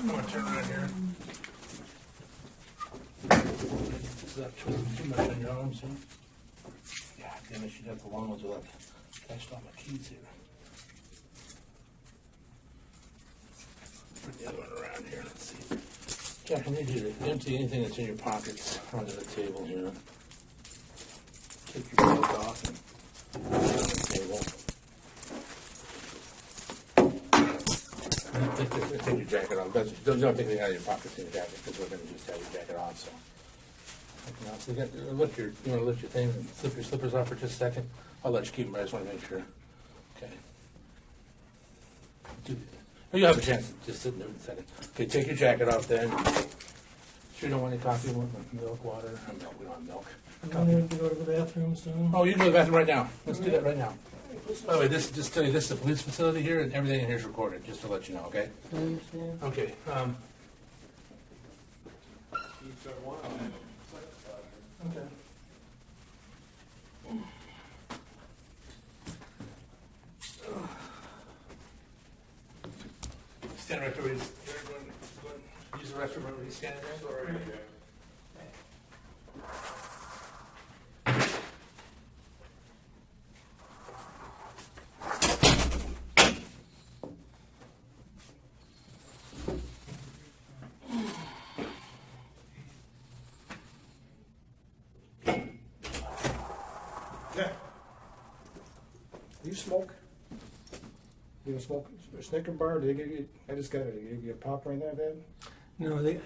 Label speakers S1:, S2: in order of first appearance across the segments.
S1: I'm going to turn around here. Is that too much on your arms here? Yeah, damn, I should have the long ones without attached all my keys here. Put the other one around here. Let's see. Jack, I need you to empty anything that's in your pockets onto the table here. Take your clothes off and put it on the table. Take your jacket off. Don't take anything out of your pockets in your jacket because we're going to just have your jacket on. So, so you want to lift your thing and slip your slippers off for just a second. I'll let you keep them. I just want to make sure. Okay. You'll have a chance to just sit in there in a second. Okay, take your jacket off then. Sure you don't want any coffee? You want milk, water? Milk. We don't have milk.
S2: I'm going to go to the bathroom soon.
S1: Oh, you can go to the bathroom right now. Let's do that right now. By the way, just tell you, this is a police facility here, and everything in here is recorded, just to let you know, okay?
S2: I understand.
S1: Okay. Okay. Stand right there. You're going to use the restroom where he's standing there? Go right there.
S3: Yeah. Do you smoke? You don't smoke a Snicker bar? Do they give you? I just got it. Did they give you a pop or anything like that?
S2: No, they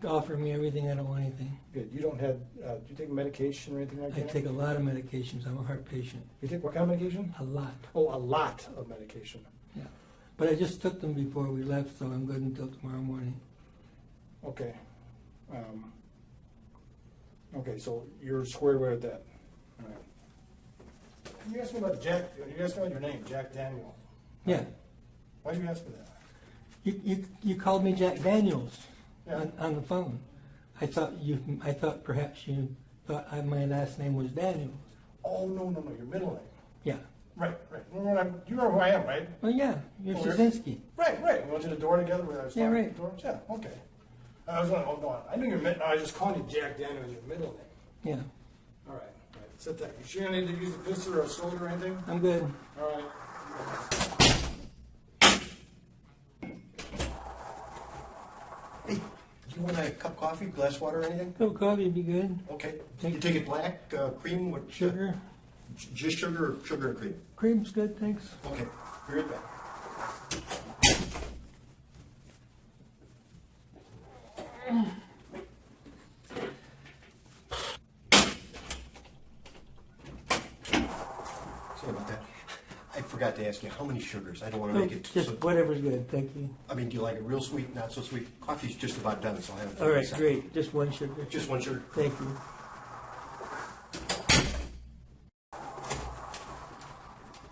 S2: offer me everything. I don't want anything.
S3: Good. You don't have? Do you take medication or anything like
S2: I
S3: that?
S2: take a lot of medications. I'm a heart patient.
S3: You take what kind of medication?
S2: A lot.
S3: Oh, a lot of medication.
S2: Yeah. But I just took them before we left, so I'm good until tomorrow morning.
S3: Okay. Okay, so you're squared away with that. All right. You asked me about Jack. You asked me about your name, Jack Daniel.
S2: Yeah.
S3: Why did you ask for that?
S2: You called me Jack Daniels
S3: Yeah.
S2: on the phone. I thought perhaps you thought my last name was Daniels.
S3: Oh no, your middle name.
S2: Yeah.
S3: Right. You know who I am, right?
S2: Well, yeah. You're
S3: Oh,
S2: Szynski.
S3: Right. We went to the door together. Where I was
S2: Yeah,
S3: talking
S2: right.
S3: to the doors. Yeah. Okay. I was wondering. Oh no, I knew your middle. I was just calling you Jack Daniel as your middle name.
S2: Yeah.
S3: All right. Sit there. You sure you don't need to use a pistol or a sword or anything?
S2: I'm good.
S3: All right.
S4: Hey, do you want a cup of coffee, glass of water, or anything?
S2: Cup of coffee would be good.
S4: Okay.
S2: Thank
S4: You take it black, cream, what?
S2: Sugar.
S4: Just sugar or sugar and cream?
S2: Cream's good, thanks.
S4: Okay, be right back. Sorry about that. I forgot to ask you, how many sugars? I don't want to make it
S2: Just
S4: so...
S2: whatever's good, thank you.
S4: I mean, do you like it real sweet, not so sweet? Coffee's just about done, so I have...
S2: All right, great. Just one sugar.
S4: Just one sugar?
S2: Thank you.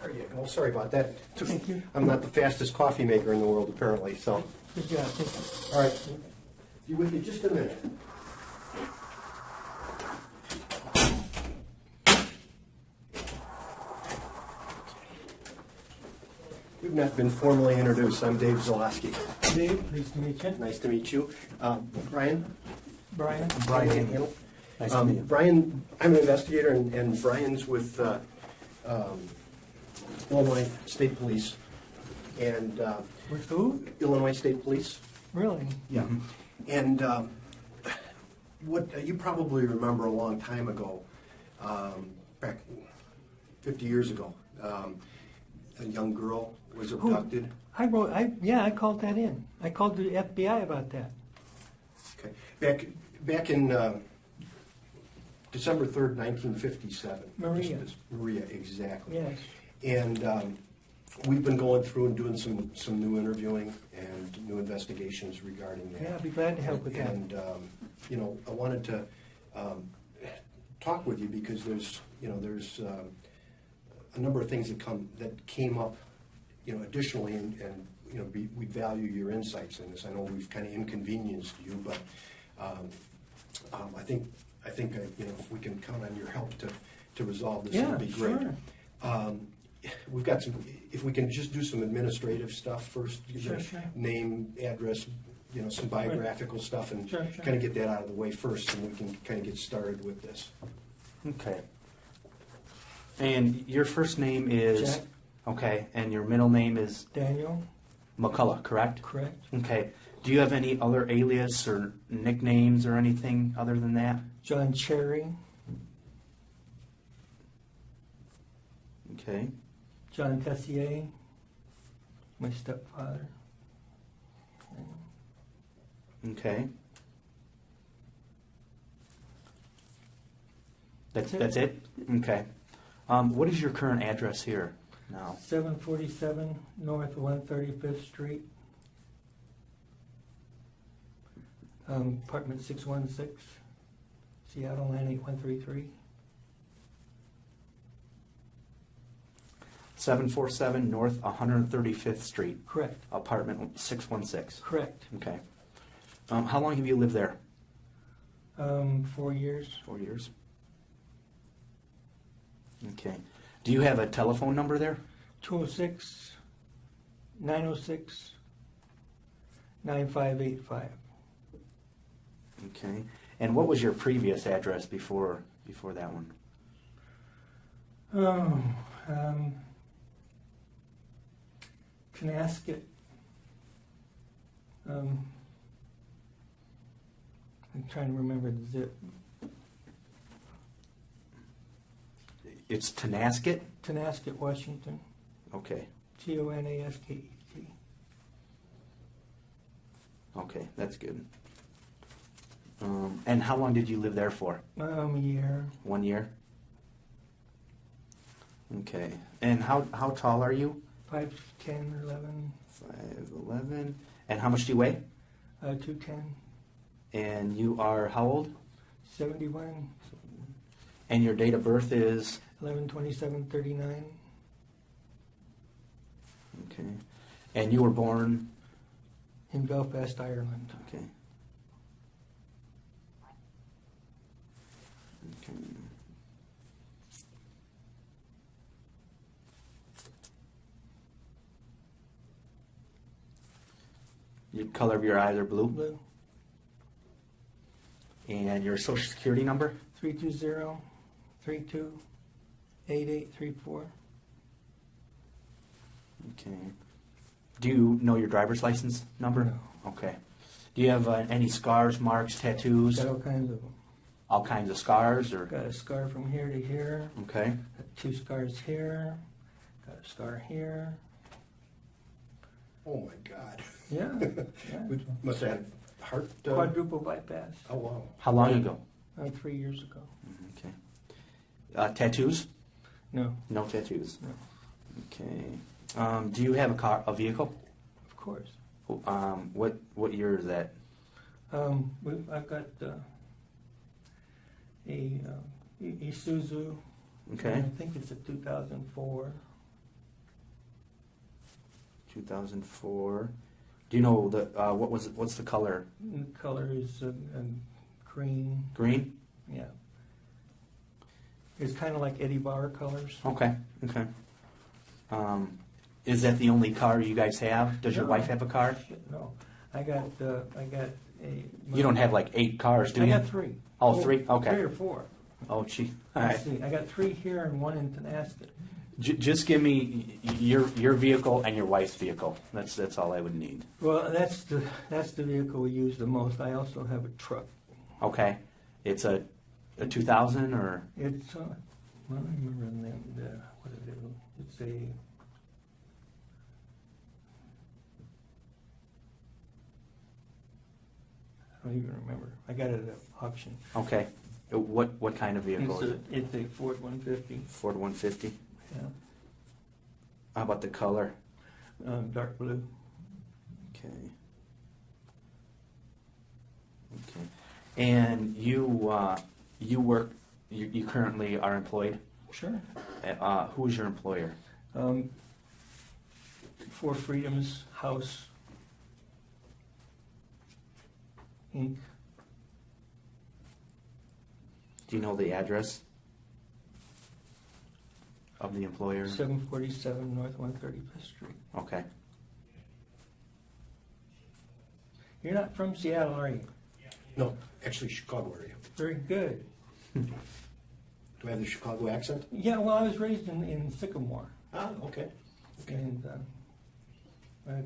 S4: There you go. Sorry about that.
S2: Thank you.
S4: I'm not the fastest coffee maker in the world, apparently, so...
S2: Good job. Thank you.
S4: All right. You with me just a minute. We've not been formally introduced. I'm Dave Zalowski.
S2: Dave, nice to meet you.
S4: Nice to meet you. Brian?
S2: Brian.
S4: Brian Handel. Nice to meet you. Brian, I'm an investigator, and Brian's with Illinois State Police. And
S2: With who?
S4: Illinois State Police.
S2: Really?
S4: Yeah. And what you probably remember a long time ago, back 50 years ago, a young girl was abducted.
S2: I called that in. I called the FBI about that.
S4: Okay. Back in December 3rd, 1957.
S2: Maria.
S4: Maria, exactly.
S2: Yes.
S4: And we've been going through and doing some new interviewing and new investigations regarding that.
S2: Yeah, I'd be glad to help with that.
S4: And I wanted to talk with you because there's a number of things that came up, additionally, and we value your insights in this. I know we've kind of inconvenienced you, but I think if we can count on your help to resolve this,
S2: Yeah,
S4: it'd be great.
S2: sure.
S4: We've got if we can just do some administrative stuff first,
S2: Sure.
S4: name, address, some biographical stuff and
S2: Sure.
S4: kind of get that out of the way first, and we can kind of get started with this.
S5: Okay. And your first name is?
S2: Jack.
S5: Okay, and your middle name is
S2: Daniel,
S5: McCullough, correct?
S2: correct?
S5: Okay. Do you have any other alias or nicknames or anything other than that?
S2: John Cherry,
S5: Okay.
S2: John Tessier, my stepfather.
S5: Okay.
S2: That's it.
S5: That's it? Okay. What is your current address here now?
S2: 747 North 135th Street, apartment 616, Seattle 98133.
S5: 747 North 135th Street,
S2: Correct,
S5: apartment 616.
S2: correct.
S5: Okay. How long have you lived there?
S2: 4 years.
S5: 4 years. Okay. Do you have a telephone number there?
S2: 206 906 9585.
S5: Okay. And what was your previous address before that one?
S2: Oh, Canasket. I'm trying to remember the zip.
S5: It's Tonasket?
S2: Canasket, Washington.
S5: Okay.
S2: Tonasket.
S5: Okay, that's good. And how long did you live there for?
S2: A year.
S5: 1 year? Okay. And how tall are you?
S2: 5'10", 11,
S5: 5'11". And how much do you weigh?
S2: 210,
S5: And you are how old?
S2: 71,
S5: And your date of birth is?
S2: 11/27/39.
S5: Okay. And you were born?
S2: In Belfast, Ireland.
S5: Okay. Okay. Your color of your eyes are blue?
S2: Blue.
S5: And your social security number?
S2: 320-32-8834.
S5: Okay. Do you know your driver's license number?
S2: No.
S5: Okay. Do you have any scars, marks, tattoos?
S2: Got all kinds of them.
S5: All kinds of scars, or?
S2: Got a scar from here to here.
S5: Okay.
S2: Got 2 scars here. Got a scar here.
S4: Oh, my God.
S2: Yeah.
S4: We must have had heart...
S2: Quadruple bypass.
S4: Oh, wow.
S5: How long ago?
S2: 3 years ago.
S5: Okay. Tattoos?
S2: No,
S5: No tattoos.
S2: no.
S5: Okay. Do you have a vehicle?
S2: Of course.
S5: What year is that?
S2: I've got a Isuzu.
S5: Okay.
S2: I think it's a 2004.
S5: 2004. Do you know what's the color?
S2: The color is green.
S5: Green?
S2: Yeah. It's kind of like Eddie Bauer colors.
S5: Okay. Okay. Is that the only car you guys have? Does your
S2: No.
S5: wife have a car?
S2: No, I got a.
S5: You don't have like 8 cars, do
S2: I
S5: you?
S2: got 3.
S5: Oh, 3? Okay.
S2: 3 or 4.
S5: Oh, gee. All
S2: Let's
S5: right.
S2: see. I got 3 here and 1 in Tonasket.
S5: Just give me your vehicle and your wife's vehicle. That's all I would need.
S2: Well, that's the vehicle we use the most. I also have a truck.
S5: Okay. It's a 2000 or?
S2: It's well, I remember the name. What is it? It's a. I don't even remember. I got it at auction.
S5: Okay. What kind of vehicle is it?
S2: It's a Ford 150.
S5: Ford 150.
S2: Yeah.
S5: How about the color?
S2: Dark blue.
S5: Okay. Okay. And you work. You currently are employed.
S2: Sure.
S5: Who is your employer?
S2: Four Freedoms House Inc.
S5: Do you know the address of the employer?
S2: 747 North 135th Street.
S5: Okay.
S2: You're not from Seattle, are you?
S4: No, actually Chicago area.
S2: Very good.
S4: Do I have the Chicago accent?
S2: Yeah, well, I was raised in Sycamore,
S4: Ah, okay.
S2: and I've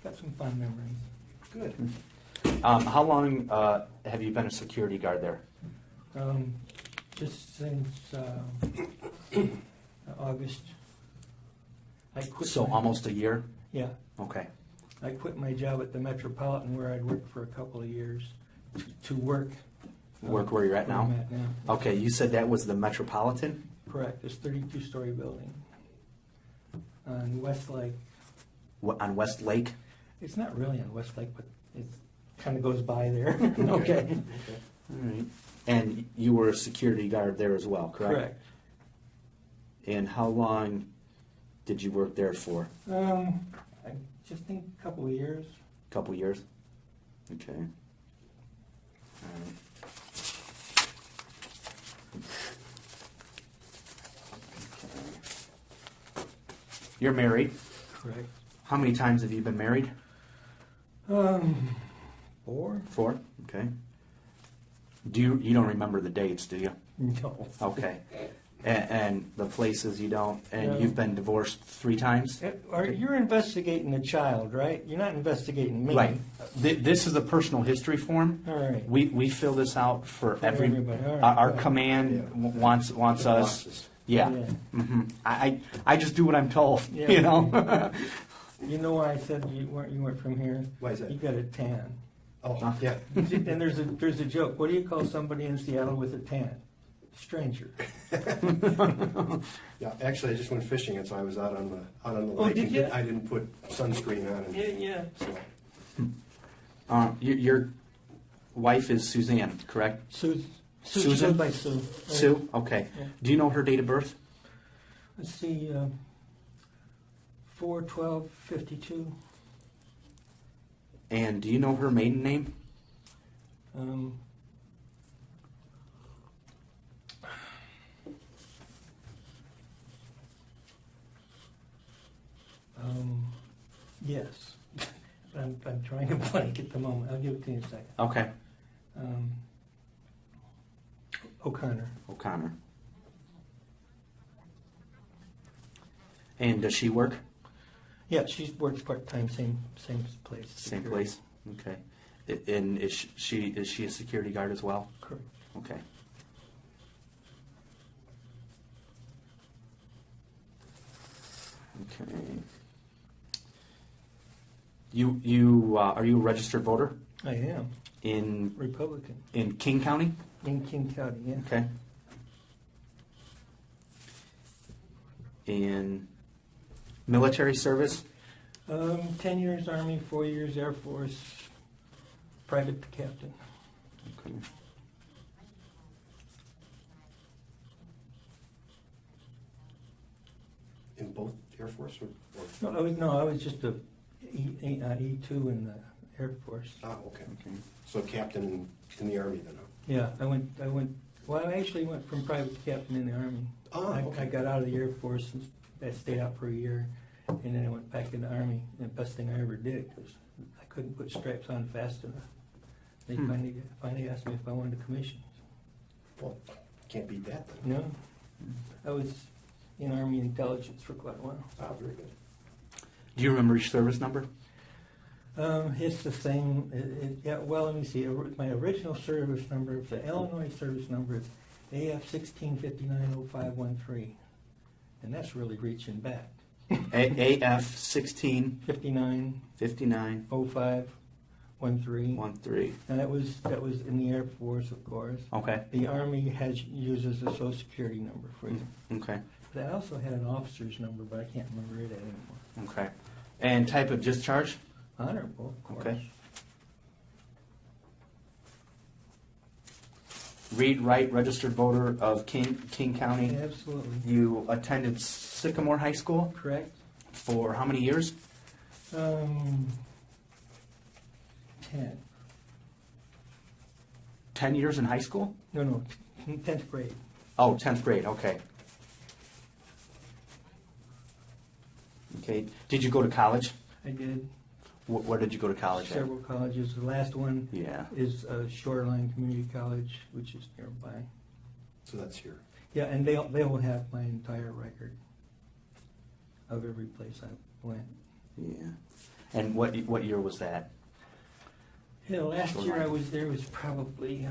S2: got some fun memories.
S4: Good.
S5: How long have you been a security guard there?
S2: Just since August. I quit.
S5: So almost a year?
S2: Yeah,
S5: Okay.
S2: I quit my job at the Metropolitan where I'd worked for a couple of years to work.
S5: Work where you're at
S2: where
S5: now?
S2: I'm at now.
S5: Okay, you said that was the Metropolitan?
S2: Correct. It's 32-story building on West Lake.
S5: What, on West Lake?
S2: It's not really on West Lake, but it kind of goes by there. Okay.
S4: Okay.
S5: All right. And you were a security guard there as well, correct?
S2: Correct.
S5: And how long did you work there for?
S2: I just think a couple of years.
S5: A couple years? Okay. All right. Okay. You're married.
S2: Correct.
S5: How many times have you been married?
S2: 4?
S5: 4? Okay. You don't remember the dates, do you?
S2: No.
S5: Okay. And the places you don't, and
S2: No.
S5: you've been divorced 3 times?
S2: You're investigating a child, right? You're not investigating me.
S5: Right. This is a personal history form.
S2: All right.
S5: We fill this out for
S2: For
S5: every,
S2: everybody. All right.
S5: our
S2: Good.
S5: command
S4: Yeah.
S5: wants us.
S4: Bosses.
S5: Yeah.
S2: Yeah.
S5: I just do what I'm told,
S2: Yeah.
S5: you know?
S2: You know why I said you weren't from here?
S4: Why is that?
S2: You got a tan.
S4: Oh, yeah.
S2: And there's a joke. What do you call somebody in Seattle with a tan? Stranger.
S4: Yeah, actually, I just went fishing, and so I was out on the
S2: Oh,
S4: lake.
S2: did
S4: and
S2: you?
S4: I didn't put sunscreen on. And
S2: Yeah.
S4: so,
S5: Your wife is Suzanne, correct?
S2: Sue. She
S5: Susan?
S2: goes by Sue.
S5: Sue? Okay.
S2: Yeah.
S5: Do you know her date of birth?
S2: Let's see. 4/12/52.
S5: And do you know her maiden name?
S2: Yes. I'm trying to blank at the moment. I'll give it to you in a second.
S5: Okay.
S2: O'Connor.
S5: O'Connor. And does she work?
S2: Yeah, she works part-time, same place.
S5: Same place? Okay. And is she a security guard as well?
S2: Correct.
S5: Okay. Okay. You are you a registered voter
S2: I am.
S5: in
S2: Republican.
S5: King County?
S2: In King County, yeah.
S5: Okay. In military service?
S2: 10 years Army, 4 years Air Force, private to captain.
S5: Okay.
S4: in both Air Force or
S2: No, I was just a E2 in the Air Force.
S4: okay.
S5: Okay.
S4: So captain in the Army then, huh?
S2: Yeah, I actually went from private to captain in the Army.
S4: Okay.
S2: I got out of the Air Force and I stayed out for a year, and then I went back in the Army. And the best thing I ever did was I couldn't put stripes on fast enough. They finally asked me if I wanted a commission.
S4: Well, can't beat that then.
S2: No, I was in Army intelligence for quite a while.
S4: Very good.
S5: Do you remember your service number?
S2: It's the same. Yeah. Well, let me see. My original service number, the Illinois service number, is AF 16590513, and that's really reaching back.
S5: AF 16
S2: 59
S5: 59
S2: 0513.
S5: 13.
S2: And that was in the Air Force, of course.
S5: Okay.
S2: The Army uses a Social Security number for you.
S5: Okay.
S2: But I also had an officer's number, but I can't remember it anymore.
S5: Okay. And type of discharge?
S2: Honorable, of course.
S5: Okay. Read, write, registered voter of King County.
S2: Absolutely.
S5: You attended Sycamore High School
S2: Correct.
S5: for how many years?
S2: 10.
S5: 10 years in high school?
S2: No, 10th grade.
S5: Oh, 10th grade, okay. Okay. Did you go to college?
S2: I did.
S5: Where did you go to college at?
S2: Several colleges. The last one
S5: Yeah.
S2: is Shoreline Community College, which is nearby.
S4: So that's here.
S2: Yeah, and they will have my entire record of every place I went.
S5: Yeah. And what year was that?
S2: Yeah, last year I was there was probably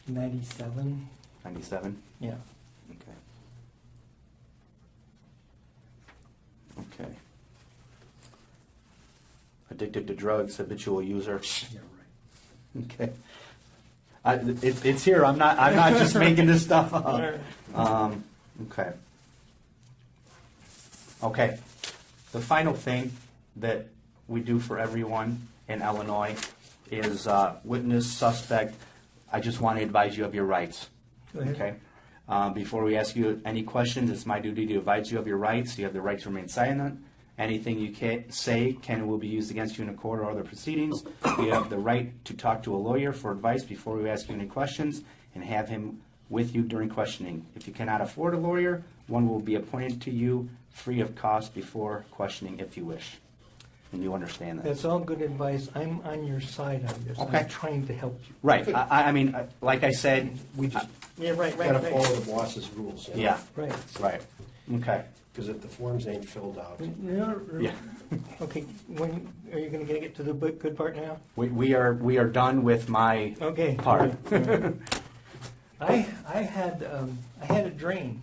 S2: 97.
S5: 97?
S2: Yeah.
S5: Okay. Okay. Addicted to drugs, habitual user.
S2: Yeah, right.
S5: Okay. It's here. I'm not just making this stuff up. Okay. Okay. The final thing that we do for everyone in Illinois is witness, suspect. I just want to advise you of your rights.
S2: Go ahead.
S5: Okay. Before we ask you any questions, it's my duty to advise you of your rights. You have the right to remain silent. Anything you say can and will be used against you in a court or other proceedings. You have the right to talk to a lawyer for advice before we ask you any questions and have him with you during questioning. If you cannot afford a lawyer, one will be appointed to you free of cost before questioning if you wish. And you understand that.
S2: That's all good advice. I'm on your side on this.
S5: Okay.
S2: I'm trying to help you.
S5: Right. I mean, like I said,
S4: We just
S2: Yeah, right,
S4: gotta follow the boss's rules. you know?
S5: yeah.
S2: Right.
S5: Right. Okay.
S4: Because if the forms ain't filled out,
S5: Yeah.
S2: Okay, when are you going to get to the good part now?
S5: We are done with my
S2: Okay.
S5: part.
S2: I had a dream,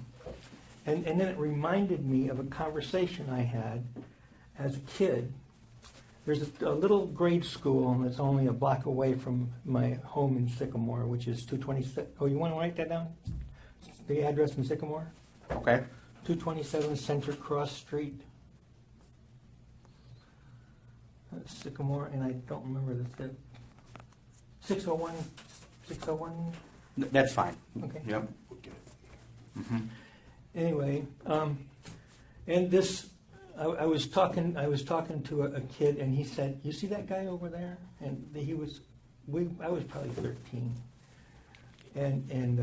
S2: and then it reminded me of a conversation I had as a kid. There's a little grade school that's only a block away from my home in Sycamore, which is 226. Oh, you want to write that down? The address in Sycamore?
S5: Okay.
S2: 227 Center Cross Street. Sycamore, and I don't remember the 601. 601.
S5: That's fine.
S2: Okay.
S5: Yep.
S4: we'll get it.
S5: Mm-hmm.
S2: Anyway, and this, I was talking to a kid, and he said, "You see that guy over there?" And I was probably 13, and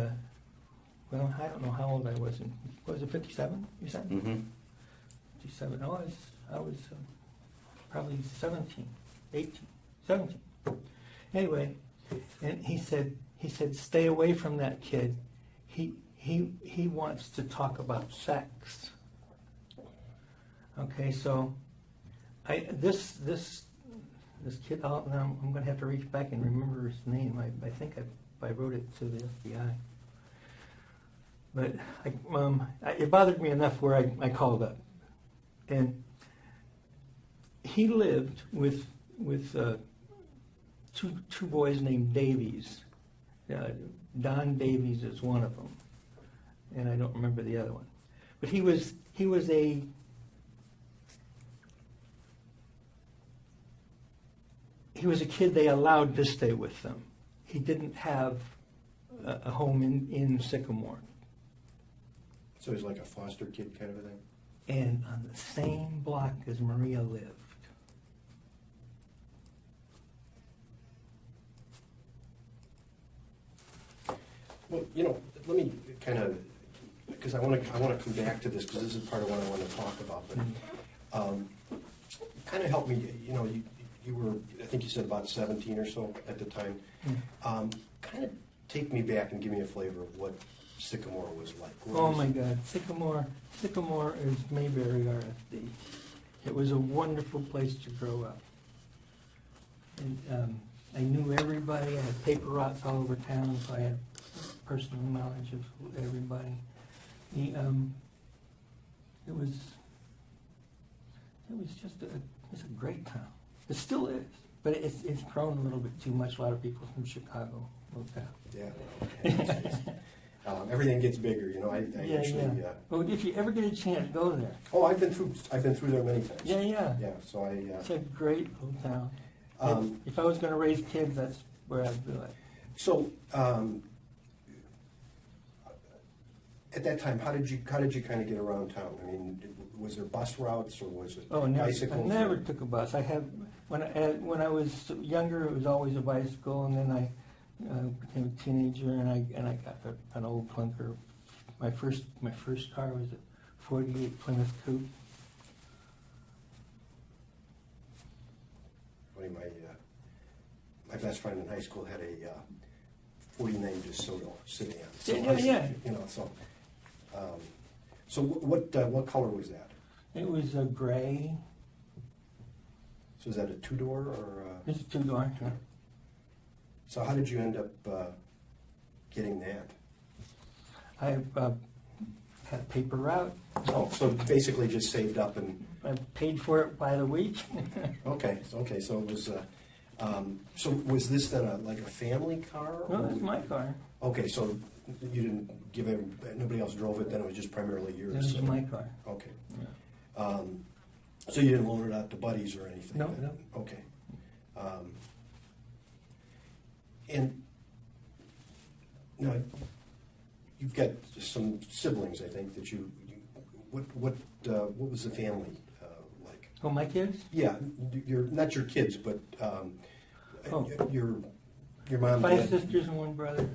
S2: well, I don't know how old I was. Was it 57? You said?
S5: Mm-hmm.
S2: 57. No, I was probably 17, 18, 17. Anyway, and he said, "Stay away from that kid. He wants to talk about sex." Okay, so this kid. Now I'm going to have to reach back and remember his name. I think I wrote it to the FBI. But it bothered me enough where I called up, and he lived with two boys named Davies. Don Davies is one of them, and I don't remember the other one. But he was a kid they allowed to stay with them. He didn't have a home in Sycamore.
S4: So he's like a foster kid kind of a thing?
S2: And on the same block as Maria lived.
S4: Well, let me kind of, because I want to come back to this, because this is part of what I want to talk about, but kind of help me, you were, I think you said about 17 or so at the time. Kind of take me back and give me a flavor of what Sycamore was like.
S2: Oh my God, Sycamore is Mayberry RFD. It was a wonderful place to grow up. And I knew everybody. I had paper routes all over town, so I had personal knowledge of everybody. It was just a great town. It still is, but it's grown a little bit too much. A lot of people from Chicago moved out.
S4: Yeah. Everything gets bigger, I actually.
S2: Well, if you ever get a chance, go there.
S4: Oh, I've been through there many times.
S2: Yeah.
S4: Yeah. So
S2: It's a great little town. If I was going to raise kids, that's where I'd do it.
S4: So, at that time, how did you kind of get around town? I mean, was there bus routes or was it bicycles?
S2: I never took a bus. I had when I was younger, it was always a bicycle, and then I became a teenager, and I got an old clunker. My first car was a '48 Plymouth Coupe.
S4: best friend in high school had a 49 DeSoto sedan. So
S2: Yeah.
S4: You know, so what color was that?
S2: It was a gray.
S4: So is that a two-door or?
S2: It's a two-door. Yeah.
S4: So how did you end up getting that?
S2: I had paper route.
S4: Oh, so basically just saved up and.
S2: I paid for it by the week.
S4: Okay. So it was. So was this then like a family car?
S2: No, it's my car.
S4: Okay, so you didn't give it. Nobody else drove it. Then it was just primarily yours.
S2: This is my car.
S4: Okay.
S2: Yeah.
S4: So you didn't loan it out to buddies or anything?
S2: No,
S4: then?
S2: no.
S4: Okay. And now you've got some siblings, I think, that what was the family like?
S2: Oh, my kids?
S4: Yeah, not your kids, but your mom.
S2: 5
S4: dad.
S2: sisters and 1 brother.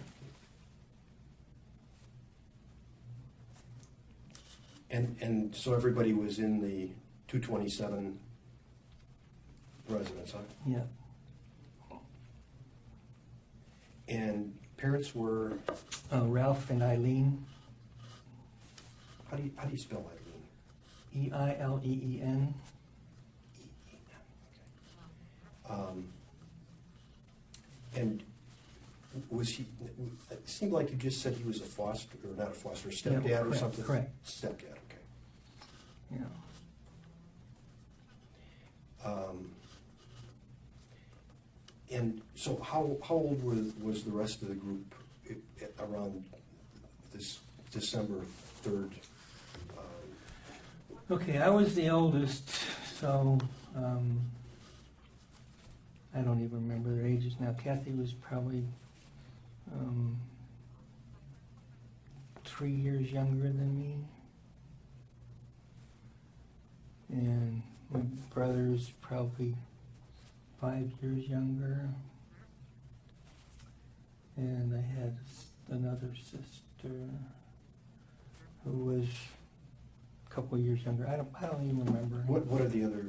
S4: And so everybody was in the 227 residence, huh?
S2: Yeah.
S4: And parents were,
S2: Ralph and Eileen.
S4: how do you spell Eileen?
S2: Eileen.
S4: And was he, it seemed like you just said he was a foster, or not a foster, stepdad
S2: Yeah,
S4: or
S2: correct,
S4: something?
S2: correct.
S4: Stepdad, okay.
S2: Yeah.
S4: And so how old was the rest of the group around this December 3rd?
S2: Okay, I was the oldest, so I don't even remember their ages now. Kathy was probably 3 years younger than me. And my brother's probably 5 years younger. And I had another sister who was a couple of years younger. I don't even remember.
S4: What are the other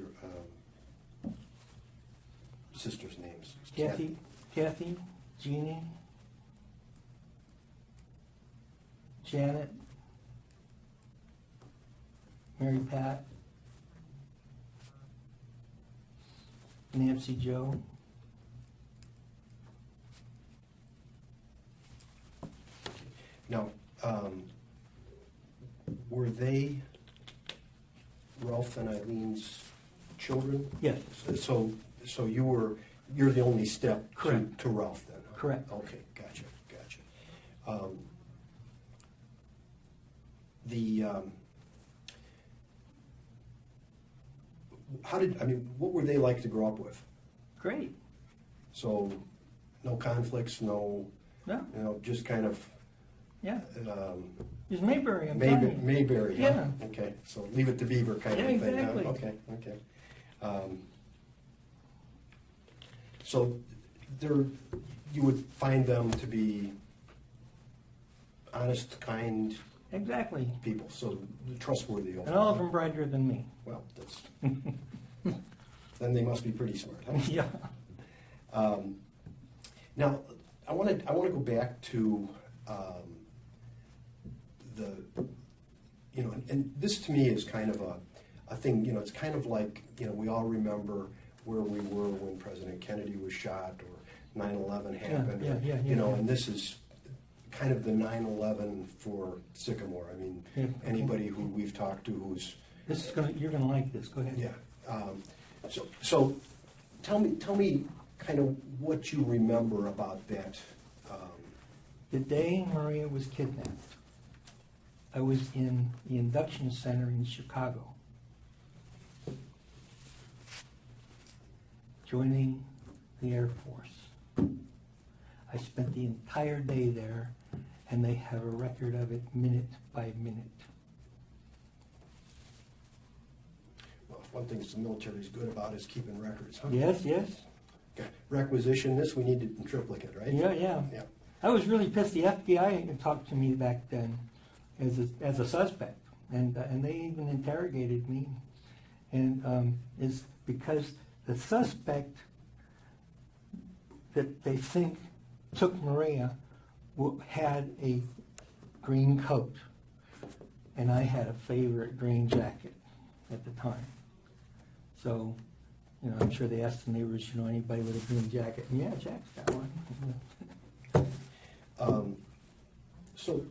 S4: sisters' names?
S2: Kathy, Jeannie, Janet, Mary Pat, Nancy Jo.
S4: Now, were they Ralph and Eileen's children?
S2: Yes.
S4: So you're the only step
S2: Correct.
S4: to Ralph then? Huh?
S2: Correct.
S4: Okay, gotcha. What were they like to grow up with?
S2: Great.
S4: So, no conflicts, no,
S2: No,
S4: just kind of,
S2: yeah. It's Mayberry, I'm
S4: Mayberry,
S2: telling you.
S4: Mayberry, huh?
S2: Yeah.
S4: Okay, so leave it to Beaver kind
S2: Yeah,
S4: of thing, huh?
S2: exactly.
S4: Okay. So you would find them to be honest, kind
S2: Exactly.
S4: people, so trustworthy.
S2: And all of them brighter than me.
S4: Well, that's, then they must be pretty smart, huh?
S2: Yeah.
S4: Now, I want to go back to and this to me is kind of a thing. It's kind of like we all remember where we were when President Kennedy was shot or 9/11 happened.
S2: Yeah.
S4: And this is kind of the 9/11 for Sycamore. I mean,
S2: Yeah, okay.
S4: anybody who we've talked to who's
S2: You're gonna like this. Go ahead.
S4: yeah. So tell me kind of what you remember about that.
S2: The day Maria was kidnapped, I was in the induction center in Chicago, joining the Air Force. I spent the entire day there, and they have a record of it minute by minute.
S4: Well, if one thing the military is good about is keeping records. Huh?
S2: Yes.
S4: Okay. Requisition this, we need it in triplicate, right?
S2: Yeah.
S4: Yeah.
S2: I was really pissed. The FBI talked to me back then as a suspect, and they even interrogated me, and is because the suspect that they think took Maria had a green coat, and I had a favorite green jacket at the time. So, you know, I'm sure they asked the neighbors, you know, anybody with a green jacket? And yeah, Jack's got one.
S4: So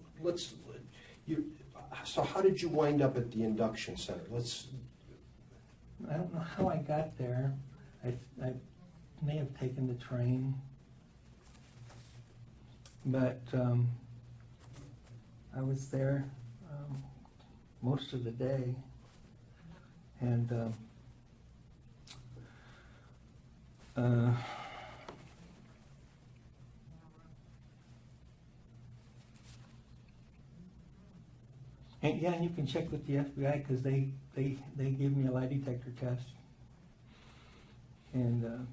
S4: so how did you wind up at the induction center?
S2: I don't know how I got there. I may have taken the train, but I was there most of the day, and and yeah, and you can check with the FBI because they gave me a lie detector test, and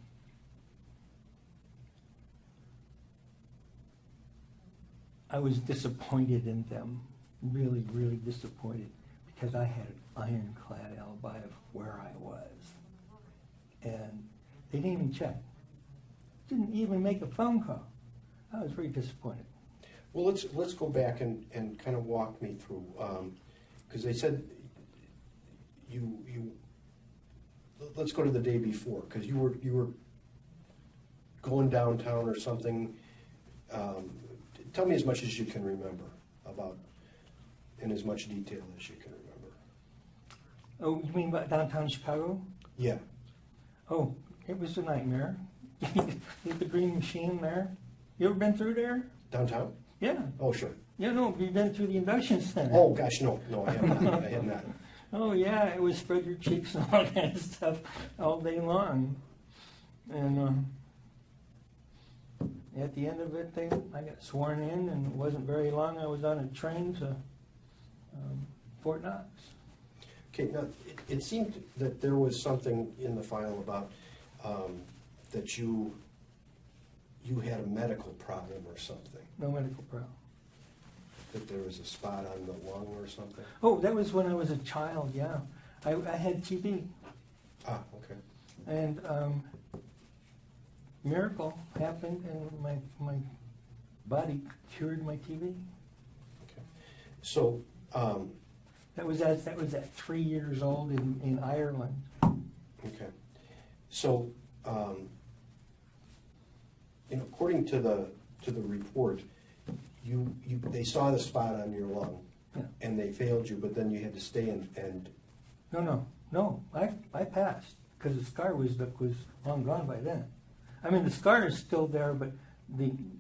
S2: I was disappointed in them, really, really disappointed, because I had an ironclad alibi of where I was, and they didn't even check, didn't even make a phone call. I was very disappointed.
S4: Well, let's go back and kind of walk me through, because they said you let's go to the day before, because you were going downtown or something. Tell me as much as you can remember about, in as much detail as you can remember.
S2: Oh, you mean about downtown Chicago?
S4: Yeah.
S2: Oh, it was a nightmare. The green machine there. You ever been through there?
S4: Downtown?
S2: Yeah.
S4: Oh, sure.
S2: Yeah, no, you've been through the induction center.
S4: Oh, gosh, no, I have not. I have not.
S2: Oh, yeah, it was spread your cheeks and all that stuff all day long. And at the end of it, I got sworn in, and it wasn't very long. I was on a train to Fort Knox.
S4: Okay, now, it seemed that there was something in the file about that you had a medical problem or something.
S2: No medical problem.
S4: That there was a spot on the lung or something?
S2: Oh, that was when I was a child, yeah. I had TB.
S4: Ah, okay.
S2: And miracle happened, and my body cured my TB.
S4: Okay. So,
S2: That was at 3 years old in Ireland.
S4: okay. So, according to the report, they saw the spot on your lung,
S2: Yeah.
S4: and they failed you, but then you had to stay and
S2: No. I passed because the scar was long gone by then. I mean, the scar is still there, but when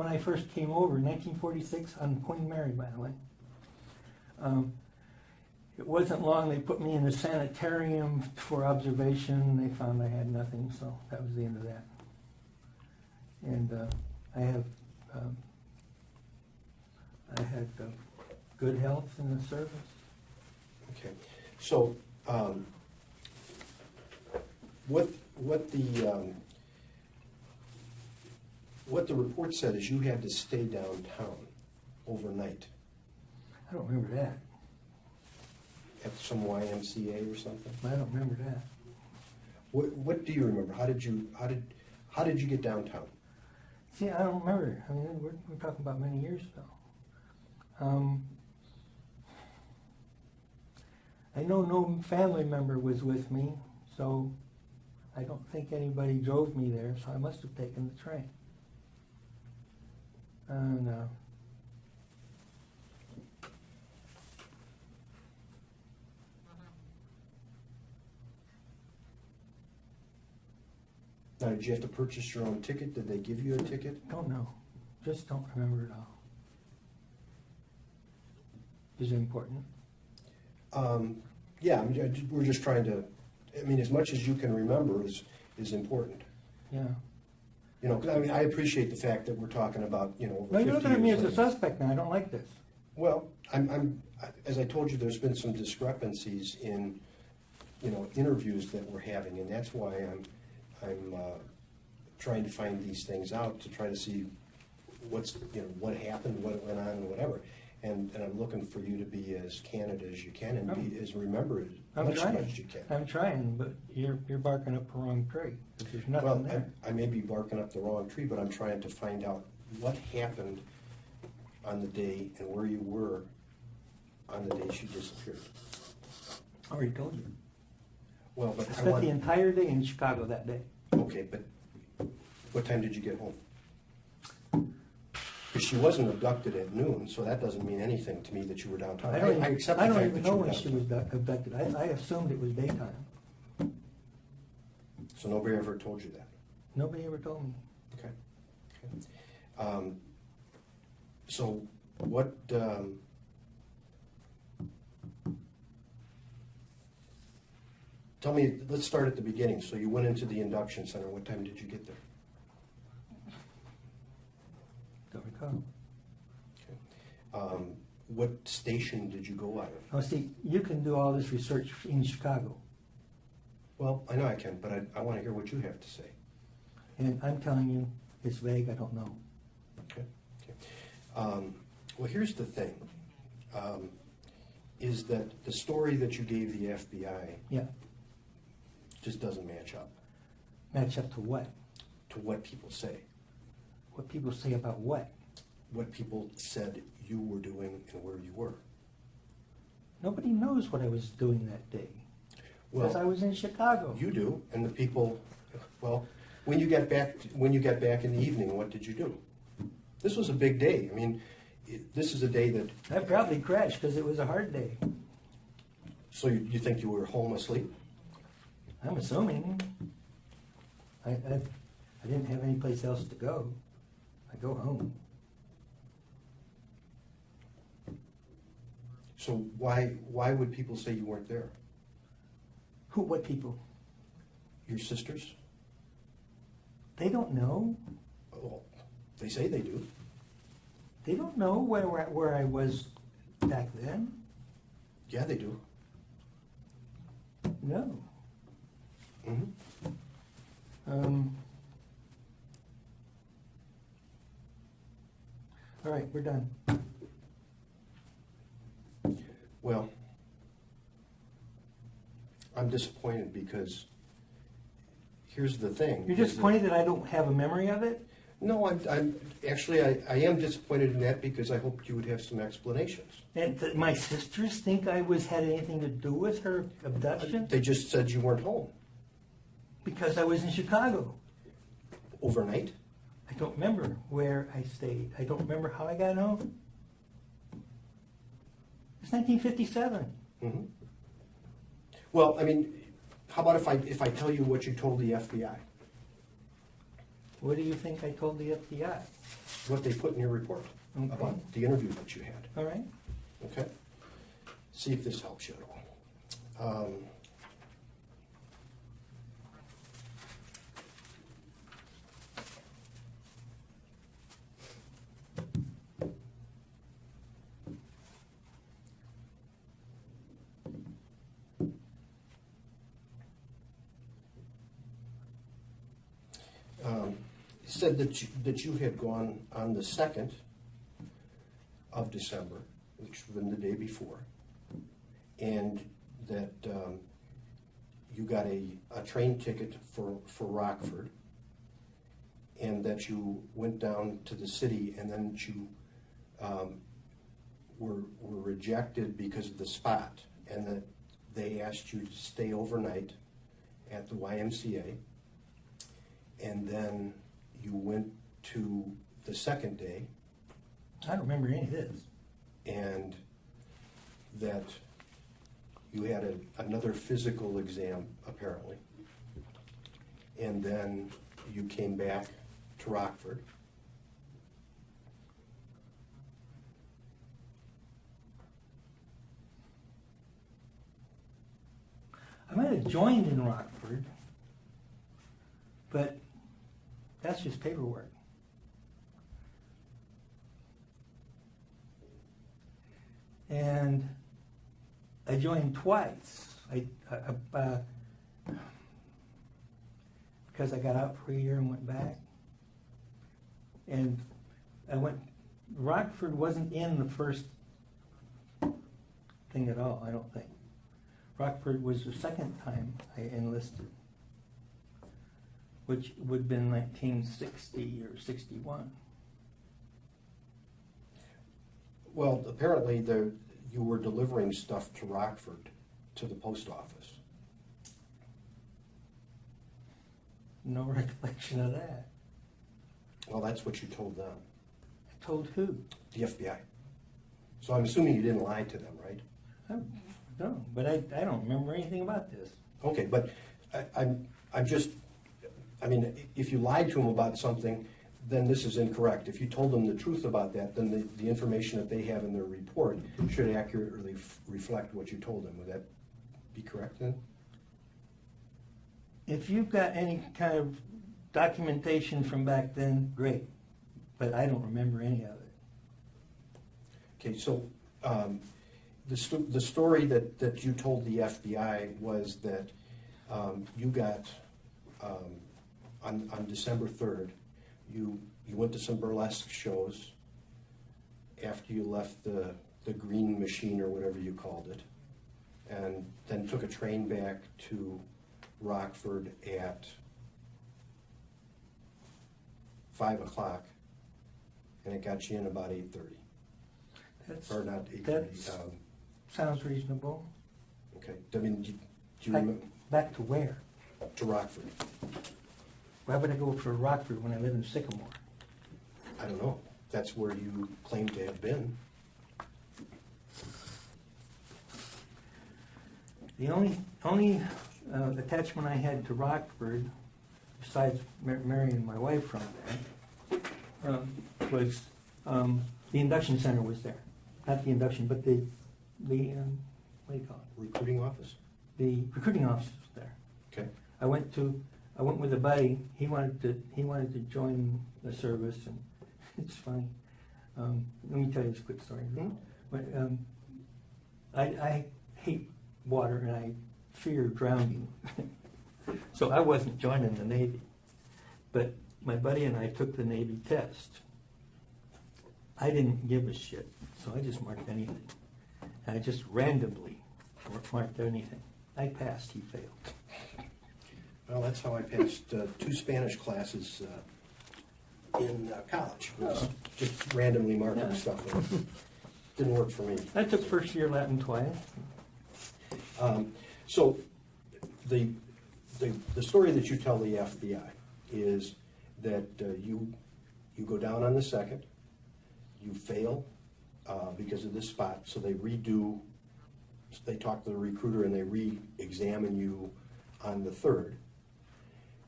S2: I first came over in 1946 on Queen Mary, by the way, it wasn't long. They put me in the sanitarium for observation. They found I had nothing, so that was the end of that. And I had good health in the service.
S4: okay. So, what the report said is you had to stay downtown overnight
S2: I don't remember that.
S4: at some YMCA or something.
S2: I don't remember that.
S4: What do you remember? How did you get downtown?
S2: See, I don't remember. I mean, we're talking about many years ago. I know no family member was with me, so I don't think anybody drove me there, so I must have taken the train. No.
S4: Now, did you have to purchase your own ticket? Did they give you a ticket?
S2: Don't know. Just don't remember it all. Is it important?
S4: Yeah, I mean, we're just trying to, I mean, as much as you can remember is important.
S2: Yeah.
S4: 'Cause I mean, I appreciate the fact that we're talking about, over 50
S2: No, you're looking at me as
S4: years
S2: a
S4: later.
S2: suspect now. I don't like this.
S4: Well, as I told you, there's been some discrepancies in, interviews that we're having, and that's why I'm trying to find these things out to try to see what happened, what went on, and whatever. and I'm looking for you to be as candid as you can and be as remember it
S2: I'm
S4: much
S2: trying.
S4: as you can.
S2: I'm trying, but you're barking up the wrong tree. 'Cause there's nothing
S4: Well,
S2: there.
S4: I may be barking up the wrong tree, but I'm trying to find out what happened on the day and where you were on the day she disappeared.
S2: I already told you.
S4: Well, but
S2: I
S4: I
S2: spent
S4: want,
S2: the entire day in Chicago that day.
S4: okay, but what time did you get home? Because she wasn't abducted at noon, so that doesn't mean anything to me that you were downtown.
S2: I don't even,
S4: accept the
S2: I don't
S4: fact
S2: even
S4: that you
S2: know
S4: were
S2: when she
S4: downtown.
S2: was abducted. I assumed it was daytime.
S4: So nobody ever told you that?
S2: Nobody ever told me.
S4: Okay. So what, tell me, let's start at the beginning. So you went into the induction center. What time did you get there?
S2: Don't recall.
S4: What station did you go out of?
S2: Oh, see, you can do all this research in Chicago,
S4: Well, I know I can, but I want to hear what you have to say.
S2: and I'm telling you, it's vague. I don't know.
S4: Okay. Well, here's the thing, is that the story that you gave the FBI
S2: Yeah,
S4: just doesn't match up
S2: match up to what?
S4: to what people say.
S2: What people say about what?
S4: What people said you were doing and where you were.
S2: Nobody knows what I was doing that day because I was in Chicago.
S4: You do, and the people, well, when you got back in the evening, what did you do? This was a big day. I mean, this is a day that,
S2: I probably crashed because it was a hard day.
S4: so you think you were home asleep?
S2: I'm assuming. I didn't have any place else to go. I go home.
S4: So why would people say you weren't there?
S2: Who? What people?
S4: Your sisters?
S2: They don't know.
S4: Well, they say they do.
S2: They don't know where I was back then.
S4: Yeah, they do.
S2: No.
S4: Mhm.
S2: All right, we're done.
S4: Well, I'm disappointed because here's the thing.
S2: You're
S4: is that-
S2: disappointed that I don't have a memory of it?
S4: No, I'm actually, I am disappointed in that because I hoped you would have some explanations.
S2: And my sisters think I had anything to do with her abduction?
S4: They just said you weren't home
S2: Because I was in Chicago.
S4: overnight.
S2: I don't remember where I stayed. I don't remember how I got home. It's 1957.
S4: Mhm. Well, I mean, how about if I tell you what you told the FBI,
S2: What do you think I told the FBI?
S4: what they put in your report
S2: Okay.
S4: about the interview that you had?
S2: All right.
S4: Okay? See if this helps you at all. Said that you had gone on the 2nd of December, which would have been the day before, and that you got a train ticket for Rockford, and that you went down to the city, and then you were rejected because of the spot, and that they asked you to stay overnight at the YMCA, and then you went to the second day,
S2: I don't remember any of this.
S4: and that you had another physical exam, apparently, and then you came back to Rockford.
S2: I might have joined in Rockford, but that's just paperwork. And I joined twice. Because I got out for a year and went back. And Rockford wasn't in the first thing at all, I don't think. Rockford was the second time I enlisted, which would have been 1960 or 61.
S4: Well, apparently you were delivering stuff to Rockford, to the post office.
S2: No recollection of that.
S4: Well, that's what you told them,
S2: I told who?
S4: the FBI. So I'm assuming you didn't lie to them, right?
S2: No, but I don't remember anything about this.
S4: Okay, but I'm just, I mean, if you lied to them about something, then this is incorrect. If you told them the truth about that, then the information that they have in their report should accurately reflect what you told them. Would that be correct then?
S2: If you've got any kind of documentation from back then, great, but I don't remember any of it.
S4: Okay, so the story that you told the FBI was that you got, on December 3rd, you went to some burlesque shows after you left the green machine or whatever you called it, and then took a train back to Rockford at 5 o'clock, and it got you in about 8:30. Or not 8:30.
S2: Sounds reasonable.
S4: Okay, I mean, do you remember?
S2: Back to where?
S4: To Rockford.
S2: Why would I go for Rockford when I live in Sycamore?
S4: I don't know. That's where you claim to have been.
S2: The only attachment I had to Rockford, besides marrying my wife from there, was the induction center was there. Not the induction, but the what do you call it?
S4: Recruiting office?
S2: The recruiting office was there.
S4: Okay.
S2: I went with a buddy. He wanted to join the service, and it's funny. Let me tell you this quick story.
S4: Hmm?
S2: But, I hate water and I fear drowning, so I wasn't joining the Navy. But my buddy and I took the Navy test. I didn't give a shit, so I just marked anything. And I just randomly marked anything. I passed. He failed.
S4: Well, that's how I passed 2 Spanish classes in college. Was just randomly marking
S2: Yeah.
S4: stuff. Didn't work for me.
S2: I took first year Latin twice.
S4: So the story that you tell the FBI is that you go down on the 2nd, you fail because of this spot, so they talk to the recruiter and they re-examine you on the 3rd,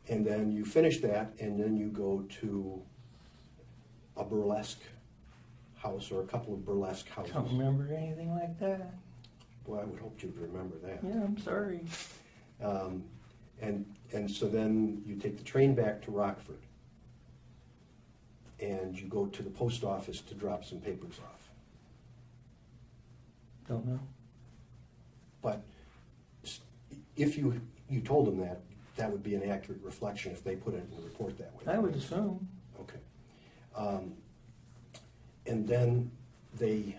S4: and then you finish that, and then you go to a burlesque house or a couple of burlesque houses.
S2: Don't remember anything like that.
S4: Well, I would hope you'd remember that.
S2: Yeah, I'm sorry.
S4: And so then you take the train back to Rockford, and you go to the post office to drop some papers off.
S2: Don't know.
S4: But if you told them that would be an accurate reflection if they put it in the report that way.
S2: I would assume.
S4: Okay. And then they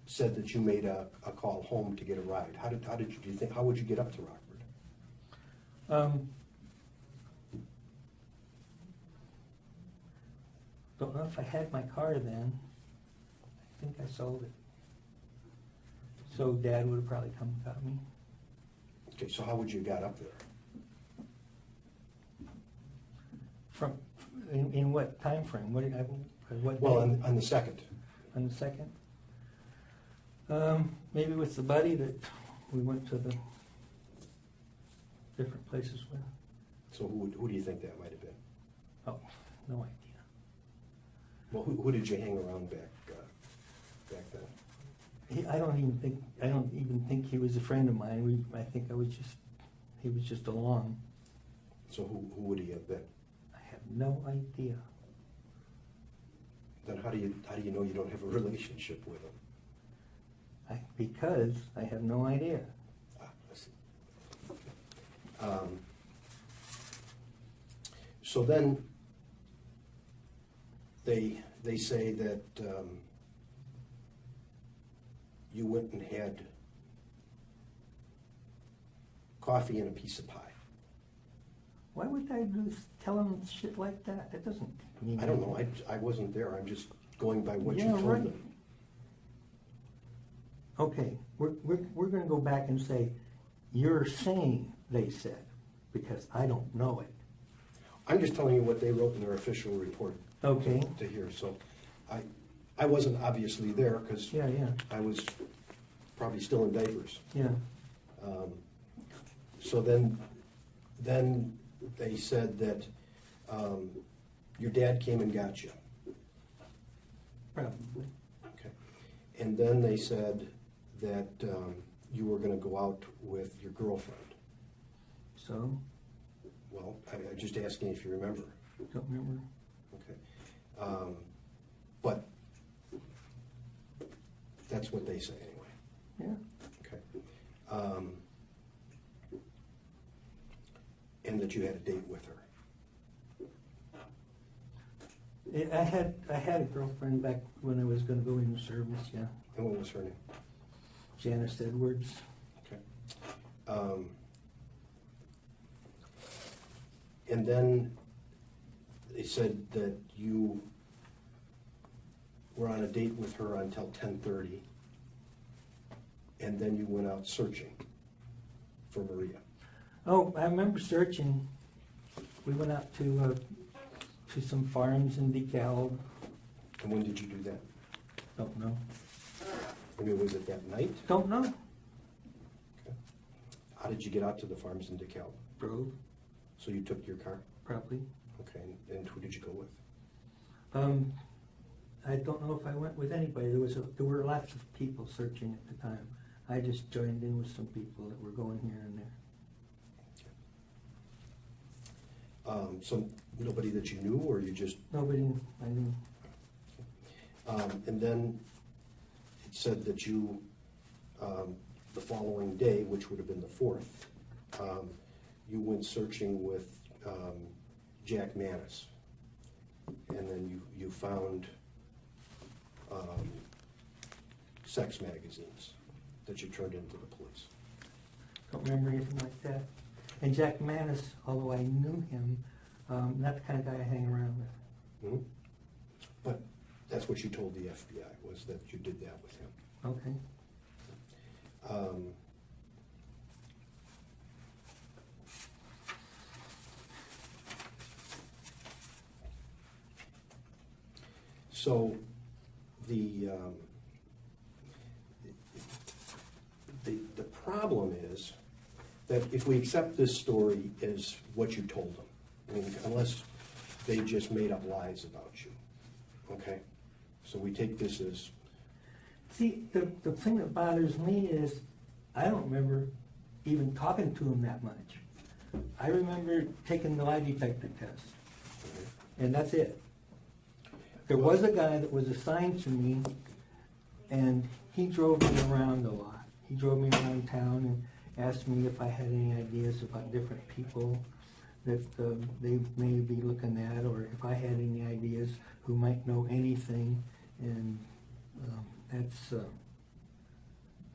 S4: said that you made a call home to get a ride. How would you get up to Rockford?
S2: Don't know if I had my car then. I think I sold it. So Dad would have probably come and got me.
S4: Okay, so how would you got up there?
S2: In what time frame? What
S4: Well,
S2: day?
S4: on the 2nd.
S2: On the 2nd? Maybe with the buddy that we went to the different places with.
S4: So who do you think that might have been?
S2: Oh, no idea.
S4: Well, who did you hang around back then?
S2: I don't even think he was a friend of mine. I think he was just along.
S4: So who would he have been?
S2: I have no idea.
S4: Then how do you know you don't have a relationship with him?
S2: Because I have no idea.
S4: I see. So then they say that you went and had coffee and a piece of pie.
S2: Why would I tell them shit like that? That doesn't mean.
S4: I don't know, I wasn't there, I'm just going by what you
S2: Yeah,
S4: told
S2: right.
S4: them.
S2: Okay, we're gonna go back and say, you're saying they said, because I don't know it.
S4: I'm just telling you what they wrote in their official report
S2: Okay,
S4: to here, so I wasn't obviously there, because
S2: yeah,
S4: I was probably still in diapers.
S2: yeah.
S4: So then they said that your dad came and got you.
S2: Probably.
S4: Okay. And then they said that you were going to go out with your girlfriend.
S2: So,
S4: Well, I'm just asking if you remember.
S2: don't remember.
S4: Okay. But that's what they say anyway.
S2: Yeah.
S4: Okay. And that you had a date with her.
S2: I had a girlfriend back when I was gonna go in the service, yeah.
S4: And what was her name?
S2: Janice Edwards.
S4: Okay. And then they said that you were on a date with her until 10:30, and then you went out searching for Maria.
S2: Oh, I remember searching. We went out to some farms in DeKalb.
S4: And when did you do that?
S2: Don't know.
S4: I mean, was it that night?
S2: Don't know.
S4: Okay. How did you get out to the farms in DeKalb?
S2: Drove,
S4: So you took your car?
S2: probably.
S4: Okay, and who did you go with?
S2: I don't know if I went with anybody. There were lots of people searching at the time. I just joined in with some people that were going here and there.
S4: So nobody that you knew, or you just?
S2: Nobody I knew.
S4: And then it said that you, the following day, which would have been the 4th, you went searching with Jack Manis. And then you found sex magazines that you turned into the police.
S2: Don't remember anything like that. And Jack Manis, although I knew him, not the kind of guy I hang around with.
S4: Mhm. But that's what you told the FBI, was that you did that with him.
S2: Okay.
S4: So the problem is that if we accept this story as what you told them, I mean, unless they just made up lies about you, okay? So we take this as,
S2: See, the thing that bothers me is I don't remember even talking to him that much. I remember taking the lie detector test, and that's it. There was a guy that was assigned to me, and he drove me around a lot. He drove me around town and asked me if I had any ideas about different people that they may be looking at, or if I had any ideas who might know anything. And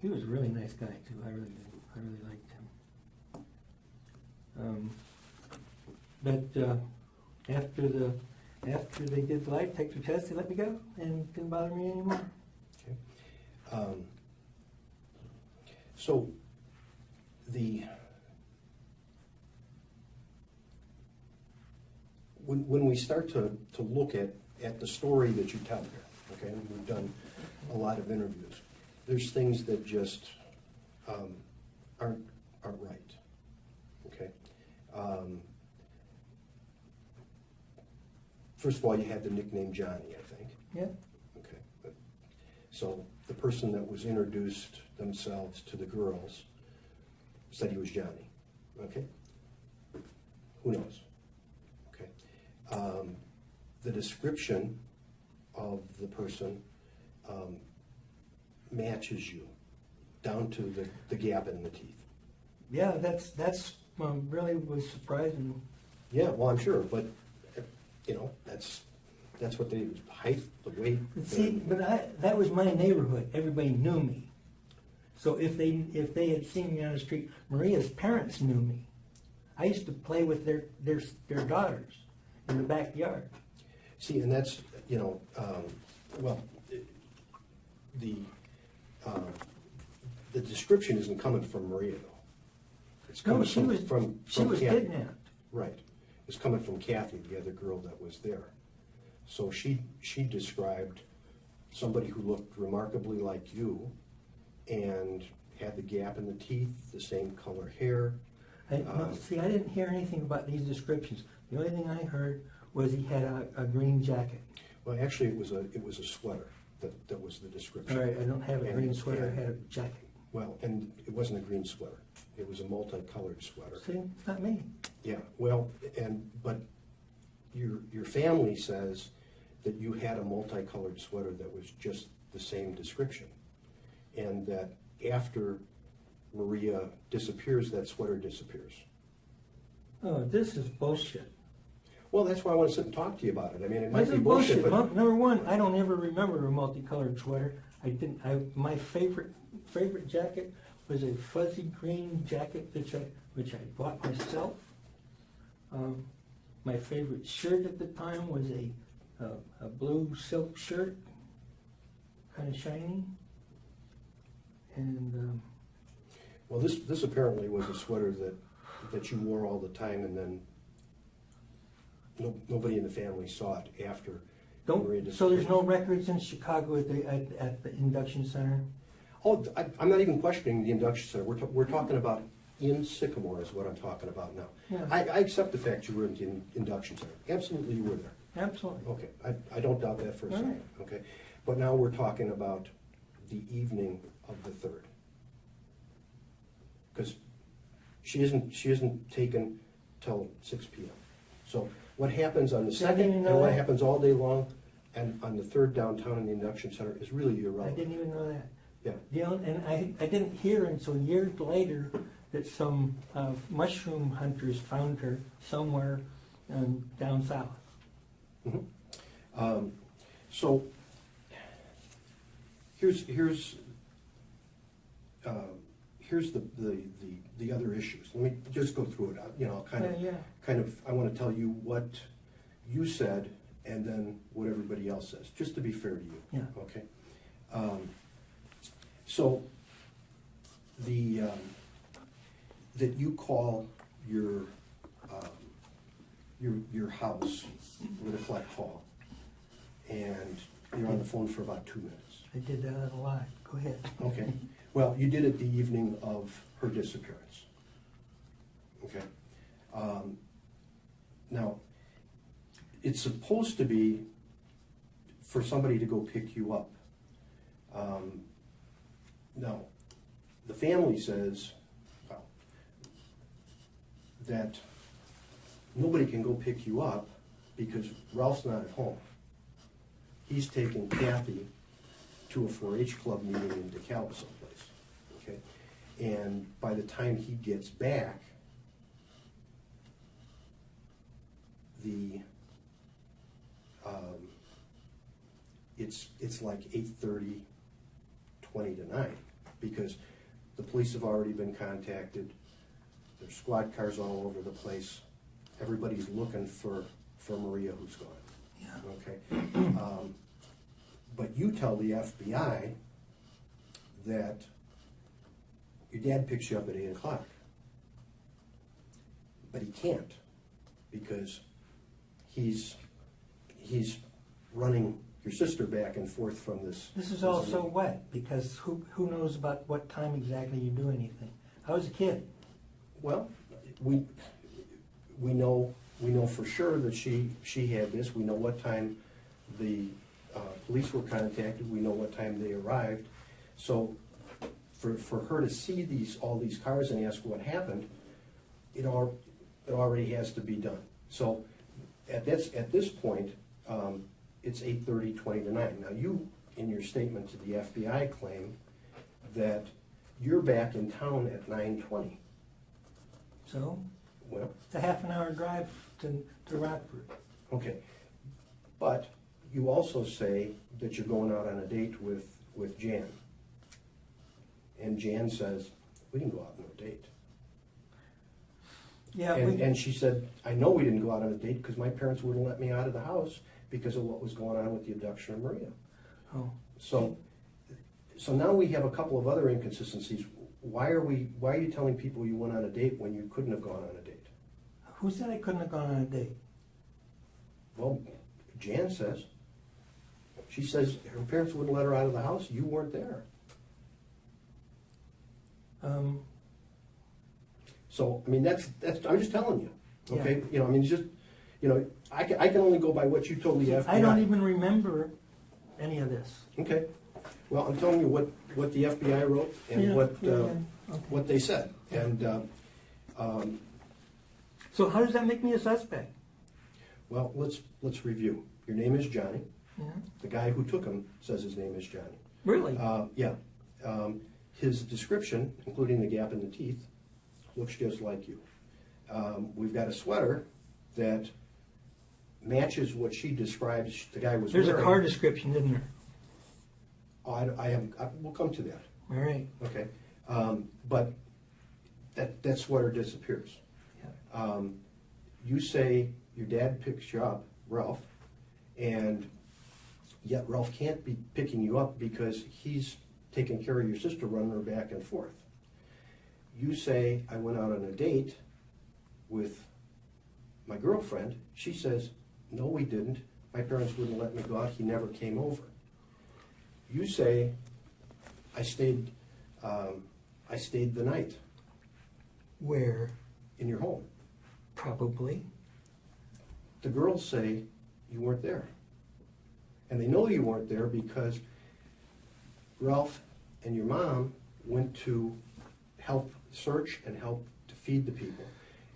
S2: he was a really nice guy too. I really liked him. But after they did the lie detector test, they let me go and didn't bother me anymore.
S4: okay. So when we start to look at the story that you tell here, okay, and we've done a lot of interviews, there's things that just aren't right, okay? First of all, you had the nickname Johnny, I think.
S2: Yeah.
S4: Okay. So the person that was introduced themselves to the girls said he was Johnny. Okay? Who knows? Okay. The description of the person matches you down to the gap in the teeth.
S2: Yeah, that's really was surprising.
S4: Yeah, well, I'm sure, but you know, that's what they, height, the weight.
S2: See, but that was my neighborhood. Everybody knew me. So if they had seen me on the street, Maria's parents knew me. I used to play with their daughters in the backyard.
S4: See, and that's, well, the description isn't coming from Maria, though. It's coming
S2: No, she was
S4: Kathy.
S2: kidnapped.
S4: Right. It's coming from Kathy, the other girl that was there. So she described somebody who looked remarkably like you and had the gap in the teeth, the same color hair.
S2: See, I didn't hear anything about these descriptions. The only thing I heard was he had a green jacket.
S4: Well, actually, it was a sweater that was the description.
S2: All right, I don't have a
S4: And-
S2: green sweater, I
S4: and-
S2: had a jacket.
S4: Well, and it wasn't a green sweater. It was a multicolored sweater.
S2: See, it's not me.
S4: Yeah, well, but your family says that you had a multicolored sweater that was just the same description, and that after Maria disappears, that sweater disappears.
S2: Oh, this is bullshit.
S4: Well, that's why I want to sit and talk to you about it. I mean, it might
S2: This
S4: be
S2: is
S4: bullshit,
S2: bullshit.
S4: but
S2: Number one, I don't ever remember a multicolored sweater. My favorite jacket was a fuzzy green jacket which I bought myself. My favorite shirt at the time was a blue silk shirt, kind of shiny. And
S4: well, this apparently was a sweater that you wore all the time, and then nobody in the family saw it after Maria disappeared.
S2: so there's no records in Chicago at the induction center.
S4: Oh, I'm not even questioning the induction center. We're talking about in Sycamore is what I'm talking about now.
S2: Yeah.
S4: I accept the fact you were in the induction center. Absolutely, you were there.
S2: Absolutely.
S4: Okay, I don't doubt that for a
S2: All
S4: second.
S2: right.
S4: Okay, but now we're talking about the evening of the 3rd, because she isn't taken till 6 p.m. So what happens on the
S2: See, I didn't
S4: 2nd
S2: know
S4: and what
S2: that.
S4: happens all day long, and on the 3rd downtown in the induction center is really
S2: I
S4: irrelevant.
S2: didn't even know that.
S4: Yeah.
S2: And I didn't hear until years later that some mushroom hunters found her somewhere down south.
S4: Mhm. So here's the other issues. Let me just go through it.
S2: Yeah.
S4: I want to tell you what you said and then what everybody else says, just to be fair to you.
S2: Yeah.
S4: Okay. So that you call your house with a collect call, and you're on the phone for about 2 minutes.
S2: I did that a lot. Go ahead.
S4: Okay. Well, you did it the evening of her disappearance. Okay. Now, it's supposed to be for somebody to go pick you up. Now, the family says that nobody can go pick you up because Ralph's not at home. He's taking Kathy to a 4-H club meeting in DeKalb someplace. Okay, and by the time he gets back, it's like 8:30, 20 to 9, because the police have already been contacted. There's squad cars all over the place. Everybody's looking for Maria, who's gone.
S2: Yeah.
S4: Okay. But you tell the FBI that your dad picks you up at 8 o'clock. But he can't, because he's running your sister back and forth from this.
S2: This is all so wet because who knows about what time exactly you do anything. I was a kid.
S4: Well, we know for sure that she had this. We know what time the police were contacted. We know what time they arrived. So for her to see all these cars and ask what happened, it already has to be done. So at this point, it's 8:30, 20 to 9. Now you, in your statement to the FBI, claim that you're back in town at 9:20.
S2: So
S4: Well,
S2: it's a half an hour drive to Rockford.
S4: okay. But you also say that you're going out on a date with Jan. and Jan says, we didn't go out on a date.
S2: Yeah,
S4: And she said, I know we didn't go out on a date because my parents wouldn't let me out of the house because of what was going on with the abduction of Maria.
S2: oh,
S4: So now we have a couple of other inconsistencies. Why are you telling people you went on a date when you couldn't have gone on a date?
S2: who said I couldn't have gone on a date?
S4: Well, Jan says. She says her parents wouldn't let her out of the house. You weren't there. So, I mean, that's I'm just telling you. Okay?
S2: Yeah.
S4: You know, I mean, it's just, you know, I can only go by what you told the FBI.
S2: I don't even remember any of this.
S4: Okay. Well, I'm telling you what the FBI wrote and
S2: Yeah, okay.
S4: what they said. And,
S2: So how does that make me a suspect?
S4: well, let's review. Your name is Johnny.
S2: Yeah.
S4: The guy who took him says his name is Johnny.
S2: Really?
S4: Yeah. His description, including the gap in the teeth, looks just like you. We've got a sweater that matches what she describes the guy was
S2: There's
S4: wearing.
S2: a car description, isn't there?
S4: Oh, we'll come to that.
S2: All right.
S4: Okay. But that sweater disappears.
S2: Yeah.
S4: You say your dad picks you up, Ralph, and yet Ralph can't be picking you up because he's taking care of your sister, running her back and forth. You say, I went out on a date with my girlfriend. She says, no, we didn't. My parents wouldn't let me go out. He never came over. You say, I stayed the night
S2: Where?
S4: in your home.
S2: Probably.
S4: The girls say you weren't there. And they know you weren't there because Ralph and your mom went to help search and help to feed the people.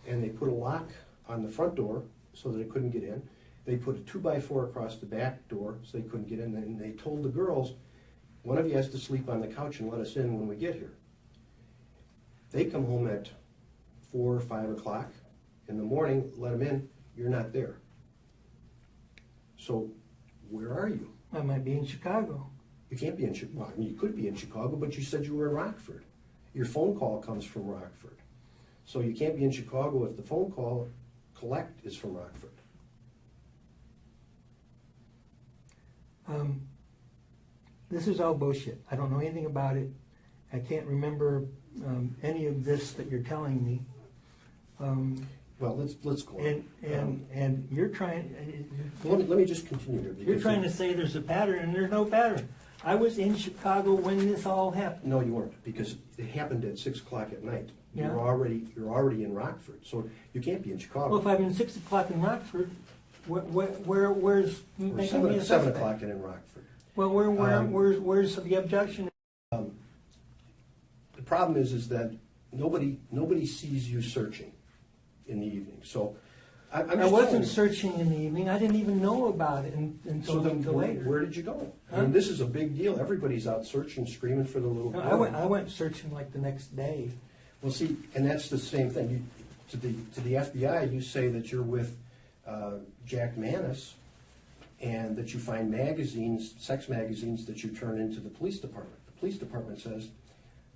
S4: And they put a lock on the front door so that they couldn't get in. They put a 2x4 across the back door so they couldn't get in. And they told the girls, one of you has to sleep on the couch and let us in when we get here. They come home at 4 or 5 o'clock in the morning, let them in, you're not there. So where are you?
S2: I might be in Chicago.
S4: You can't be in Chicago. Well, I mean, you could be in Chicago, but you said you were in Rockford. Your phone call comes from Rockford. So you can't be in Chicago if the phone call collect is from Rockford.
S2: This is all bullshit. I don't know anything about it. I can't remember any of this that you're telling me.
S4: Well, let's go on.
S2: And you're trying.
S4: Let me just continue here.
S2: You're trying to say there's a pattern, and there's no pattern. I was in Chicago when this all happened.
S4: No, you weren't, because it happened at 6 o'clock at night.
S2: Yeah.
S4: You're already in Rockford, so you can't be in Chicago.
S2: Well, if I'm in 6 o'clock in Rockford, where's
S4: Or
S2: making me a
S4: 7
S2: suspect?
S4: o'clock in Rockford.
S2: Well, where's the objection?
S4: The problem is that nobody sees you searching in the evening. So I'm just
S2: I wasn't
S4: telling you.
S2: searching in the evening. I didn't even know about it until
S4: So then,
S2: later.
S4: where did you go?
S2: Huh?
S4: I mean, this is a big deal. Everybody's out searching, screaming for the little
S2: No,
S4: girl.
S2: I went searching like the next day.
S4: Well, see, and that's the same thing. To the FBI, you say that you're with Jack Manis, and that you find magazines, sex magazines, that you turn into the police department. The police department says,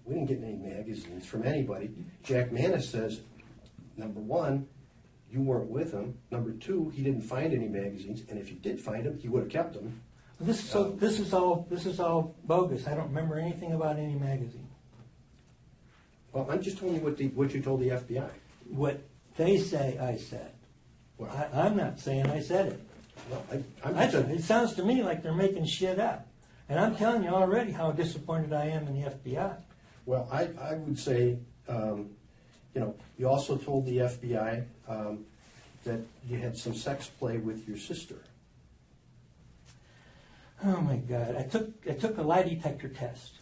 S4: we didn't get any magazines from anybody. Jack Manis says, number one, you weren't with him. Number two, he didn't find any magazines, and if he did find them, he would have kept them.
S2: This is all bogus. I don't remember anything about any magazine.
S4: Well, I'm just telling you what you told the FBI.
S2: What they say, I said.
S4: Well,
S2: I'm not saying I said it.
S4: well, I'm just
S2: It sounds to me like they're making shit up. And I'm telling you already how disappointed I am in the FBI.
S4: well, I would say, you also told the FBI that you had some sex play with your sister.
S2: Oh my God! I took a lie detector test,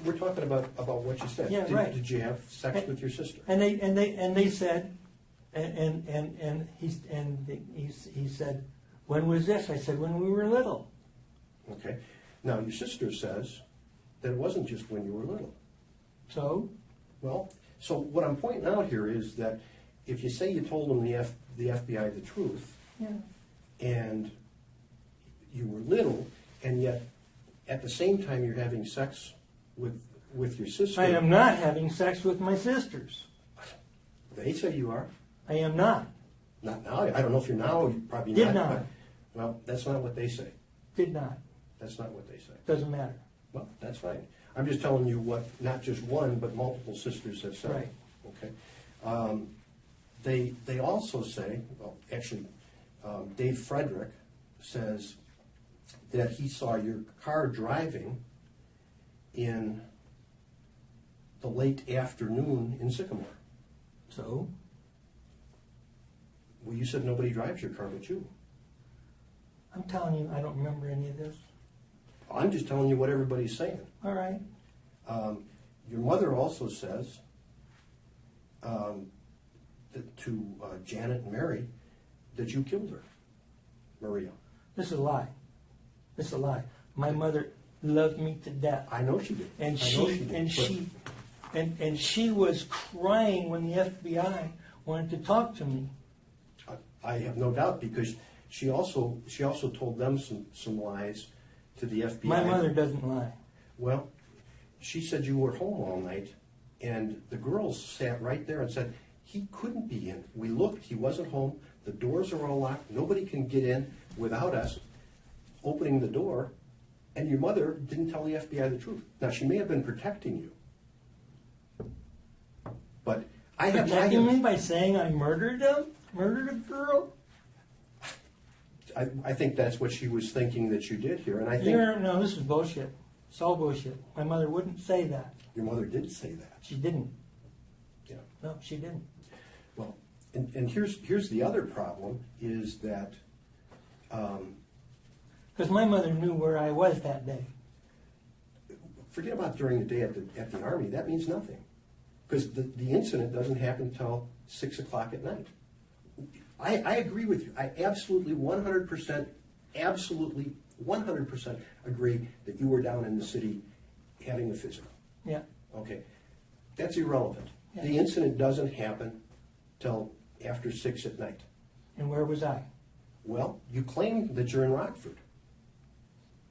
S4: We're talking about what you said.
S2: Yeah, right.
S4: Did you have sex with your sister?
S2: and they said, and he said, when was this? I said, when we were little.
S4: Okay. Now, your sister says that it wasn't just when you were little.
S2: So
S4: Well, so what I'm pointing out here is that if you say you told them the FBI the truth,
S2: yeah.
S4: and you were little, and yet at the same time you're having sex with with your sister.
S2: I am not having sex with my sisters.
S4: They say you are.
S2: I am not.
S4: Not now. I don't know if you're now. You're probably
S2: Did
S4: not.
S2: not.
S4: But, well, that's not what they say.
S2: Did not.
S4: That's not what they say.
S2: Doesn't matter.
S4: Well, that's fine. I'm just telling you what not just one, but multiple sisters have said.
S2: Right.
S4: Okay. They also say, well, actually, Dave Frederick says that he saw your car driving in the late afternoon in Sycamore.
S2: So?
S4: Well, you said nobody drives your car but you.
S2: I'm telling you, I don't remember any of this.
S4: I'm just telling you what everybody's saying.
S2: All right.
S4: Your mother also says that to Janet and Mary that you killed her, Maria.
S2: This is a lie. This is a lie. My mother loved me to death.
S4: I know she did.
S2: And
S4: I know she did,
S2: and she was crying when the FBI wanted to talk to me.
S4: I have no doubt because she also told them some lies to the FBI.
S2: My mother doesn't lie.
S4: Well, she said you were home all night, and the girls sat right there and said he couldn't be in. We looked; he wasn't home. The doors are all locked. Nobody can get in without us opening the door. And your mother didn't tell the FBI the truth. Now she may have been protecting you, but I have.
S2: Protecting me by saying I murdered them? Murdered a girl?
S4: I think that's what she was thinking that you did here, and I think
S2: No, this is bullshit. It's all bullshit. My mother wouldn't say that.
S4: your mother did say that.
S2: She didn't.
S4: Yeah.
S2: No, she didn't.
S4: Well, and here's the other problem is that
S2: Because my mother knew where I was that day.
S4: forget about during the day at the Army. That means nothing, because the incident doesn't happen until 6 o'clock at night. I agree with you. I absolutely 100%, absolutely 100% agree that you were down in the city having a physical.
S2: Yeah.
S4: Okay, that's irrelevant.
S2: Yeah.
S4: The incident doesn't happen till after 6 at night.
S2: And where was I?
S4: Well, you claim that you're in Rockford.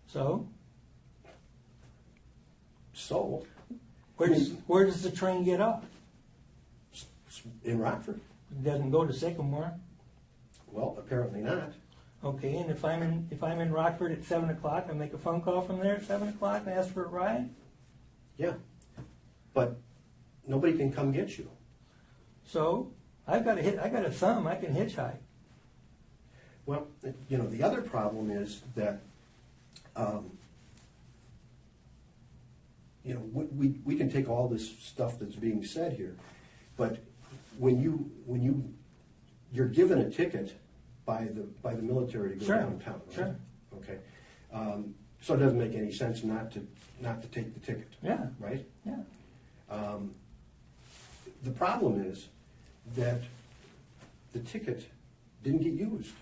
S2: So?
S4: So,
S2: Where does the train get off?
S4: in Rockford?
S2: It doesn't go to Sycamore.
S4: Well, apparently not.
S2: Okay, and if I'm in Rockford at 7 o'clock, I make a phone call from there at 7 o'clock and ask for a ride?
S4: Yeah, but nobody can come get you.
S2: So I got a thumb. I can hitchhike.
S4: Well, you know, the other problem is that, you know, we can take all this stuff that's being said here, but when you're given a ticket by the military to go
S2: Sure,
S4: downtown, right?
S2: sure.
S4: Okay, so it doesn't make any sense not to take the ticket.
S2: Yeah.
S4: Right.
S2: Yeah.
S4: The problem is that the ticket didn't get used.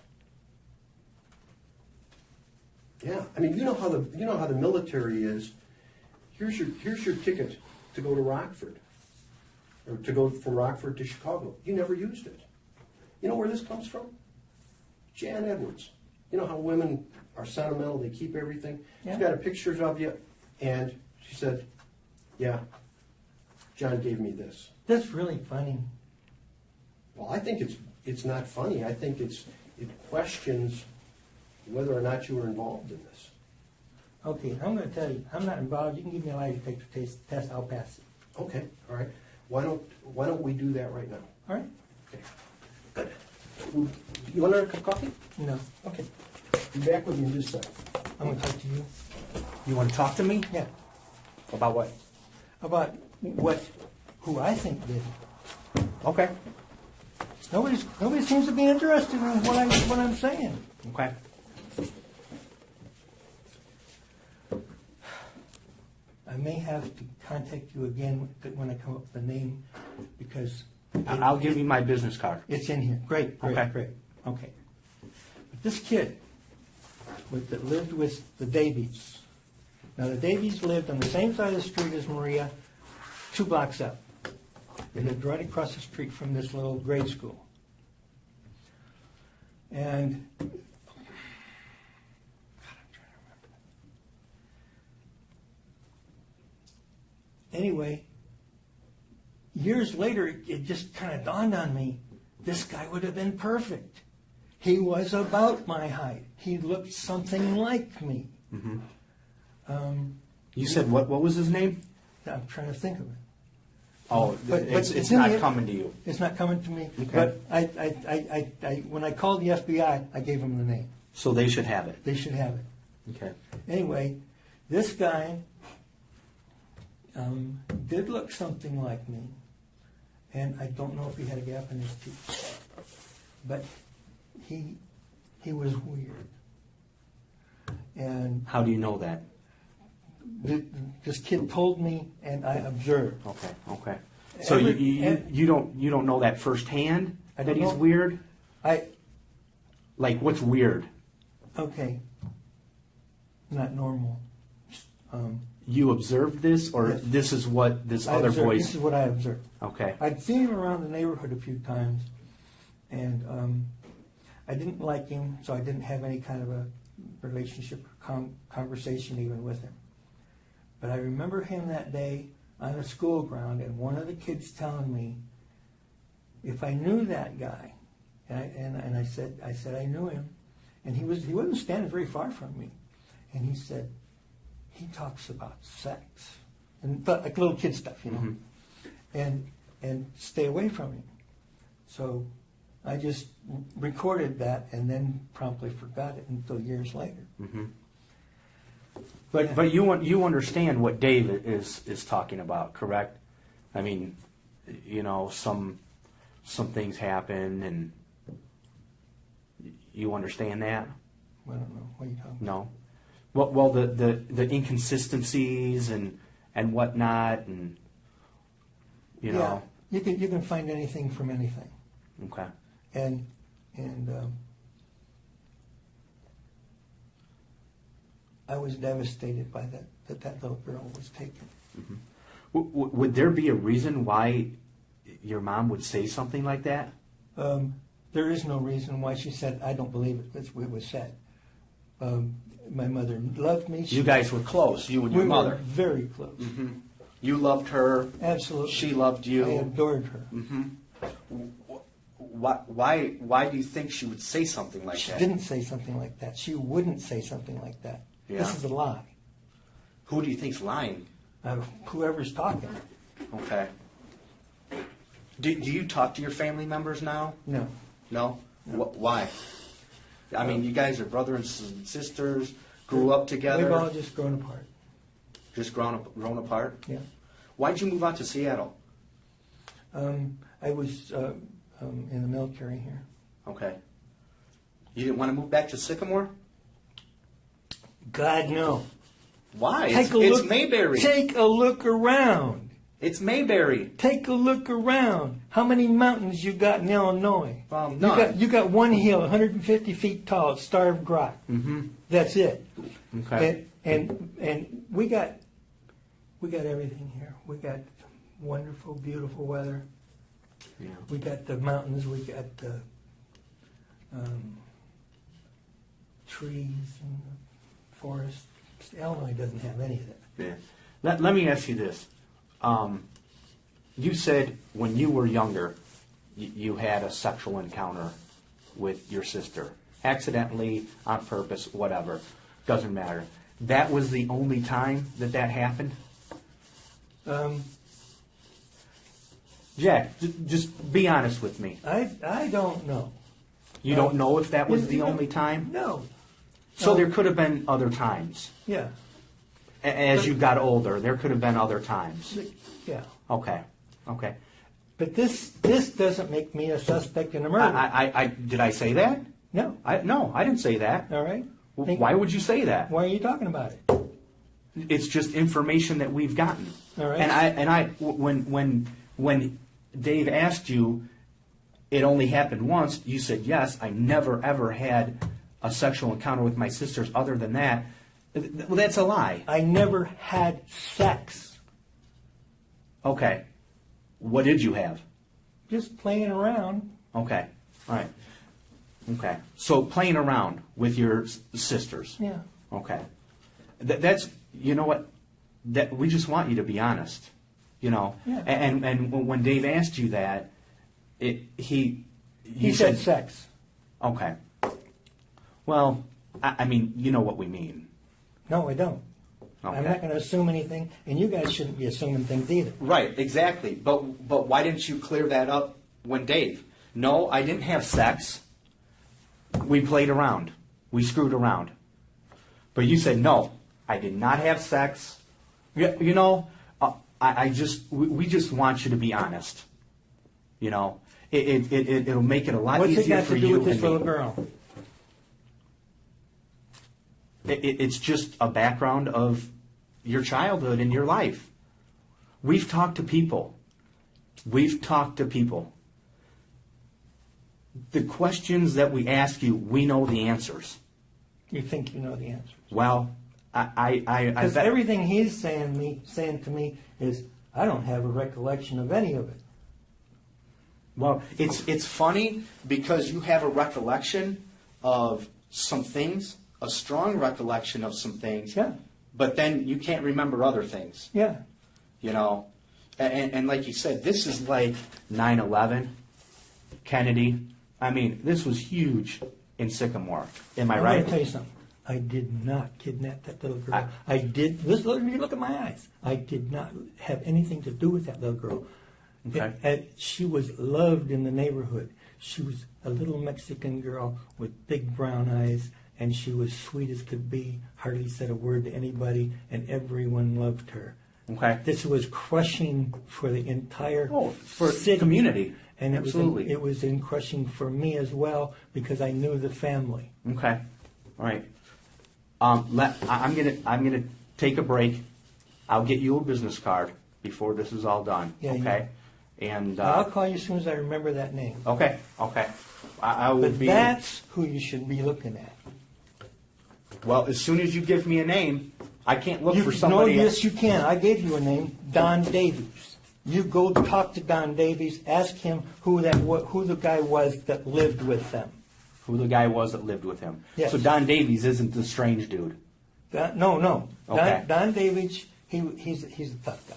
S4: Yeah, I mean, you know how the military is. Here's your ticket to go to Rockford, or to go from Rockford to Chicago. You never used it. You know where this comes from? Jan Edwards. You know how women are sentimental; they keep everything.
S2: Yeah.
S4: She's got a picture of you, and she said, "Yeah, John gave me this."
S2: That's really funny.
S4: Well, I think it's not funny. I think it questions whether or not you were involved in this.
S2: Okay, I'm going to tell you, I'm not involved. You can give me a lie detector test. I'll pass it.
S4: Okay, all right. Why don't we do that right now?
S2: All right?
S4: Okay, good. You want another cup of coffee?
S2: No.
S4: Okay. Be back with you in just a second.
S2: I'm going to talk to you.
S5: You want to talk to me?
S2: Yeah.
S5: About what?
S2: About who I think did it.
S5: Okay.
S2: Nobody seems to be interested in what I'm saying.
S5: Okay.
S2: I may have to contact you again when I come up with the name, because
S5: I'll give you my business card.
S2: it's in here. Great.
S5: Okay.
S2: Okay. But this kid that lived with the Davies. Now the Davies lived on the same side of the street as Maria, 2 blocks up. They lived right across the street from this little grade school. And God, I'm trying to remember. Anyway, years later, it just kind of dawned on me, this guy would have been perfect. He was about my height. He looked something like me.
S5: You said what was his name?
S2: I'm trying to think of it.
S5: Oh,
S2: But
S5: it's
S2: in
S5: not
S2: the-
S5: coming to you.
S2: It's not coming to me.
S5: Okay.
S2: But I when I called the FBI, I gave them the name.
S5: So they should have it.
S2: They should have it.
S5: Okay.
S2: Anyway, this guy did look something like me, and I don't know if he had a gap in his teeth, but he was weird. And
S5: How do you know that?
S2: this kid told me, and I observed.
S5: Okay. So you don't know that firsthand
S2: I
S5: that
S2: don't
S5: he's
S2: know.
S5: weird?
S2: I
S5: Like what's weird?
S2: okay, not normal.
S5: You observed this, or
S2: Yes.
S5: this is what this
S2: I
S5: other
S2: observed-
S5: boy?
S2: This is what I observed.
S5: Okay.
S2: I'd seen him around the neighborhood a few times, and I didn't like him, so I didn't have any kind of a relationship or conversation even with him. But I remember him that day on a school ground, and one of the kids telling me, if I knew that guy, and I said I knew him, and he wasn't standing very far from me, and he said, he talks about sex and like little kid stuff, you know, and stay away from him. So I just recorded that and then promptly forgot it until years later.
S5: But you understand what Dave is talking about, correct? I mean, you know, some things happen, and you understand that?
S2: I don't know. What are you talking about?
S5: No. Well, the inconsistencies and whatnot, and you know.
S2: Yeah, you can find anything from anything,
S5: Okay.
S2: and I was devastated by that little girl was taken.
S5: Would there be a reason why your mom would say something like that?
S2: There is no reason why she said, I don't believe it. That's what it was said. My mother loved me.
S5: You guys were close, you and your
S2: we
S5: mother.
S2: were very close.
S5: You loved her.
S2: Absolutely.
S5: She loved you.
S2: I adored her.
S5: Why do you think she would say something like
S2: She
S5: that?
S2: didn't say something like that. She wouldn't say something like that.
S5: Yeah.
S2: This is a lie.
S5: Who do you think's lying?
S2: Whoever's talking.
S5: Okay. Do you talk to your family members now?
S2: No.
S5: No? Why? I mean, you guys are brothers and sisters, grew up together.
S2: We've all just grown apart.
S5: Just grown apart?
S2: Yeah.
S5: Why'd you move out to Seattle?
S2: I was in the military here.
S5: Okay. You didn't want to move back to Sycamore?
S2: God, no.
S5: Why?
S2: Take a
S5: It's
S2: look.
S5: Mayberry.
S2: Take a look around.
S5: It's Mayberry.
S2: Take a look around. How many mountains you got in Illinois?
S5: None.
S2: You got one hill, 150 feet tall, it's Starved Rock. That's it.
S5: Okay.
S2: And we got everything here. We got wonderful, beautiful weather.
S5: Yeah.
S2: We got the mountains. We got the trees and the forest. Illinois doesn't have any of that.
S5: Yeah. Let me ask you this. You said when you were younger, you had a sexual encounter with your sister. Accidentally, on purpose, whatever. Doesn't matter. That was the only time that happened? Jack, just be honest with me.
S2: I don't know.
S5: You don't know if that was the
S2: You know,
S5: only time?
S2: No.
S5: So there could have been other times.
S2: Yeah.
S5: As you got older, there could have been other times.
S2: Yeah.
S5: Okay.
S2: But this doesn't make me a suspect in a murder.
S5: Did I say that?
S2: No.
S5: No, I didn't say that.
S2: All right.
S5: Why would you say that?
S2: Why are you talking about it?
S5: It's just information that we've gotten.
S2: All right.
S5: When Dave asked you, it only happened once. You said yes. I never ever had a sexual encounter with my sisters. Other than that, well, that's a lie.
S2: I never had sex.
S5: Okay. What did you have?
S2: Just playing around.
S5: Okay. All right. Okay. So playing around with your sisters.
S2: Yeah.
S5: Okay. That's, you know what? That we just want you to be honest. You know,
S2: Yeah.
S5: and when Dave asked you that,
S2: He
S5: you
S2: said sex.
S5: okay. Well, I mean, you know what we mean.
S2: No, I don't.
S5: Okay.
S2: I'm not going to assume anything, and you guys shouldn't be assuming things either.
S5: Right, exactly. But why didn't you clear that up when Dave? No, I didn't have sex. We played around. We screwed around. But you said, no, I did not have sex. You know, we just want you to be honest. You know, it'll make it a lot
S2: What's it
S5: easier
S2: got
S5: for
S2: to do
S5: you
S2: with this
S5: and
S2: little
S5: me.
S2: girl?
S5: It's just a background of your childhood and your life. We've talked to people. The questions that we ask you, we know the answers.
S2: You think you know the answer?
S5: Well, I
S2: Because
S5: bet.
S2: everything he's saying to me is, I don't have a recollection of any of it.
S5: Well, it's funny because you have a recollection of some things, a strong recollection of some things,
S2: Yeah,
S5: but then you can't remember other things.
S2: yeah.
S5: You know, and like you said, this is like 9/11, Kennedy. I mean, this was huge in Sycamore. Am I
S2: I'm
S5: right?
S2: going to tell you something. I did not kidnap that little girl. I did. Look at my eyes. I did not have anything to do with that little girl.
S5: Okay.
S2: She was loved in the neighborhood. She was a little Mexican girl with big brown eyes, and she was sweet as could be. Hardly said a word to anybody, and everyone loved her.
S5: Okay.
S2: This was crushing for the entire
S5: For
S2: city.
S5: community.
S2: And
S5: Absolutely.
S2: it was in crushing for me as well because I knew the family.
S5: Okay. All right. I'm gonna take a break. I'll get you a business card before this is all done.
S2: Yeah,
S5: okay. And
S2: I'll call you as soon as I remember that name.
S5: okay. I will
S2: But
S5: be.
S2: that's who you should be looking at.
S5: Well, as soon as you give me a name, I can't look for somebody.
S2: No, yes, you can. I gave you a name, Don Davies. You go talk to Don Davies. Ask him who the guy was that lived with them.
S5: Who the guy was that lived with him.
S2: Yes.
S5: So Don Davies isn't the strange dude.
S2: No.
S5: Okay.
S2: Don Davies. He's a tough guy.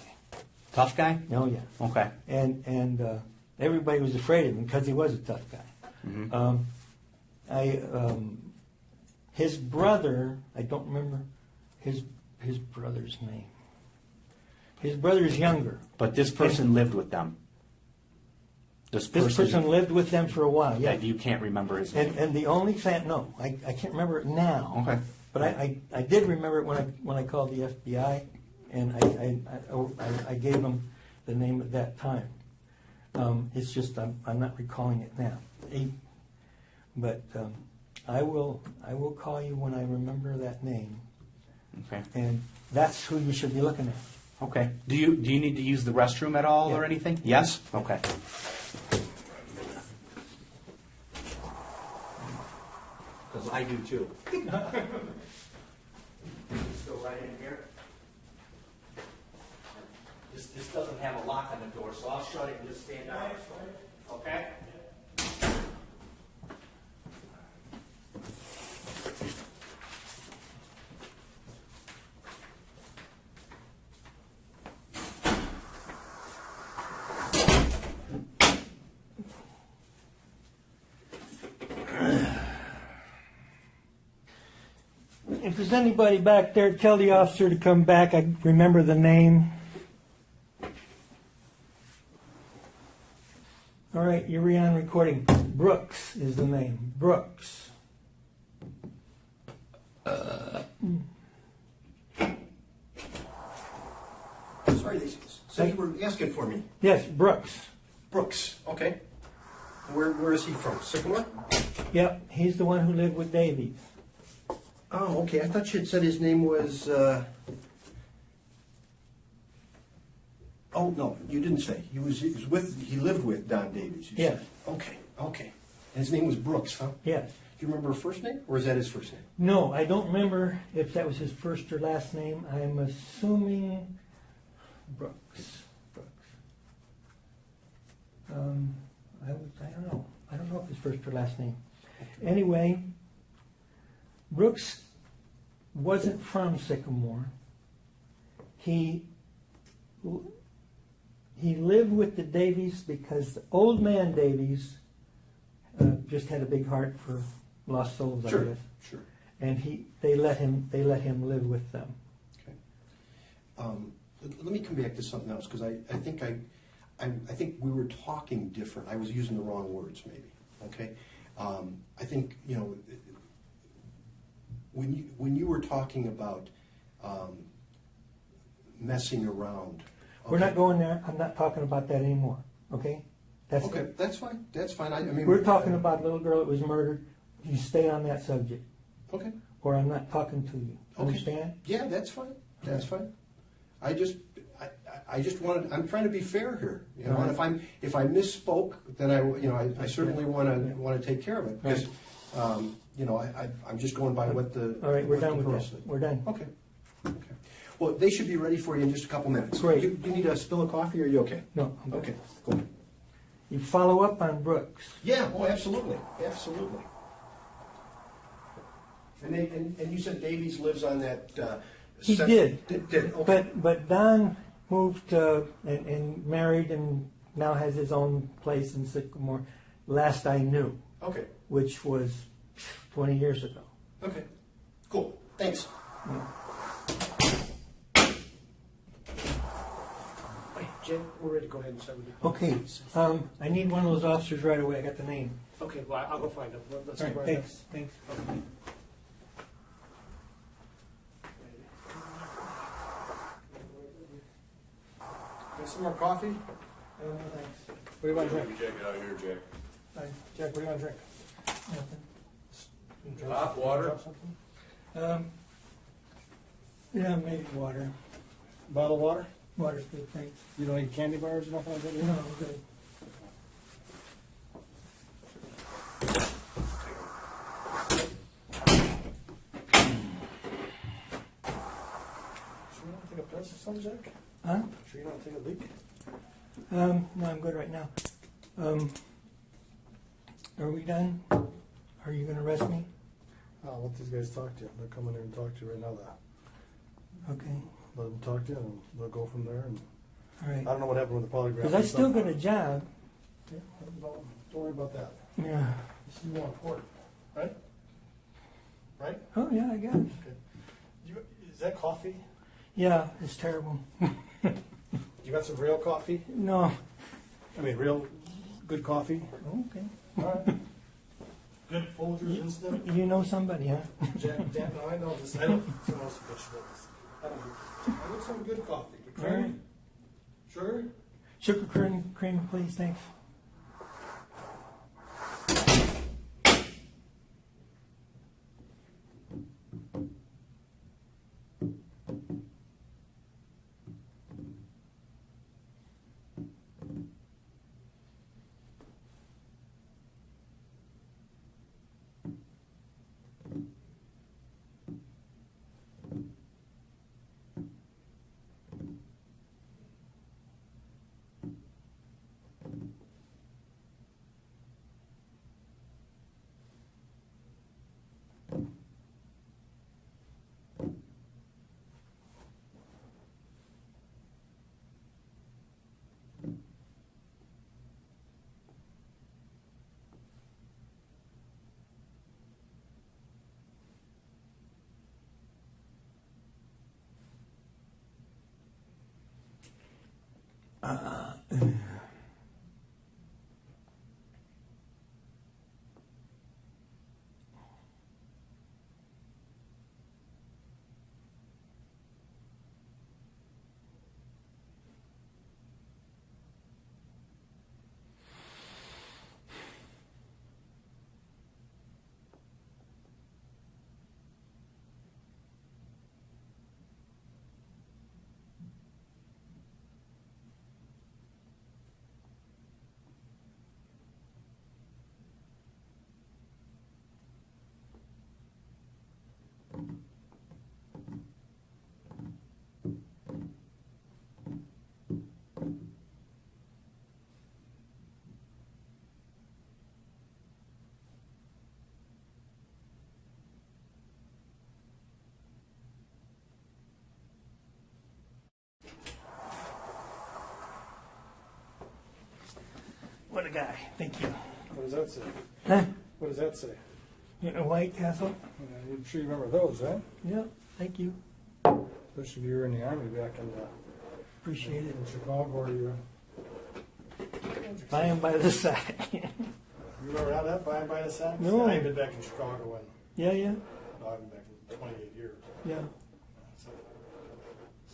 S5: Tough guy.
S2: Oh yeah.
S5: Okay.
S2: And everybody was afraid of him because he was a tough guy.
S5: Mm-hmm.
S2: His brother, I don't remember his brother's name. His brother's younger.
S5: But this person lived with them. This
S2: person lived with them for a while. Yeah.
S5: that you can't remember his name.
S2: And the only thing, no, I can't remember it now.
S5: Okay.
S2: But I did remember it when I called the FBI, and I gave them the name at that time. It's just I'm not recalling it now. But I will call you when I remember that name,
S5: Okay.
S2: and that's who you should be looking at.
S5: Okay. Do you need to use the restroom at all or
S2: Yeah.
S5: anything? Yes. Okay. Because I do too. Just go right in here. This doesn't have a lock on the door, so I'll shut it and just stand out. Okay.
S2: If there's anybody back there, tell the officer to come back. I remember the name. All right, you're on recording. Brooks is the name. Brooks.
S4: Sorry, they said you were asking for me.
S2: Yes, Brooks.
S4: Brooks, okay. Where is he from? Sycamore?
S2: Yep, he's the one who lived with Davies.
S4: Oh, okay. I thought you had said his name was. Oh no, you didn't say. He lived with Don Davies. You
S2: Yes.
S4: said. Okay. And his name was Brooks, huh?
S2: Yes.
S4: Do you remember her first name, or is that his first name?
S2: No, I don't remember if that was his first or last name. I'm assuming Brooks. I don't know. I don't know if his first or last name. Anyway, Brooks wasn't from Sycamore. He he lived with the Davies because the old man Davies just had a big heart for lost souls, I
S4: Sure,
S2: guess.
S4: sure.
S2: And they let him live with them.
S4: Okay. Let me come back to something else, because I think we were talking different. I was using the wrong words, maybe. Okay. I think, you know, when you were talking about messing around.
S2: We're not going there. I'm not talking about that anymore. Okay.
S4: Okay, that's fine. That's fine. I mean,
S2: we're talking about a little girl that was murdered. You stay on that subject,
S4: Okay.
S2: or I'm not talking to you.
S4: Okay.
S2: Understand?
S4: Yeah, that's fine. That's fine. I just wanted. I'm trying to be fair here. You know, and if I misspoke, then I certainly want to take care of it, because you know, I'm just going by what the.
S2: All right, we're
S4: what
S2: done
S4: the
S2: with
S4: girl
S2: that.
S4: said.
S2: We're done.
S4: Okay. Okay. Well, they should be ready for you in just a couple minutes.
S2: Great.
S4: Do you need a spill of coffee, or are you okay?
S2: No. I'm good.
S4: Okay. Cool.
S2: You follow up on Brooks.
S4: Yeah. Oh, absolutely. Absolutely. And you said Davies lives on that.
S2: He did.
S4: Did. Okay.
S2: But Don moved and married and now has his own place in Sycamore. Last I knew,
S4: Okay.
S2: which was 20 years ago.
S4: Okay. Cool. Thanks.
S2: Yeah.
S3: Jen, we're ready to go ahead and start with the.
S2: Okay. I need one of those officers right away. I got the name.
S3: Okay, well, I'll go find him. Let's
S2: All right,
S3: go
S2: thanks. Thanks.
S3: Get some more coffee?
S2: Thanks.
S3: What do you want to drink?
S6: Jack, get out of here, Jack.
S3: Jack, what do you want to drink?
S2: Nothing.
S6: Hot water?
S3: Drop something?
S2: Yeah, maybe water.
S3: Bottle of water?
S2: Water's good, thanks.
S3: You don't eat candy bars or nothing like that?
S2: No, I'm good.
S3: Sure you don't take a piss or something, Jack?
S2: Huh?
S3: Sure you don't take a leak?
S2: No, I'm good right now. Are we done? Are you gonna arrest me?
S3: I'll let these guys talk to you. They'll come in here and talk to you right now. Though.
S2: Okay,
S3: Let them talk to you, and they'll go from there. And
S2: all right.
S3: I don't know what happened with the polygraph.
S2: Because I
S3: and
S2: still
S3: stuff.
S2: got a job.
S3: Yeah, don't worry about that.
S2: Yeah.
S3: This is more important, right? Right?
S2: Oh, yeah, I guess.
S3: Okay. Is that coffee?
S2: Yeah, it's terrible.
S3: You got some real coffee?
S2: No.
S3: I mean, real good coffee?
S2: Okay.
S3: All right. Good Folgers and stuff?
S2: You know somebody, huh?
S3: Jack, no, I know this. I know someone else who should know this. I want some good coffee. Good
S2: All right.
S3: cream? Sugar?
S2: Sugar cream, please, thanks. What a guy. Thank you.
S3: What does that say?
S2: Huh?
S3: What does that say?
S2: You know, White Castle?
S3: I'm sure you remember those, right?
S2: Yeah, thank you.
S3: Especially if you were in the Army back
S2: Appreciate it.
S3: in Chicago, or you
S2: By and by the side.
S3: You remember how that by the side?
S2: No.
S3: I've been back in Chicago when
S2: Yeah, yeah,
S3: I've been back in 28 years.
S2: yeah.
S3: So,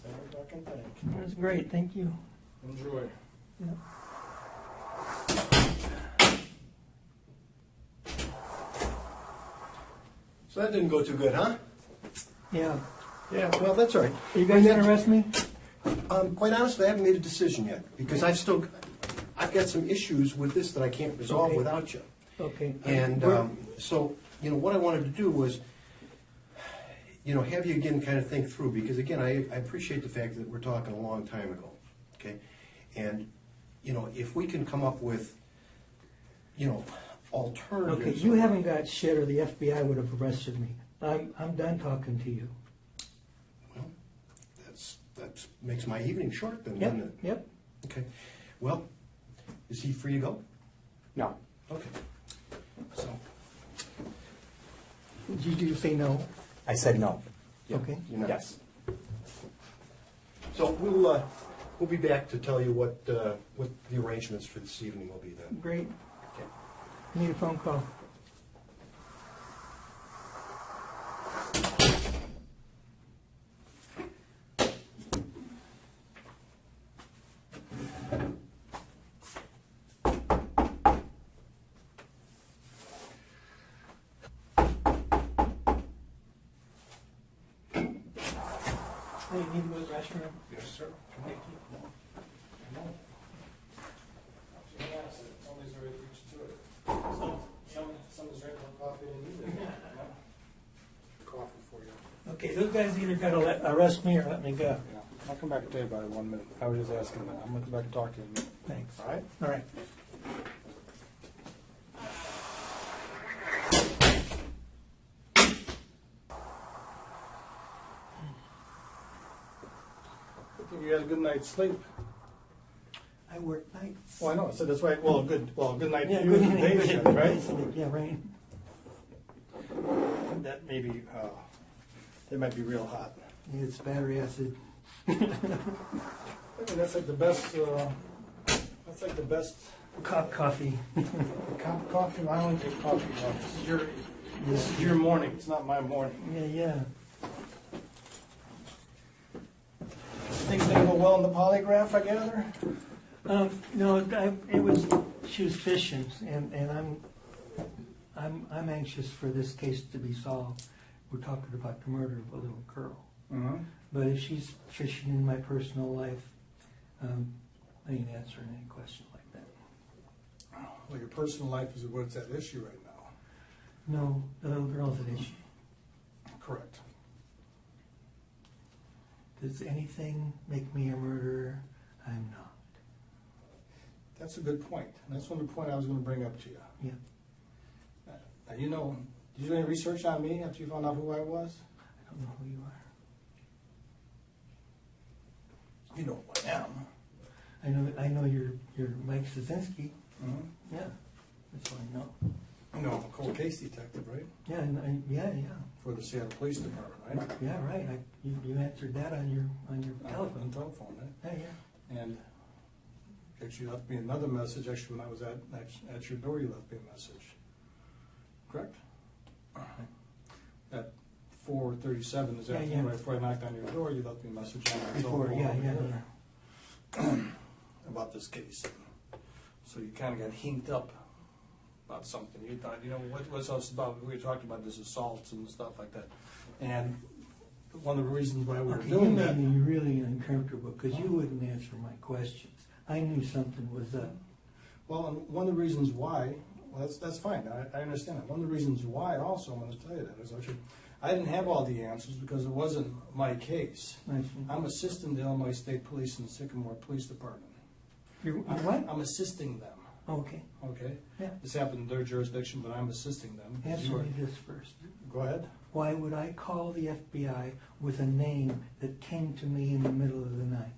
S3: same fucking thing.
S2: It was great, thank you.
S3: Enjoy.
S2: Yeah.
S4: So that didn't go too good, huh?
S2: Yeah.
S4: Yeah, well, that's all right.
S2: Are you guys gonna arrest me?
S4: Quite honestly, I haven't made a decision yet, because I've got some issues with this that I can't resolve
S2: Okay.
S4: without you.
S2: Okay.
S4: And so, what I wanted to do was, have you again kind of think through, because again, I appreciate the fact that we're talking a long time ago, okay? And, if we can come up with, alternatives.
S2: Okay, you haven't got shit, or the FBI would have arrested me. I'm done talking to you.
S4: Well, that makes my evening short then,
S2: Yep,
S4: doesn't it?
S2: yep.
S4: Okay. Well, is he free to go?
S5: No.
S4: Okay. So,
S2: Did you say no?
S5: I said no.
S2: Okay.
S5: Yes.
S4: so we'll be back to tell you what the arrangements for this evening will be then.
S2: Great.
S4: Okay.
S2: Need a phone call. Hey, you need to go to the restroom?
S3: Yes, sir.
S2: Thank you.
S3: Somebody's already reached to it. Somebody's right for coffee and eat it. Coffee for you.
S2: Okay, those guys either gotta arrest me or let me go.
S3: Yeah, I'll come back and tell you about it in 1 minute. I was just asking that. I'm gonna come back and talk to you in a minute.
S2: Thanks.
S3: All right?
S2: All right.
S3: I think you had a good night's sleep.
S2: I work nights.
S3: Well, I know, so that's right. Well, good night
S2: Yeah,
S3: for you.
S2: good
S3: and day
S2: night.
S3: shift, right?
S2: Yeah, right.
S3: That maybe, that might be real hot.
S2: It's battery acid.
S3: I mean, that's like the best,
S2: Coffee.
S3: cup of coffee. I only drink coffee. This is your morning. It's not my morning.
S2: Yeah, yeah.
S3: Things didn't go well in the polygraph, I gather?
S2: No, she was fishing, and I'm anxious for this case to be solved. We're talking about the murder of a little girl.
S3: Mm-hmm.
S2: But if she's fishing in my personal life, I ain't answering any question like that.
S3: Well, your personal life is what's at issue right now.
S2: No, the little girl's an issue.
S3: Correct.
S2: Does anything make me a murderer? I'm not.
S3: That's a good point. That's one point I was going to bring up to you.
S2: Yeah.
S3: Now, did you do any research on me after you found out who I was?
S2: I don't know who you are.
S3: You know who I am.
S2: I know you're Mike Szynski.
S3: Mm-hmm.
S2: Yeah, that's what I know.
S3: No, I'm a cold case detective, right?
S2: Yeah, yeah.
S3: For the Seattle Police Department, right?
S2: Yeah, right. You answered that on your
S3: On
S2: telephone.
S3: telephone, right?
S2: Yeah.
S3: And actually, you left me another message. Actually, when I was at your door, you left me a message. Correct? At 4:37 this afternoon, right before I knocked on your door, you left me a message on my
S2: Before,
S3: telephone
S2: yeah.
S3: about this case. So you kind of got hinked up about something. You thought, what's else about? We talked about this assaults and stuff like that. And one of the reasons why we were
S2: Okay,
S3: doing
S2: you
S3: that.
S2: made me really uncomfortable because you wouldn't answer my questions. I knew something was up.
S3: Well, and one of the reasons why, that's fine, I understand that. One of the reasons why also, I'm going to tell you that, is I didn't have all the answers because it wasn't my case. I'm assisting the Illinois State Police and Sycamore Police Department.
S2: You're what?
S3: I'm assisting them,
S2: Okay.
S3: okay?
S2: Yeah.
S3: This happened in their jurisdiction, but I'm assisting them.
S2: Answer me this first.
S3: Go ahead.
S2: Why would I call the FBI with a name that came to me in the middle of the night?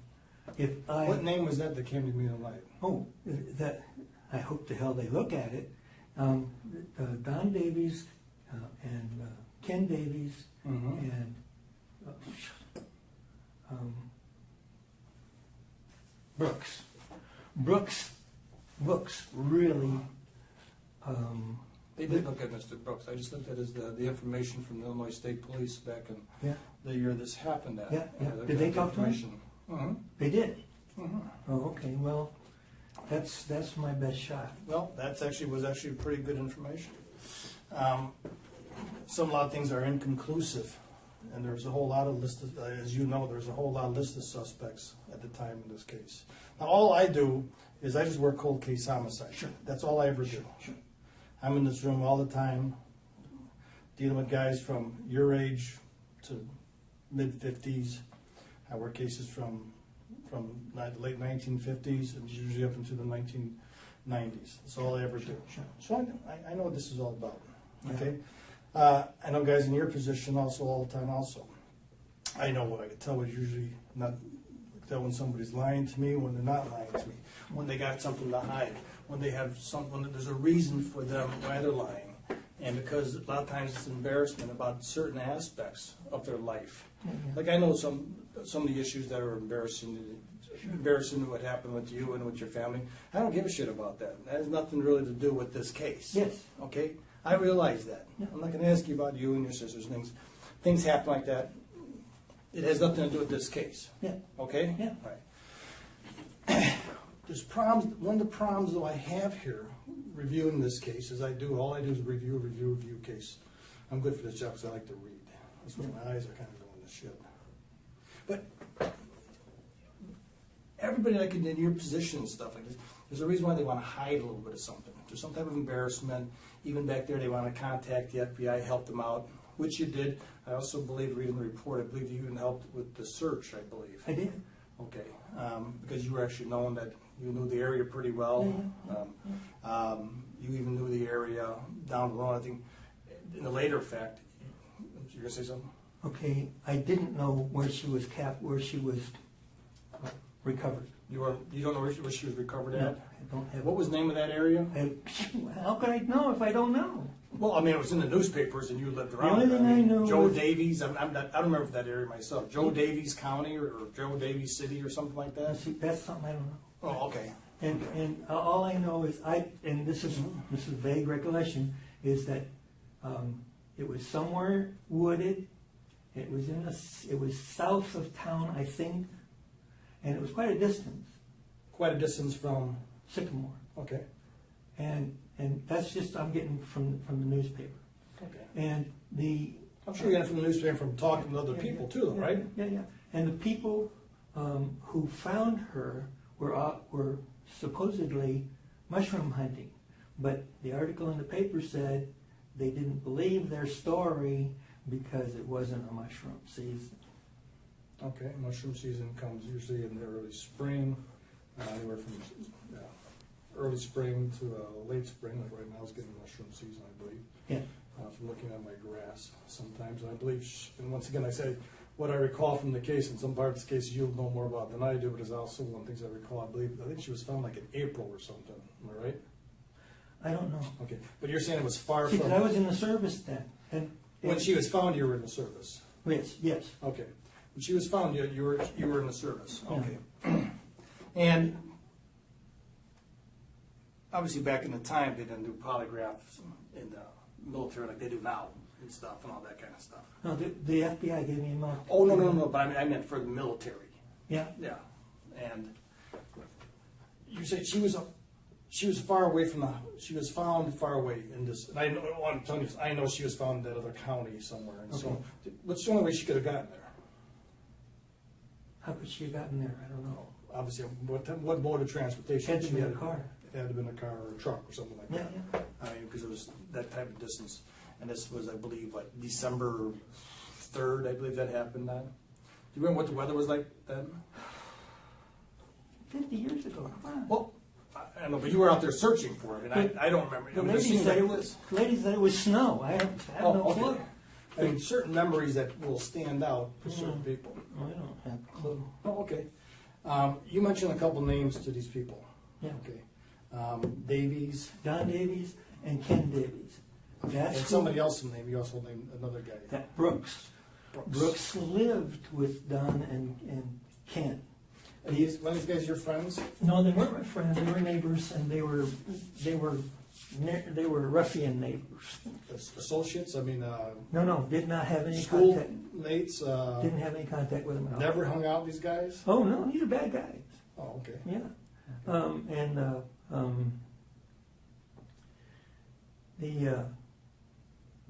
S3: What name was that came to me tonight?
S2: Oh, that I hope the hell they look at it. Don Davies and Ken Davies and Brooks really.
S3: They did look at Mr. Brooks. I just looked at the information from the Illinois State Police back in
S2: Yeah.
S3: the year this happened at.
S2: Yeah, yeah. Did they talk to him?
S3: Mm-hmm.
S2: They did.
S3: Mm-hmm.
S2: Oh, okay. Well, that's my best shot.
S3: Well, was actually pretty good information. A lot of things are inconclusive, and there's a whole lot of listed, as you know, there's a whole lot of listed suspects at the time in this case. Now, all I do is I just work cold case homicide.
S2: Sure.
S3: That's all I ever do.
S2: Sure.
S3: I'm in this room all the time, dealing with guys from your age to mid-50s. I work cases from the late 1950s and usually up into the 1990s. That's all I ever do.
S2: Sure.
S3: So I know what this is all about.
S2: Yeah.
S3: Okay. I know guys in your position also all the time. Also, I know what I can tell. What usually not tell when somebody's lying to me, when they're not lying to me, when they got something to hide, when they have something. There's a reason for them why they're lying, and because a lot of times it's embarrassment about certain aspects of their life. Like I know some of the issues that are embarrassing what happened with you and with your family. I don't give a shit about that. That has nothing really to do with this case.
S2: Yes.
S3: Okay? I realize that.
S2: Yeah.
S3: I'm not going to ask you about you and your sisters and things. Things happen like that. It has nothing to do with this case.
S2: Yeah.
S3: Okay?
S2: Yeah.
S3: All right. There's problems. One of the problems that I have here reviewing this case is all I do is review case. I'm good for this job because I like to read. That's why my eyes are kind of going to shit. But everybody like in your position and stuff like this, there's a reason why they want to hide a little bit of something. There's some type of embarrassment. Even back there, they want to contact the FBI, help them out, which you did. I also believe, reading the report, I believe you even helped with the search, I believe.
S2: I did.
S3: Okay, because you were actually known that you knew the area pretty well. You even knew the area down below. I think in the later fact, you're going to say something?
S2: Okay, I didn't know where she was recovered.
S3: You don't know where she was recovered
S2: No,
S3: at?
S2: I don't have.
S3: What was the name of that area?
S2: How could I know if I don't know?
S3: Well, I mean, it was in the newspapers and you lived around
S2: only
S3: there.
S2: thing I know
S3: Joe
S2: is-
S3: Davies, I don't remember that area myself. Joe Davies County or Joe Davies City or something like that?
S2: See, that's something I don't know.
S3: Oh, okay.
S2: And all I know is and this is vague recollection, is that it was somewhere wooded. It was south of town, I think, and it was quite a distance.
S3: Quite a distance from,
S2: Sycamore,
S3: okay.
S2: and that's just I'm getting from the newspaper.
S3: Okay.
S2: And
S3: I'm sure you got it from the newspaper from talking to other people too, though, right?
S2: Yeah. And the people who found her were supposedly mushroom hunting, but the article in the paper said they didn't believe their story because it wasn't a mushroom season.
S3: Okay, mushroom season comes usually in the early spring, anywhere from early spring to late spring. Like right now, it's getting mushroom season, I believe.
S2: Yeah.
S3: From looking at my grass sometimes, and I believe, and once again, I say what I recall from the case. In some parts of the case, you'll know more about than I do, but it's also one of the things I recall. I think she was found like in April or something. Am I right?
S2: I don't know.
S3: Okay, but you're saying it was far
S2: See, 'cause
S3: from.
S2: I was in the service then, and
S3: When she was found, you were in the service.
S2: yes.
S3: Okay. When she was found, you were in the service.
S2: Yeah.
S3: Okay. And obviously, back in the time, they didn't do polygraphs in the military like they do now and stuff and all that kind of stuff.
S2: No, the FBI gave me a mark.
S3: Oh no! But I meant for the military.
S2: Yeah.
S3: Yeah. And you said she was far away from the. She was found far away in this. And I know. I'm telling you, I know she was found in that other county somewhere. And so, what's the only way she could have gotten there?
S2: How could she have gotten there? I don't know.
S3: Obviously, what mode of transportation?
S2: Had to
S3: she
S2: be a
S3: had?
S2: car.
S3: It had to have been a car or a truck or something like that.
S2: Yeah.
S3: I mean, because it was that type of distance. And this was, I believe, what, December 3rd, I believe that happened then. Do you remember what the weather was like then?
S2: 50 years ago. Wow.
S3: Well, I don't know, but you were out there searching for it, and I don't remember.
S2: The
S3: I mean,
S2: lady
S3: seemed
S2: said
S3: like-
S2: it was snow. I have no clue.
S3: okay. I mean, certain memories that will stand out for certain people.
S2: I don't have a clue.
S3: Oh, okay. You mentioned a couple names to these people.
S2: Yeah.
S3: Okay. Davies,
S2: Don Davies and Ken Davies.
S3: and
S2: That's
S3: somebody else named, you also named another guy.
S2: that Brooks. Brooks lived with Don and Ken.
S3: And one of these guys your friends?
S2: No, they weren't my friends. They were neighbors, and they were ruffian neighbors.
S3: Associates? I mean,
S2: No, did not have any
S3: school
S2: contact.
S3: mates?
S2: Didn't have any contact with them at all.
S3: Never hung out with these guys?
S2: Oh no, these are bad guys.
S3: Oh, okay.
S2: Yeah.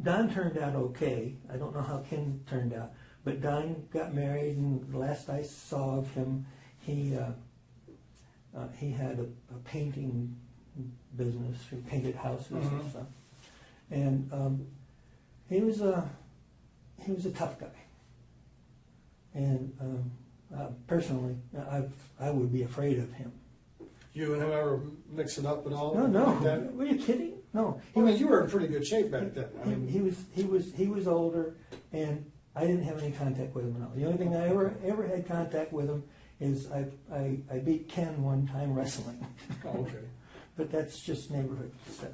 S2: Don turned out okay. I don't know how Ken turned out, but Don got married, and the last I saw of him, he had a painting business. He painted houses and stuff, and he was a tough guy. And personally, I would be afraid of him.
S3: You and him ever mix it up at all?
S2: No.
S3: Like that?
S2: Were you kidding? No.
S3: I mean, you were in pretty good shape back then. I mean,
S2: he was older, and I didn't have any contact with him at all. The only thing I ever had contact with him is I beat Ken one time wrestling.
S3: oh, okay.
S2: But that's just neighborhood stuff.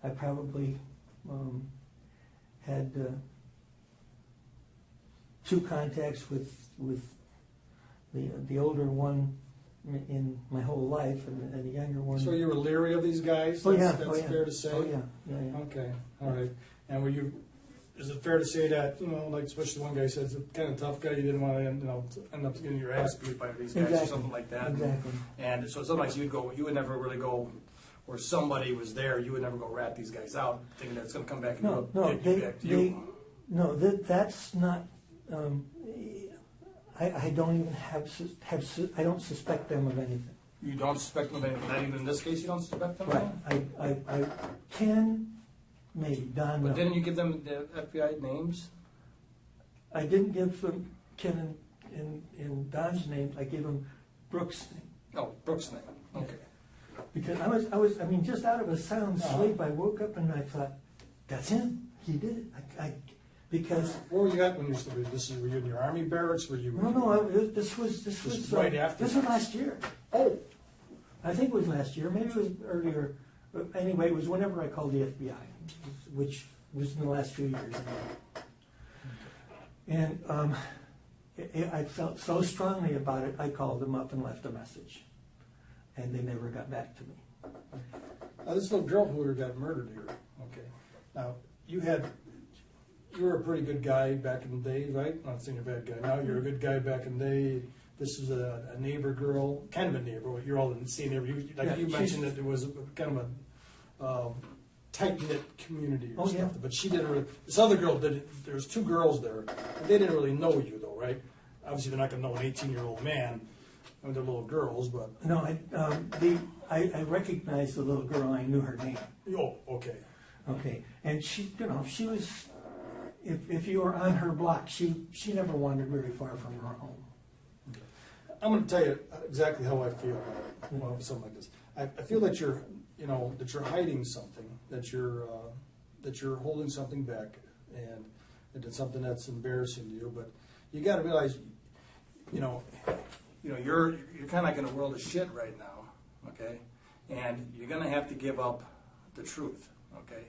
S2: I probably had two contacts with the older one in my whole life, and the younger one.
S3: So you were leery of these guys?
S2: Oh yeah,
S3: That's fair to say?
S2: Oh yeah.
S3: Okay, all right. And were you, is it fair to say that, like especially one guy said, it's a kind of tough guy, you didn't want to end up getting your ass beat by these guys
S2: Exactly.
S3: or something like that?
S2: Exactly.
S3: And so sometimes you would never really go where somebody was there, you would never go rat these guys out, thinking that it's going to come back and get back to you.
S2: That's not. I don't even I don't suspect them of anything.
S3: You don't suspect them of anything, not even in this case you don't suspect them?
S2: Right. I can, maybe, Don.
S3: But
S2: No.
S3: didn't you give them the FBI names?
S2: I didn't give them Ken and Don's names. I gave them Brooks' name.
S3: Oh, Brooks' name, okay.
S2: Because I mean, just out of a sound sleep, I woke up and I thought, that's him. He did it. Because
S3: Where were you at when you started? Were you in your army barracks? Were you?
S2: this was
S3: right after
S2: This was last year.
S3: Oh,
S2: I think it was last year. Maybe it was earlier. But anyway, it was whenever I called the FBI, which was in the last few years. And I felt so strongly about it, I called them up and left a message. And they never got back to me.
S3: now this little girl who got murdered here. Okay. Now you were a pretty good guy back in the day, right? I'm not saying you're a bad guy now. You're a good guy back in the day. This is a neighbor girl, kind of a neighbor. You're all in the same neighborhood. You mentioned that there was kind of a tight-knit community or something. But she didn't really, this other girl did. There was two girls there, and they didn't really know you though, right? Obviously, they're not going to know an 18-year-old man. I mean, they're little girls, but
S2: No, I recognized the little girl. I knew her name.
S3: oh, okay.
S2: Okay, and she was. If you were on her block, she never wandered very far from her home.
S3: I'm going to tell you exactly how I feel about something like this. I feel that you're hiding something, that you're holding something back, and it's something that's embarrassing to you. But you got to realize, you're kind of like in a world of shit right now, okay? And you're going to have to give up the truth, okay?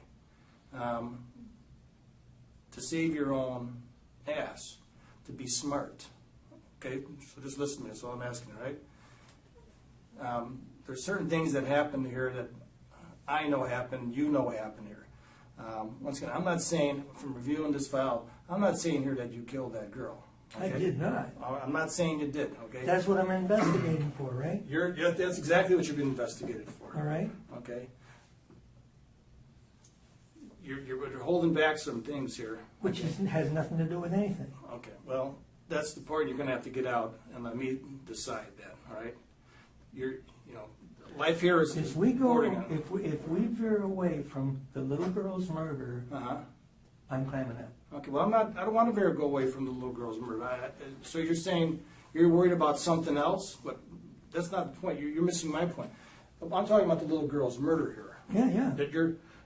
S3: To save your own ass, to be smart. Okay, so just listen to me, that's all I'm asking, right? There's certain things that happen here that I know happen, you know happen here. Once again, I'm not saying, from reviewing this file, I'm not saying here that you killed that girl. Okay?
S2: I did not.
S3: I'm not saying you did, okay?
S2: That's what I'm investigating for, right?
S3: That's exactly what you've been investigated for.
S2: All right.
S3: Okay? You're holding back some things here.
S2: Which has nothing to do with anything.
S3: Okay, well, that's the part you're going to have to get out and let me decide that. All right, life here is.
S2: If we if we veer away from the little girl's murder, I'm climbing up.
S3: Okay, well, I don't want to go away from the little girl's murder. So you're saying you're worried about something else, but that's not the point. You're missing my point. I'm talking about the little girl's murder here.
S2: Yeah.
S3: That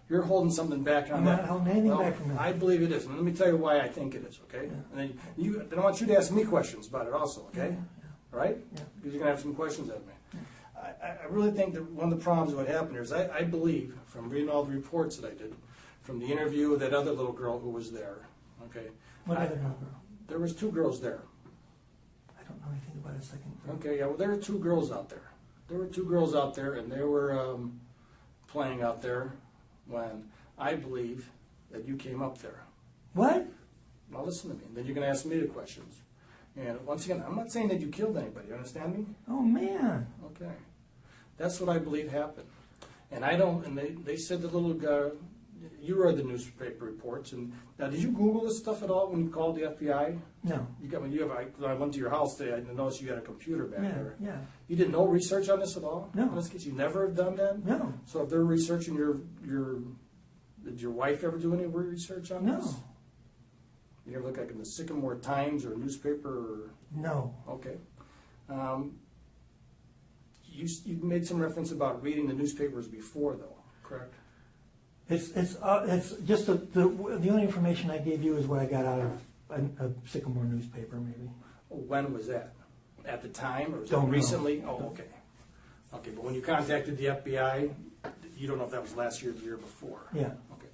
S3: you're holding something back on
S2: I'm
S3: that.
S2: not holding anything back from that.
S3: I believe it is. And let me tell you why I think it is, okay?
S2: Yeah.
S3: And then I want you to ask me questions about it also, okay?
S2: Yeah.
S3: All right?
S2: Yeah.
S3: Because you're going to have some questions of me. I really think that one of the problems with what happened here is I believe, from reading all the reports that I did, from the interview of that other little girl who was there, okay?
S2: What other little girl?
S3: There was 2 girls there.
S2: I don't know anything about a second girl.
S3: Okay, yeah, well, there were 2 girls out there. There were 2 girls out there, and they were playing out there when I believe that you came up there.
S2: What?
S3: Now listen to me, and then you're going to ask me the questions. And once again, I'm not saying that you killed anybody, you understand me?
S2: Oh, man.
S3: Okay. That's what I believe happened. And I don't, and they said the little guy, you read the newspaper reports, and now did you Google this stuff at all when you called the FBI?
S2: No.
S3: When I went to your house today, I noticed you had a computer back
S2: Yeah,
S3: there.
S2: yeah.
S3: You did no research on this at all?
S2: No.
S3: In this case, you never have done that?
S2: No.
S3: So if they're researching did your wife ever do any research on
S2: No.
S3: this? You ever look like in the Sycamore Times or newspaper or?
S2: No.
S3: Okay. You made some reference about reading the newspapers before, though, correct?
S2: It's just the only information I gave you is what I got out of a Sycamore newspaper, maybe.
S3: When was that? At the time, or was
S2: Don't
S3: it
S2: know.
S3: recently? Oh, okay. Okay, but when you contacted the FBI, you don't know if that was last year or the year before?
S2: Yeah.
S3: Okay.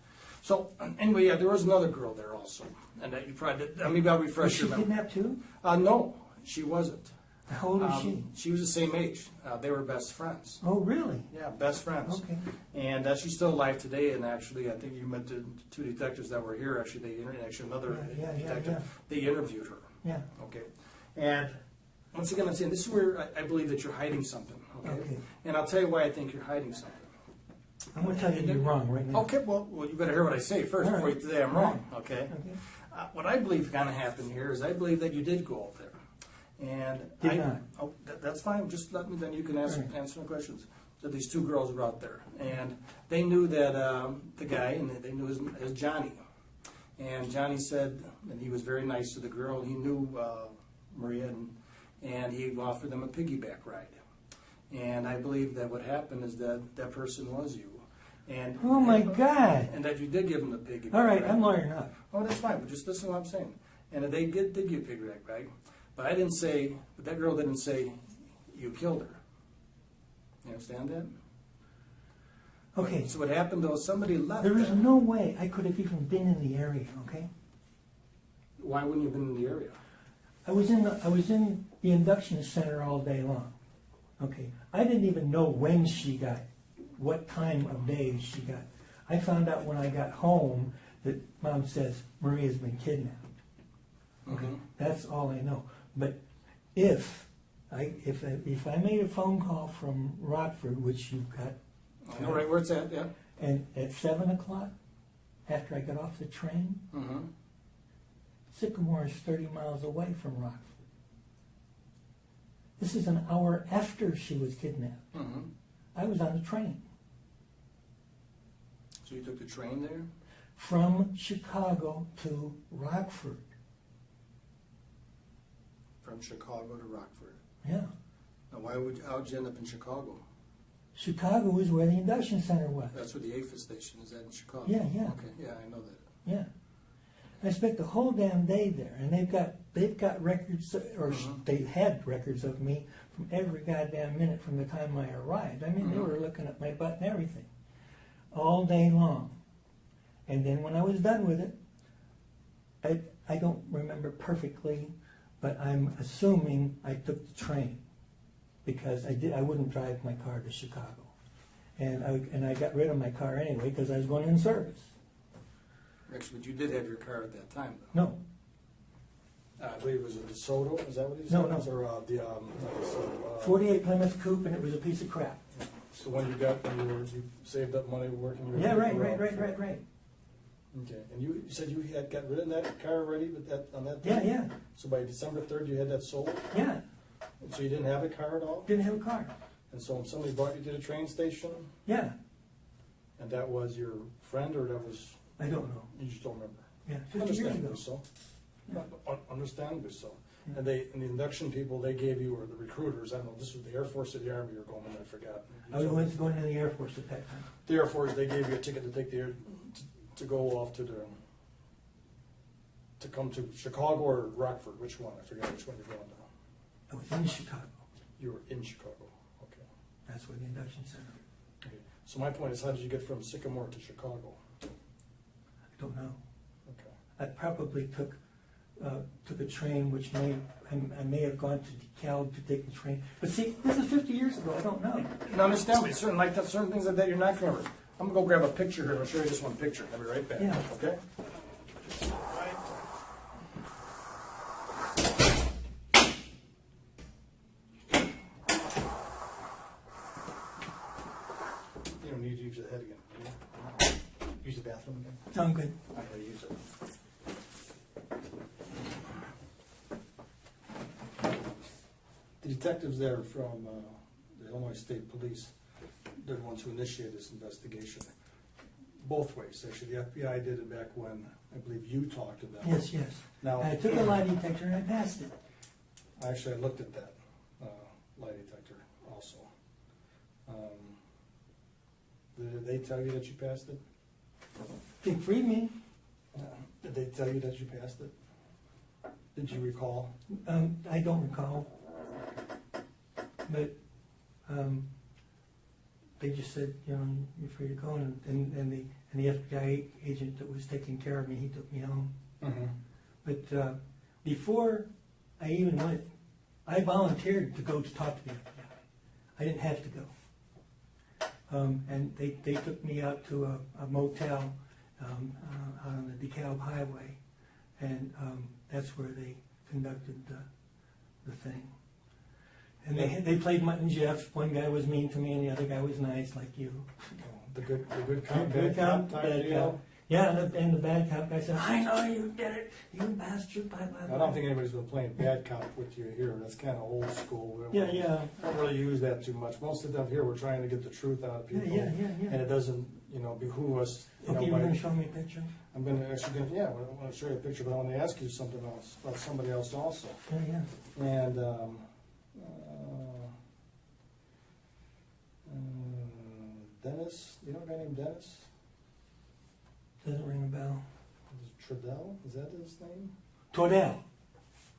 S3: So, anyway, yeah, there was another girl there also, and that you probably did, maybe I'll
S2: Was
S3: refresh
S2: she
S3: your memory.
S2: kidnapped too?
S3: No, she wasn't.
S2: How old is she?
S3: She was the same age. They were best friends.
S2: Oh, really?
S3: Yeah, best friends.
S2: Okay.
S3: And she's still alive today. And actually, I think you met the 2 detectives that were here. Actually, another
S2: Yeah,
S3: detective.
S2: yeah.
S3: They interviewed her.
S2: Yeah.
S3: Okay. And once again, I'm saying this is where I believe that you're hiding something. Okay.
S2: Okay.
S3: And I'll tell you why I think you're hiding something.
S2: I'm going to tell you you're wrong right now.
S3: Okay. Well, you better hear what I say first
S2: All
S3: before
S2: right.
S3: you say I'm wrong. Okay.
S2: Okay.
S3: What I believe kind of happened here is I believe that you did go up there. And
S2: Did not.
S3: Oh, that's fine. Just let me. Then you can answer my questions. So these 2 girls were out there, and they knew that the guy, and they knew his Johnny. And Johnny said, and he was very nice to the girl. And he knew Maria, and he offered them a piggyback ride. And I believe that what happened is that person was you. And
S2: Oh, my God.
S3: And that you did give him the piggyback.
S2: All right,
S3: ride.
S2: I'm lawyering up.
S3: Oh, that's fine, but just listen to what I'm saying. And they did give you a piggyback ride. But I didn't say, but that girl didn't say you killed her. You understand that?
S2: Okay.
S3: So what happened though, somebody left.
S2: There is
S3: there.
S2: no way I could have even been in the area, okay?
S3: Why wouldn't you have been in the area?
S2: I was in the induction center all day long. Okay. I didn't even know when she got, what time of day she got. I found out when I got home that Mom says Maria's been kidnapped. Okay.
S3: Mhm.
S2: That's all I know. But if I made a phone call from Rockford, which you got,
S3: I know right where it's at, yeah.
S2: and at 7 o'clock, after I got off the train,
S3: Mm-hmm.
S2: Sycamore is 30 miles away from Rockford. This is an hour after she was kidnapped.
S3: Mm-hmm.
S2: I was on the train
S3: So you took the train there?
S2: from Chicago to Rockford.
S3: From Chicago to Rockford.
S2: Yeah.
S3: Now how'd you end up in Chicago?
S2: Chicago is where the induction center was.
S3: That's where the APHIS station is at in Chicago.
S2: Yeah, yeah.
S3: Okay, yeah, I know that.
S2: Yeah. I spent the whole damn day there, and they've got records, or
S3: Mhm.
S2: they had records of me from every goddamn minute from the time I arrived. I mean, they
S3: Mhm.
S2: were looking at my butt and everything, all day long. And then when I was done with it, I don't remember perfectly, but I'm assuming I took the train because I wouldn't drive my car to Chicago, and I got rid of my car anyway because I was going in service.
S3: Actually, but you did have your car at that time, though.
S2: No,
S3: I believe it was a DeSoto, is that what he
S2: No,
S3: said?
S2: no.
S3: Or the
S2: 48 Plymouth Coupe, and it was a piece of crap.
S3: So when you got, you saved up money working your...
S2: Yeah, right.
S3: Okay, and you said you had got rid of that car already on that day?
S2: Yeah.
S3: So by December 3rd, you had that sold?
S2: Yeah,
S3: And so you didn't have a car at all?
S2: didn't have a car.
S3: And so somebody brought you to the train station,
S2: Yeah,
S3: and that was your friend, or that was,
S2: I don't know.
S3: you just don't remember?
S2: Yeah, 50 years ago.
S3: Understandably so.
S2: Yeah.
S3: Understandably so.
S2: Yeah.
S3: And the induction people, they gave you, or the recruiters, I don't know, this was the Air Force or the Army you were going in, I forgot.
S2: I was going to the Air Force at that time.
S3: The Air Force, they gave you a ticket to take to go off to come to Chicago or Rockford, which one? I forgot which one you're going to.
S2: I was in Chicago.
S3: You were in Chicago, okay.
S2: That's where the induction center.
S3: Okay. So my point is, how did you get from Sycamore to Chicago?
S2: I don't know.
S3: Okay.
S2: I probably took a train, which I may have gone to DeKalb to take the train. But see, this is 50 years ago. I don't know.
S3: No, understand, but certain like that, certain things like that you're not gonna remember. I'm gonna go grab a picture here. I'll show you this one picture. I'll be right back.
S2: Yeah.
S3: Okay. You don't need to use the head again. do you? Use the bathroom again.
S2: I'm good.
S3: I gotta use it. The detectives there from the Illinois State Police, they're the ones who initiated this investigation. Both ways, actually. The FBI did it back when I believe you talked to them.
S2: Yes, yes.
S3: Now,
S2: I took a lie detector and I passed it.
S3: actually, I looked at that lie detector also. Did they tell you that you passed it?
S2: They freed me.
S3: Did they tell you that you passed it? Did you recall?
S2: I don't recall. But they just said, you know, you're free to go. And the FBI agent that was taking care of me, he took me home.
S3: Mm-hmm.
S2: But before I even went, I volunteered to go to talk to the FBI. I didn't have to go. And they took me out to a motel on the DeKalb Highway. And that's where they conducted the thing. And they played Mutt and Jeff. One guy was mean to me and the other guy was nice, like you.
S3: The good cop,
S2: Good
S3: bad cop
S2: cop,
S3: type
S2: bad
S3: deal?
S2: cop. Yeah, and the bad cop guy said, I know you did it, you bastard, blah, blah, blah.
S3: I don't think anybody's been playing bad cop with you here. That's kind of old school.
S2: Yeah.
S3: We don't really use that too much. Most of the time here, we're trying to get the truth out of people.
S2: Yeah.
S3: And it doesn't, behoove us.
S2: Okay, you're going to show me a picture?
S3: I'm going to actually, I want to show you a picture, but I want to ask you something else, about somebody else also.
S2: Yeah.
S3: And, Dennis, you know a guy named Dennis?
S2: Doesn't ring a bell.
S3: Tordell, is that his name?
S2: Tordell.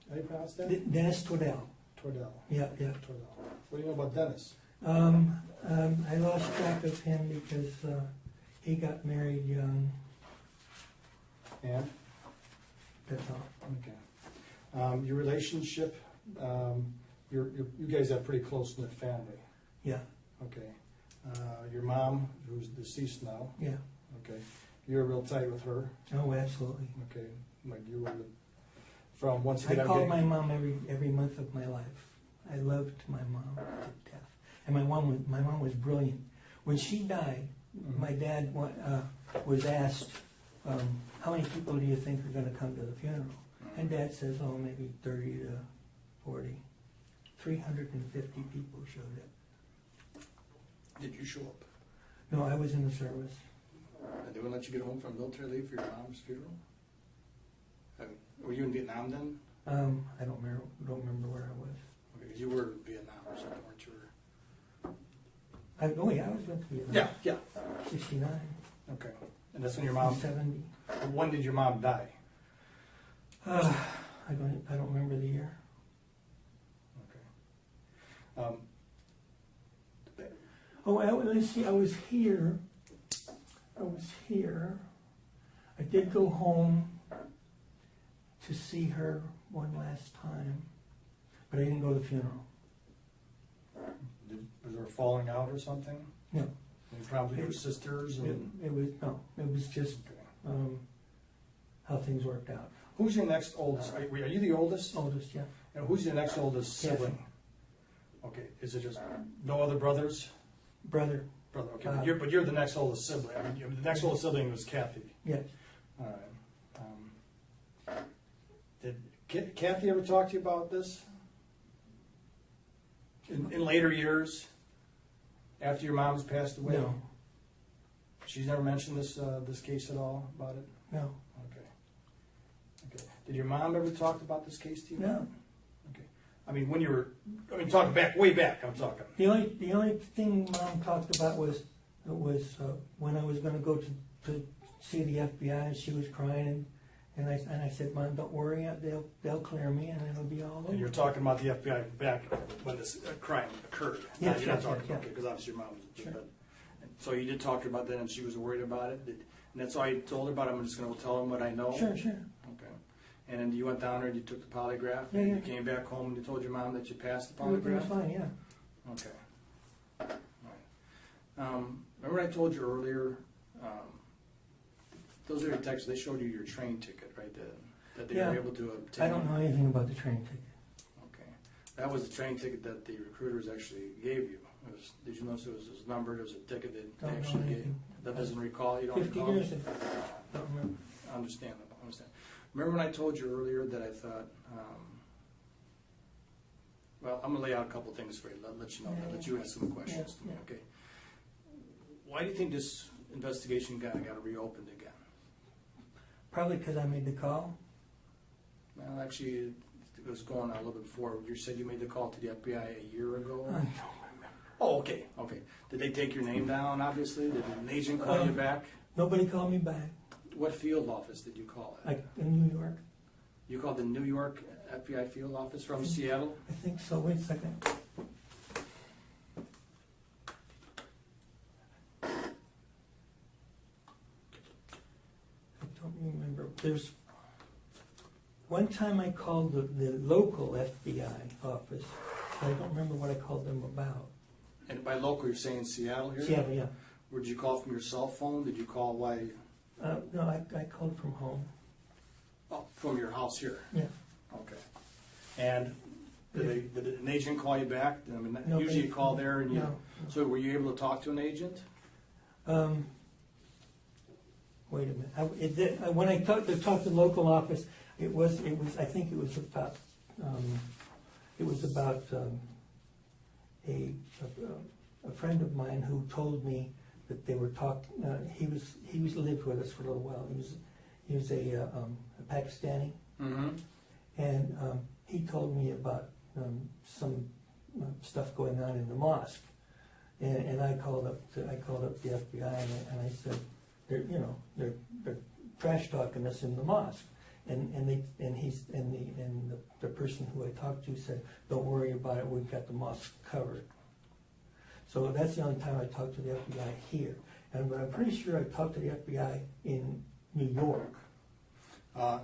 S3: How do you pronounce that?
S2: Dennis Tordell.
S3: Tordell.
S2: Yeah.
S3: Tordell. What do you know about Dennis?
S2: I lost track of him because he got married young.
S3: And?
S2: That's all.
S3: Okay. Your relationship, you guys have a pretty close-knit family.
S2: Yeah.
S3: Okay. Your mom, who's deceased now.
S2: Yeah.
S3: Okay. You're real tight with her.
S2: Oh, absolutely.
S3: Okay. Like you were from once
S2: I
S3: again.
S2: called my mom every month of my life. I loved my mom to death, and my mom was brilliant. When she died, my dad was asked, "How many people do you think are going to come to the funeral?" And Dad says, "Oh, maybe 30 to 40." 350 people showed up.
S3: Did you show up?
S2: No, I was in the service.
S3: And they wouldn't let you get home from military leave for your mom's funeral? Were you in Vietnam then?
S2: I don't remember where I was.
S3: Okay, 'cause you were in Vietnam or something, weren't you?
S2: I was going to Vietnam.
S3: Yeah.
S2: 69.
S3: Okay. And that's when your mom.
S2: 70.
S3: When did your mom die?
S2: I don't remember the year.
S3: Okay.
S2: Let's see. I was here. I did go home to see her one last time, but I didn't go to the funeral.
S3: Was there a falling out or something?
S2: No.
S3: And probably your sisters and.
S2: It was just how things worked out.
S3: Who's your next oldest? Are you the oldest?
S2: Oldest, yeah.
S3: And who's your next oldest sibling? Okay. Is it just no other brothers?
S2: Brother.
S3: Brother. Okay. But you're the next oldest sibling. I mean, the next oldest sibling was Kathy.
S2: Yes.
S3: All right. Did Kathy ever talk to you about this? In later years, after your mom's passed away?
S2: No.
S3: She's never mentioned this case at all about it?
S2: No.
S3: Okay. Did your mom ever talk about this case to you?
S2: No.
S3: Okay. I mean, talking back, way back, I'm talking.
S2: The only thing Mom talked about was when I was going to go to see the FBI, and she was crying And I said, Mom, don't worry, they'll clear me and it'll be all over.
S3: And you're talking about the FBI back when this crime occurred?
S2: Yes,
S3: You're not
S2: yes,
S3: talking,
S2: yes,
S3: okay, because obviously your mom was,
S2: Sure.
S3: but, so you did talk to her about that and she was worried about it? And that's all you told her about, I'm just gonna tell them what I know?
S2: Sure.
S3: Okay. And then you went down there and you took the polygraph?
S2: Yeah,
S3: And
S2: yeah.
S3: you came back home and you told your mom that you passed the
S2: Everything was
S3: polygraph?
S2: fine, yeah.
S3: Okay. All right. Remember I told you earlier, those are your texts, they showed you your train ticket, right? That they
S2: Yeah.
S3: were able to obtain?
S2: I don't know anything about the train ticket.
S3: Okay. That was the train ticket that the recruiters actually gave you. Did you notice it was numbered, it was a ticket that
S2: Don't
S3: they
S2: know
S3: actually gave?
S2: anything.
S3: That doesn't recall, you don't
S2: 50
S3: recall?
S2: years ago. Don't remember.
S3: Understandable. Remember when I told you earlier that I thought, well, I'm gonna lay out a couple things for you, let you know, let you ask some questions to me, okay? Why do you think this investigation got reopened again?
S2: Probably because I made the call.
S3: Well, actually, it was going on a little bit before. You said you made the call to the FBI a year ago?
S2: I don't remember.
S3: Oh, okay. Did they take your name down, obviously? Did an agent call you back?
S2: Nobody called me back.
S3: What field office did you call at?
S2: Like in New York.
S3: You called the New York FBI field office from Seattle?
S2: I think so. Wait a second. I don't remember. There's one time I called the local FBI office. I don't remember what I called them about.
S3: And by local, you're saying Seattle here?
S2: Seattle, yeah.
S3: Or did you call from your cell phone? Did you call
S2: No, I called from home.
S3: from your house here?
S2: Yeah.
S3: Okay. And did an agent call you back? I mean,
S2: Nobody-
S3: usually you call there and you.
S2: No.
S3: So were you able to talk to an agent?
S2: Wait a minute. When I talked to the local office, it was. I think it was about. A friend of mine who told me that they were talking. He lived with us for a little while. He was a Pakistani,
S3: Mm-hmm.
S2: and he told me about some stuff going on in the mosque. And I called up the FBI and I said, they're trash talking us in the mosque. And the person who I talked to said, don't worry about it, we've got the mosque covered. So that's the only time I talked to the FBI here. But I'm pretty sure I talked to the FBI in New York.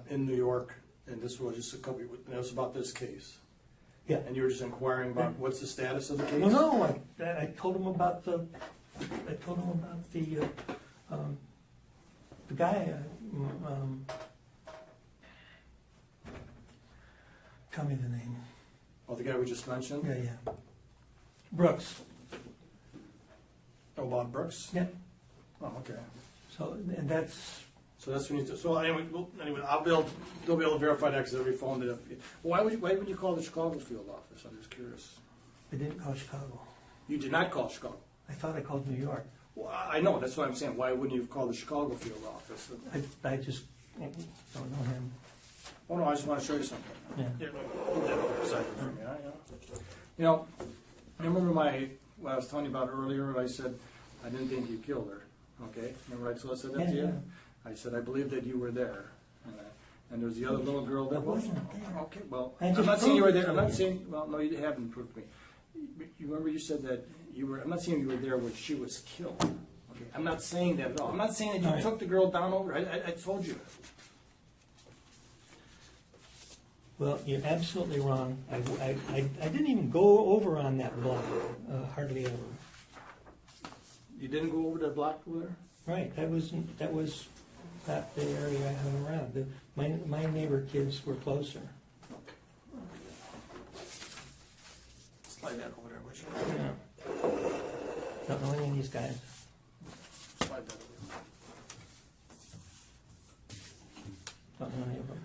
S3: In New York, and this was just it was about this case.
S2: Yeah.
S3: And you were just inquiring about what's the status of the case?
S2: Well, no, I told him about the guy. Tell me the name.
S3: Oh, the guy we just mentioned?
S2: Yeah. Brooks.
S3: Oh, Bob Brooks?
S2: Yeah.
S3: Oh, okay.
S2: So, and that's.
S3: So that's when you. So anyway, they'll be able to verify that because every phone that. Why would you call the Chicago field office? I'm just curious.
S2: I didn't call Chicago.
S3: You did not call Chicago.
S2: I thought I called New York.
S3: Well, I know. That's what I'm saying. Why wouldn't you have called the Chicago field office?
S2: I just don't know him.
S3: Oh no, I just want to show you something.
S2: Yeah.
S3: Here, hold that over beside you for me. You know, I remember what I was telling you about earlier. I said I didn't think you killed her. Okay, remember I said that to you?
S2: Yeah.
S3: I said I believe that you were there, and there's the other little girl that
S2: I wasn't there.
S3: Okay, well,
S2: I
S3: I'm
S2: just
S3: not saying you were
S2: proved
S3: there.
S2: it
S3: I'm
S2: to
S3: not
S2: you.
S3: saying. Well, no, you haven't proved to me. You remember you said that you were. I'm not saying you were there when she was killed. Okay, I'm not saying that at all. I'm not saying that you
S2: Right.
S3: took the girl down over. I told you.
S2: Well, you're absolutely wrong. I didn't even go over on that block, hardly ever.
S3: You didn't go over that block over there.
S2: Right, that was not the area I hung around. My neighbor kids were closer.
S3: Slide that over there, would you?
S2: Yeah. Don't know any of these guys.
S3: Slide that over.
S2: Don't know any of them.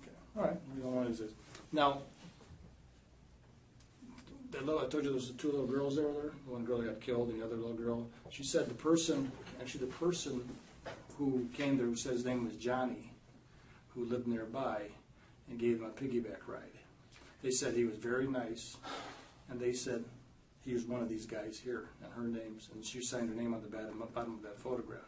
S3: Okay. All right. We don't want to use this. Now, I told you there's the two little girls there. The one girl that got killed, and the other little girl. She said the person who came there, who said his name was Johnny, who lived nearby, and gave him a piggyback ride. They said he was very nice, and they said he was one of these guys here, and her name's, and she signed her name on the bottom of that photograph.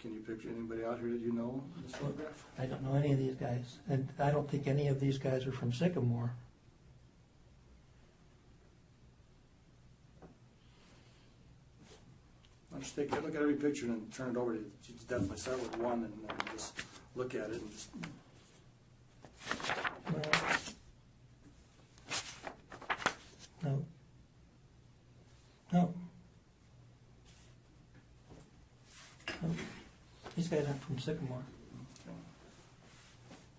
S3: Can you picture anybody out here that you know in this photograph?
S2: I don't know any of these guys, and I don't think any of these guys are from Sycamore.
S3: Why don't you take a look at every picture and turn it over to, just definitely start with one and then just look at it and just,
S2: No. No. No. These guys aren't from Sycamore.
S3: okay.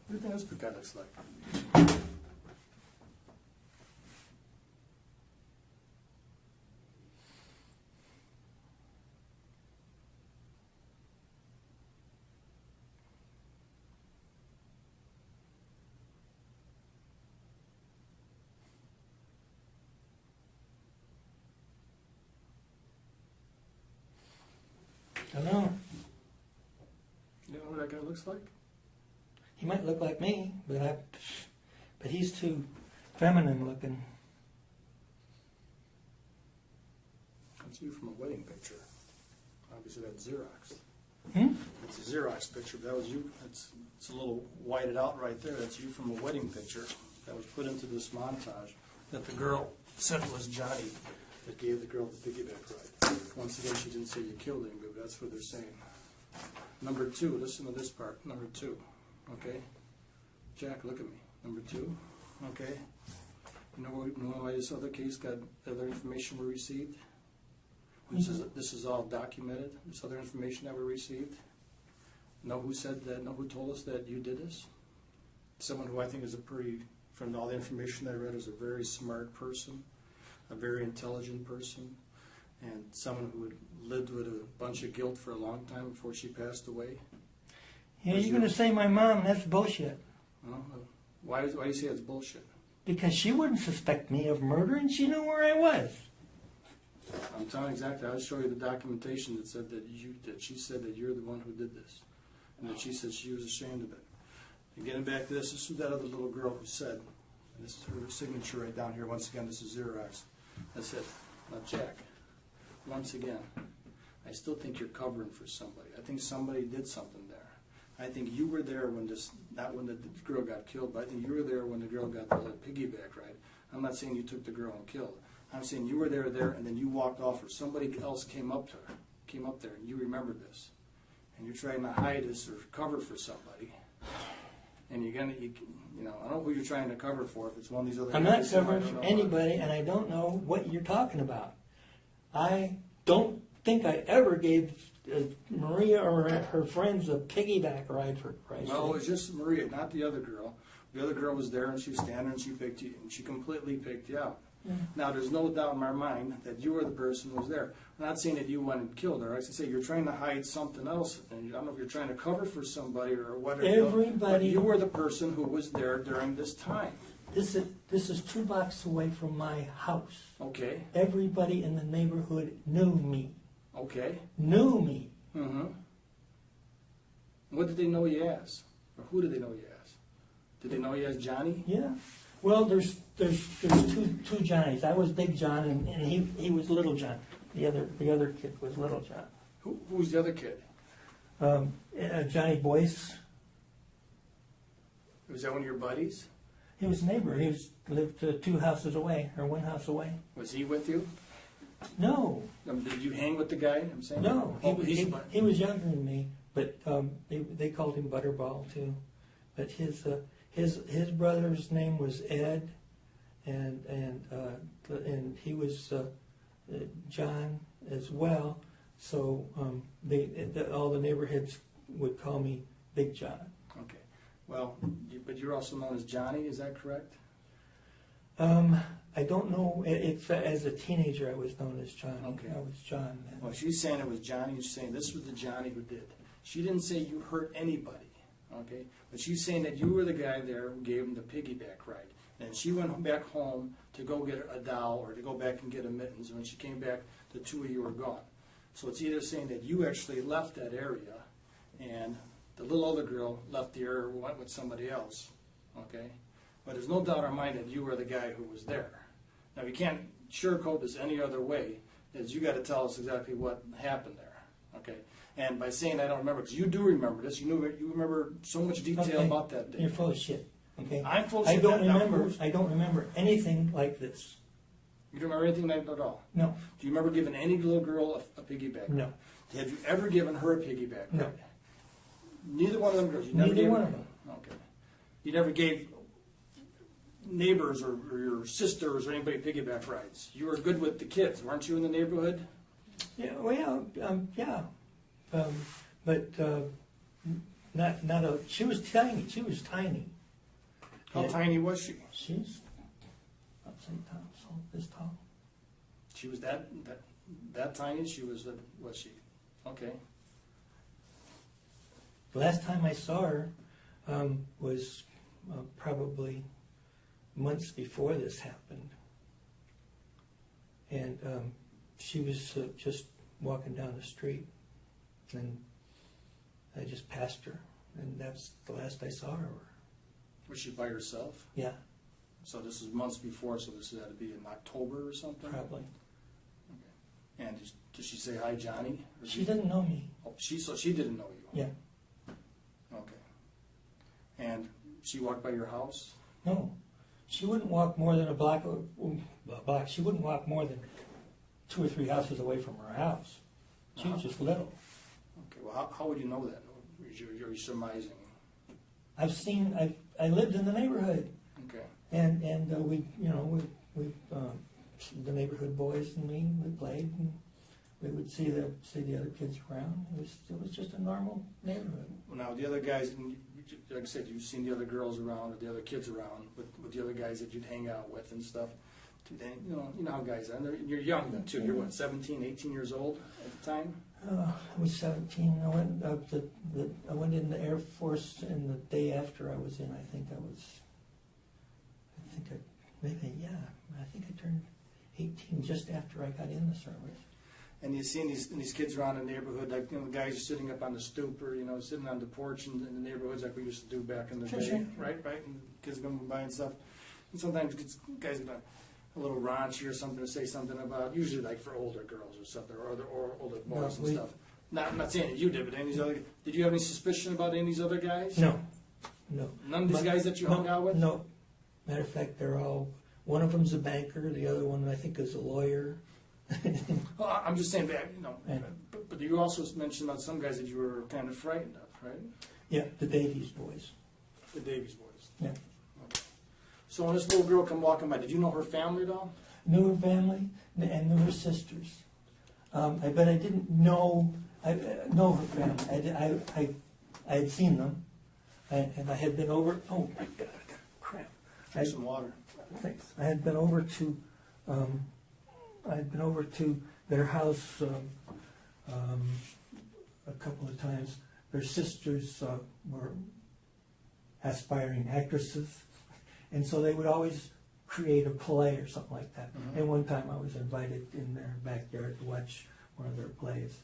S3: What do you think this guy looks like?
S2: I don't know.
S3: You know what that guy looks like?
S2: He might look like me, but he's too feminine looking.
S3: That's you from a wedding picture. Obviously that's Xerox.
S2: Hmm?
S3: It's a Xerox picture, but that was you. It's a little whited out right there. That's you from a wedding picture that was put into this montage that the girl said was Johnny that gave the girl the piggyback ride. Once again, she didn't say you killed him, but that's what they're saying. Number two, listen to this part. Number two, okay? Jack, look at me. Number two, okay? You know why this other case got other information we received? This is all documented, this other information that we received. Know who said that, know who told us that you did this? Someone who I think is from all the information I read, is a very smart person, a very intelligent person, and someone who had lived with a bunch of guilt for a long time before she passed away.
S2: Yeah, you're going to say my mom, that's bullshit.
S3: Well, why do you say it's bullshit?
S2: Because she wouldn't suspect me of murder, and she knew where I was.
S3: I'm telling you exactly. I'll show you the documentation that said that she said that you're the one who did this, and that she said she was ashamed of it. And getting back to this is that other little girl who said, and this is her signature right down here. Once again, this is Xerox. That's it. Now, Jack. Once again, I still think you're covering for somebody. I think somebody did something there. I think you were there when not when the girl got killed, but I think you were there when the girl got the little piggyback ride. I'm not saying you took the girl and killed. I'm saying you were there, and then you walked off, or somebody else came up there, and you remember this, and you're trying to hide this or cover for somebody, and I don't know who you're trying to cover for. If it's one of these other
S2: I'm
S3: guys,
S2: not covering for anybody, and I don't know what you're talking about. I don't think I ever gave Maria or her friends a piggyback ride, for Christ's sake.
S3: No, it was just Maria, not the other girl. The other girl was there, and she was standing, and she picked you, and she completely picked you out.
S2: Yeah.
S3: Now, there's no doubt in my mind that you were the person who was there. I'm not saying that you went and killed her. I say you're trying to hide something else, and I don't know if you're trying to cover for somebody or whatever. But you were the person who was there during this time.
S2: This is 2 blocks away from my house.
S3: Okay.
S2: Everybody in the neighborhood knew me.
S3: Okay.
S2: Knew me.
S3: Mm-hmm. What did they know you as? Or who did they know you as? Did they know you as Johnny?
S2: Yeah. Well, there's two Johnnies. I was Big John, and he was Little John. The other kid was Little John.
S3: Who's the other kid?
S2: Johnny Boyce.
S3: Was that one of your buddies?
S2: He was a neighbor. He lived 2 houses away, or 1 house away.
S3: Was he with you?
S2: No.
S3: Did you hang with the guy? I'm saying.
S2: No.
S3: Oh,
S2: He was younger than me, but they called him Butterball too. But his brother's name was Ed, and he was John as well. So all the neighborhoods would call me Big John.
S3: Okay. Well, but you're also known as Johnny. Is that correct?
S2: I don't know. As a teenager, I was known as Johnny.
S3: Okay.
S2: I was John then.
S3: Well, she's saying it was Johnny. She's saying this was the Johnny who did. She didn't say you hurt anybody. Okay, but she's saying that you were the guy there who gave him the piggyback ride. And she went back home to go get a doll or to go back and get a mittens. And when she came back, the 2 of you were gone. So it's either saying that you actually left that area and the little older girl left the area and went with somebody else. Okay, but there's no doubt in our mind that you were the guy who was there. Now, we can't sugarcoat this any other way, is you got to tell us exactly what happened there. Okay. And by saying I don't remember, because you do remember this, you remember so much detail
S2: Okay.
S3: about that day.
S2: You're full of shit, okay?
S3: I'm full of
S2: I
S3: shit.
S2: don't
S3: Now,
S2: remember, I don't remember anything like this.
S3: You don't remember anything like that at all?
S2: No,
S3: Do you remember giving any little girl a piggyback?
S2: no,
S3: Have you ever given her a piggyback?
S2: no.
S3: Neither one of them girls. You never
S2: Neither
S3: gave
S2: one
S3: her-
S2: of them.
S3: Okay. You never gave neighbors or your sisters or anybody piggyback rides. You were good with the kids, weren't you, in the neighborhood?
S2: Yeah, well, yeah. But not a, she was tiny,
S3: How
S2: Yeah.
S3: tiny was she?
S2: She's about the same tall, so this tall.
S3: She was that tiny. She was she? Okay.
S2: The last time I saw her was probably months before this happened. And she was just walking down the street, and I just passed her, and that's the last I saw her.
S3: Was she by herself?
S2: Yeah,
S3: So this is months before. So this had to be in October or something.
S2: probably.
S3: And did she say hi, Johnny? Or
S2: She didn't know me.
S3: Oh, so she didn't know you.
S2: Yeah,
S3: Okay. And she walked by your house.
S2: no. She wouldn't walk more than a block. She wouldn't walk more than 2 or 3 houses away from her house. She was just little.
S3: Okay. Well, how would you know that? You're surmising.
S2: I lived in the neighborhood,
S3: Okay.
S2: and we the neighborhood boys and me, we played, and we would see the other kids around. It was just a normal neighborhood.
S3: Well, now the other guys, like I said, you've seen the other girls around or the other kids around, with the other guys that you'd hang out with and stuff. You know how guys are. And you're young then too. You're what, 17, 18 years old at the time?
S2: I was 17. I went in the Air Force, and the day after I was in, I think I turned 18 just after I got in the service.
S3: And you see these kids around the neighborhood, like the guys are sitting up on the stoop or sitting on the porch in the neighborhoods like we used to do back in the
S2: Sure,
S3: day,
S2: sure.
S3: right? And kids going by and stuff. And sometimes guys get a little raunchy or something to say something about, usually like for older girls or something, or older boys and stuff. I'm not saying that you did, but any of these other, did you have any suspicion about any of these other guys?
S2: No.
S3: None of these guys that you hung out with?
S2: No. Matter of fact, they're all. One of them's a banker. The other one, I think, is a lawyer.
S3: Well, I'm just saying that,
S2: Yeah.
S3: but you also mentioned about some guys that you were kind of frightened of, right?
S2: Yeah, the Davies boys.
S3: The Davies boys.
S2: Yeah.
S3: Okay. So when this little girl come walking by, did you know her family at all?
S2: Knew her family and knew her sisters. But I didn't know. I know her family. I had seen them, and I had been over. Oh my God! Crap!
S3: Drink some water.
S2: Thanks. I had been over to. Their house a couple of times. Their sisters were aspiring actresses, and so they would always create a play or something like that.
S3: Mhm.
S2: And one time I was invited in their backyard to watch one of their plays,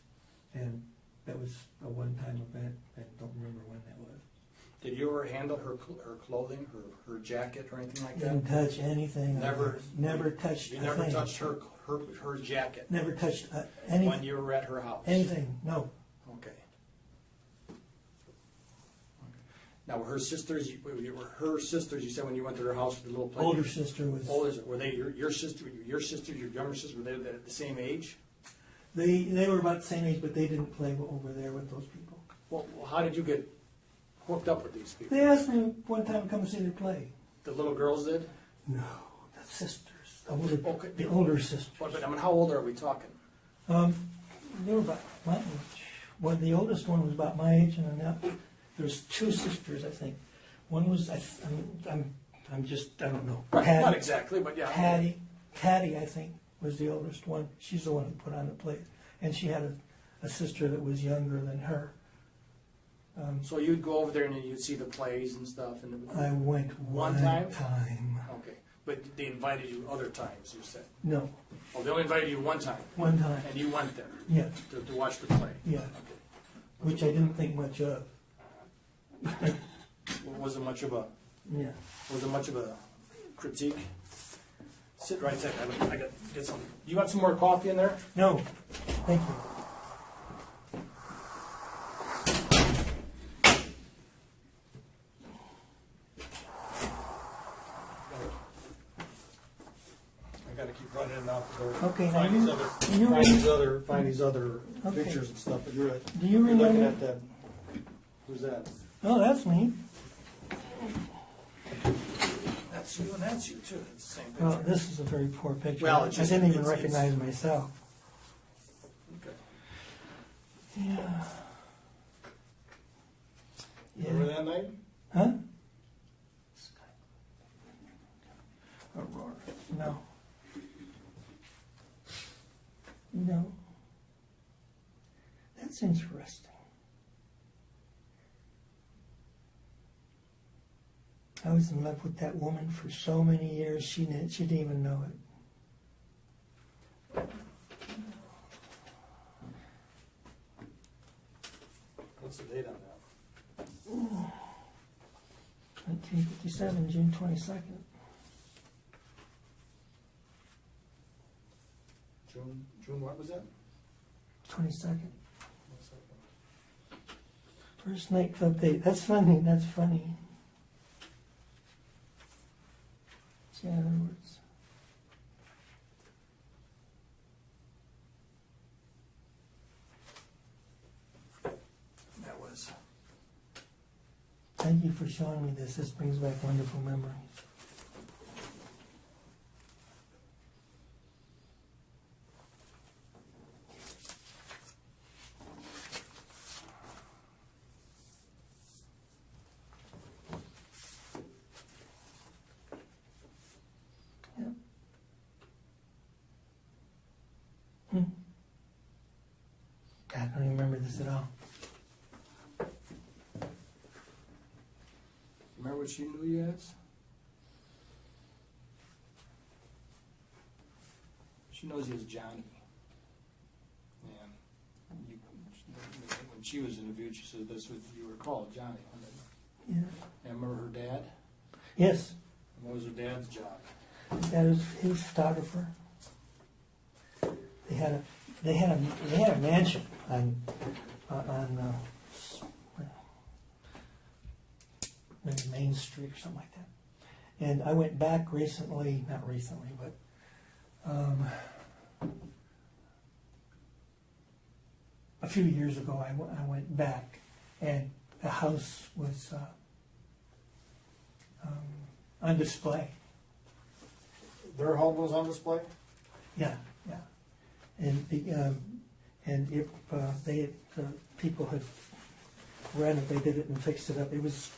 S2: and that was a one-time event. I don't remember when that was.
S3: Did you ever handle her clothing, her jacket, or anything like that?
S2: Didn't touch anything. Never touched.
S3: You
S2: a
S3: never
S2: thing.
S3: touched her jacket
S2: Never touched anything.
S3: when you were at her house.
S2: Anything? No.
S3: Okay. Now, were her sisters? You said when you went to her house for the little play.
S2: Older sister was.
S3: Were they your sister? Your sister, your younger sister, were they at the same age?
S2: They were about the same age, but they didn't play over there with those people.
S3: Well, how did you get hooked up with these people?
S2: They asked me one time to come see their play.
S3: The little girls did.
S2: No, the sisters.
S3: Okay.
S2: The older sisters.
S3: But I mean, how old are we talking?
S2: They were about my age. Well, the oldest one was about my age, and then there's 2 sisters, I think. One was I don't know.
S3: Right, not exactly, but yeah.
S2: Patty, I think, was the oldest one. She's the one who put on the play, and she had a sister that was younger than her.
S3: So you'd go over there and you'd see the plays and stuff. And
S2: I went
S3: One
S2: one
S3: time?
S2: time.
S3: Okay, but they invited you other times. You said.
S2: No,
S3: Oh, they only invited you one time,
S2: one time.
S3: and you went there
S2: Yeah,
S3: to watch the play.
S2: yeah. Which I didn't think much of.
S3: Was it much of a
S2: Yeah.
S3: critique? Sit right there. I got get some. You want some more coffee in there?
S2: No, thank you. Okay, now
S3: find these other,
S2: you
S3: find these other
S2: Okay.
S3: pictures and stuff, but you're
S2: Do you
S3: you're looking
S2: remember?
S3: at that. Who's that?
S2: Oh, that's me.
S3: That's you and that's you too. It's the same
S2: Well,
S3: picture.
S2: this is a very poor picture.
S3: Well,
S2: I
S3: it's just-
S2: didn't even
S3: it's-
S2: recognize myself.
S3: Okay.
S2: Yeah.
S3: Remember that night?
S2: Huh? Aurora. No. No. That's interesting. I was in love with that woman for so many years, she didn't even know it.
S3: What's the date on that?
S2: 1957, June 22nd.
S3: June what was that?
S2: 22nd.
S3: 22nd.
S2: First nightclub date. That's funny. That's funny. Jan Edwards.
S3: That was.
S2: Thank you for showing me this. This brings back wonderful memories. Yep. I don't even remember this at all.
S3: Remember what she knew you as? She knows you as Johnny. And when she was interviewed, she said that's what you were called, Johnny.
S2: Yeah.
S3: And remember her dad?
S2: Yes.
S3: And what was her dad's job?
S2: He was a photographer. They had a mansion on maybe Main Street or something like that. And I went back recently, not recently, but a few years ago. I went back, and the house was on display.
S3: Their home was on display?
S2: Yeah, yeah. And if people had renovated it and fixed it up, it was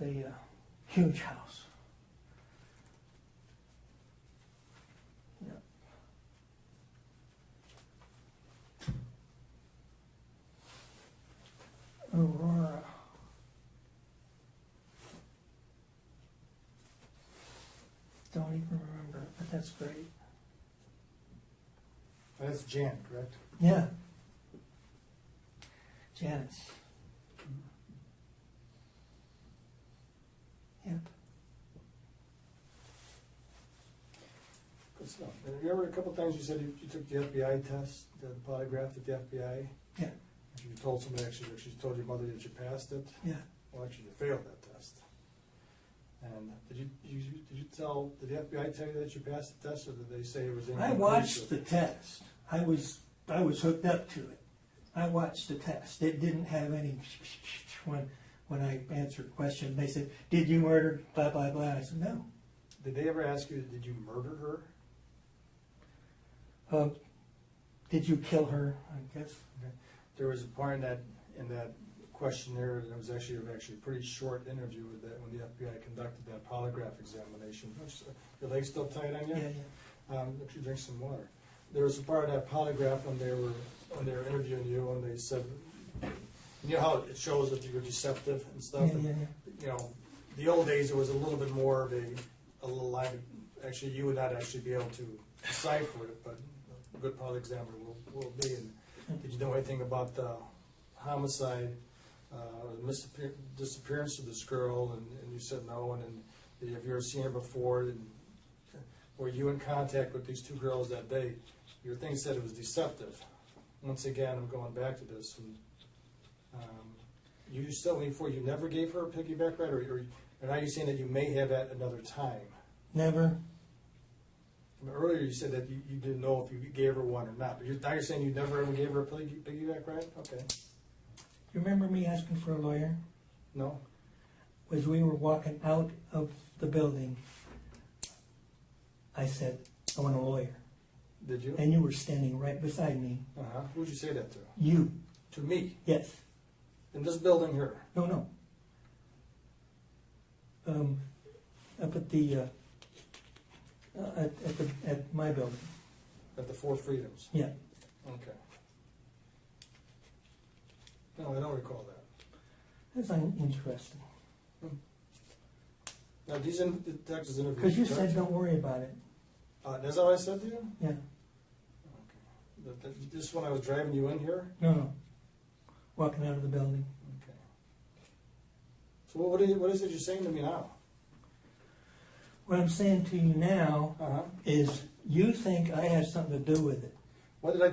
S2: a huge house. Yeah. Aurora. Don't even remember, but that's great.
S3: That's Jan, correct?
S2: Yeah. Janice. Yep.
S3: Good stuff. And remember a couple of times you said you took the FBI test, the polygraph at the FBI?
S2: Yeah.
S3: You told somebody actually told your mother that you passed it?
S2: Yeah.
S3: Well, actually, you failed that test. And did the FBI tell you that you passed the test, or did they say it was
S2: I watched the test. I was hooked up to it. I watched the test. It didn't have any when I answered questions. They said, "Did you murder blah blah blah?" I said, "No."
S3: Did they ever ask you, did you murder her?
S2: Did you kill her? I guess.
S3: Okay. There was a part in that questionnaire, and it was actually a pretty short interview with that when the FBI conducted that polygraph examination. Your legs still tight on you?
S2: Yeah, yeah.
S3: If you drink some water. There was a part of that polygraph when they were interviewing you, and they said, you know how it shows that you were deceptive and stuff.
S2: Yeah, yeah, yeah.
S3: You know, the old days it was a little bit more of a little line. Actually, you would not actually be able to decipher it, but a good poly examiner will be. And did you know anything about the homicide, disappearance of this girl? And you said no. And then have you ever seen her before? And were you in contact with these two girls that day? Your thing said it was deceptive. Once again, I'm going back to this. And you told me before you never gave her a piggyback ride, or are you saying that you may have at another time?
S2: Never.
S3: Earlier you said that you didn't know if you gave her one or not, but now you're saying you never ever gave her a piggyback ride? Okay.
S2: You remember me asking for a lawyer?
S3: No?
S2: As we were walking out of the building, I said, I want a lawyer.
S3: Did you?
S2: And you were standing right beside me.
S3: Uh-huh. Who'd you say that to?
S2: You.
S3: To me?
S2: Yes.
S3: In this building here?
S2: No. Up at the, at my building.
S3: At the Four Freedoms?
S2: Yeah.
S3: Okay. No, I don't recall that.
S2: That's interesting.
S3: Now, these detectives interviews...
S2: Because you said don't worry about it.
S3: That's how I said to you?
S2: Yeah.
S3: Okay. This when I was driving you in here?
S2: No. Walking out of the building.
S3: Okay. So what is it you're saying to me now?
S2: What I'm saying to you now
S3: Uh-huh.
S2: is you think I had something to do with it.
S3: What did I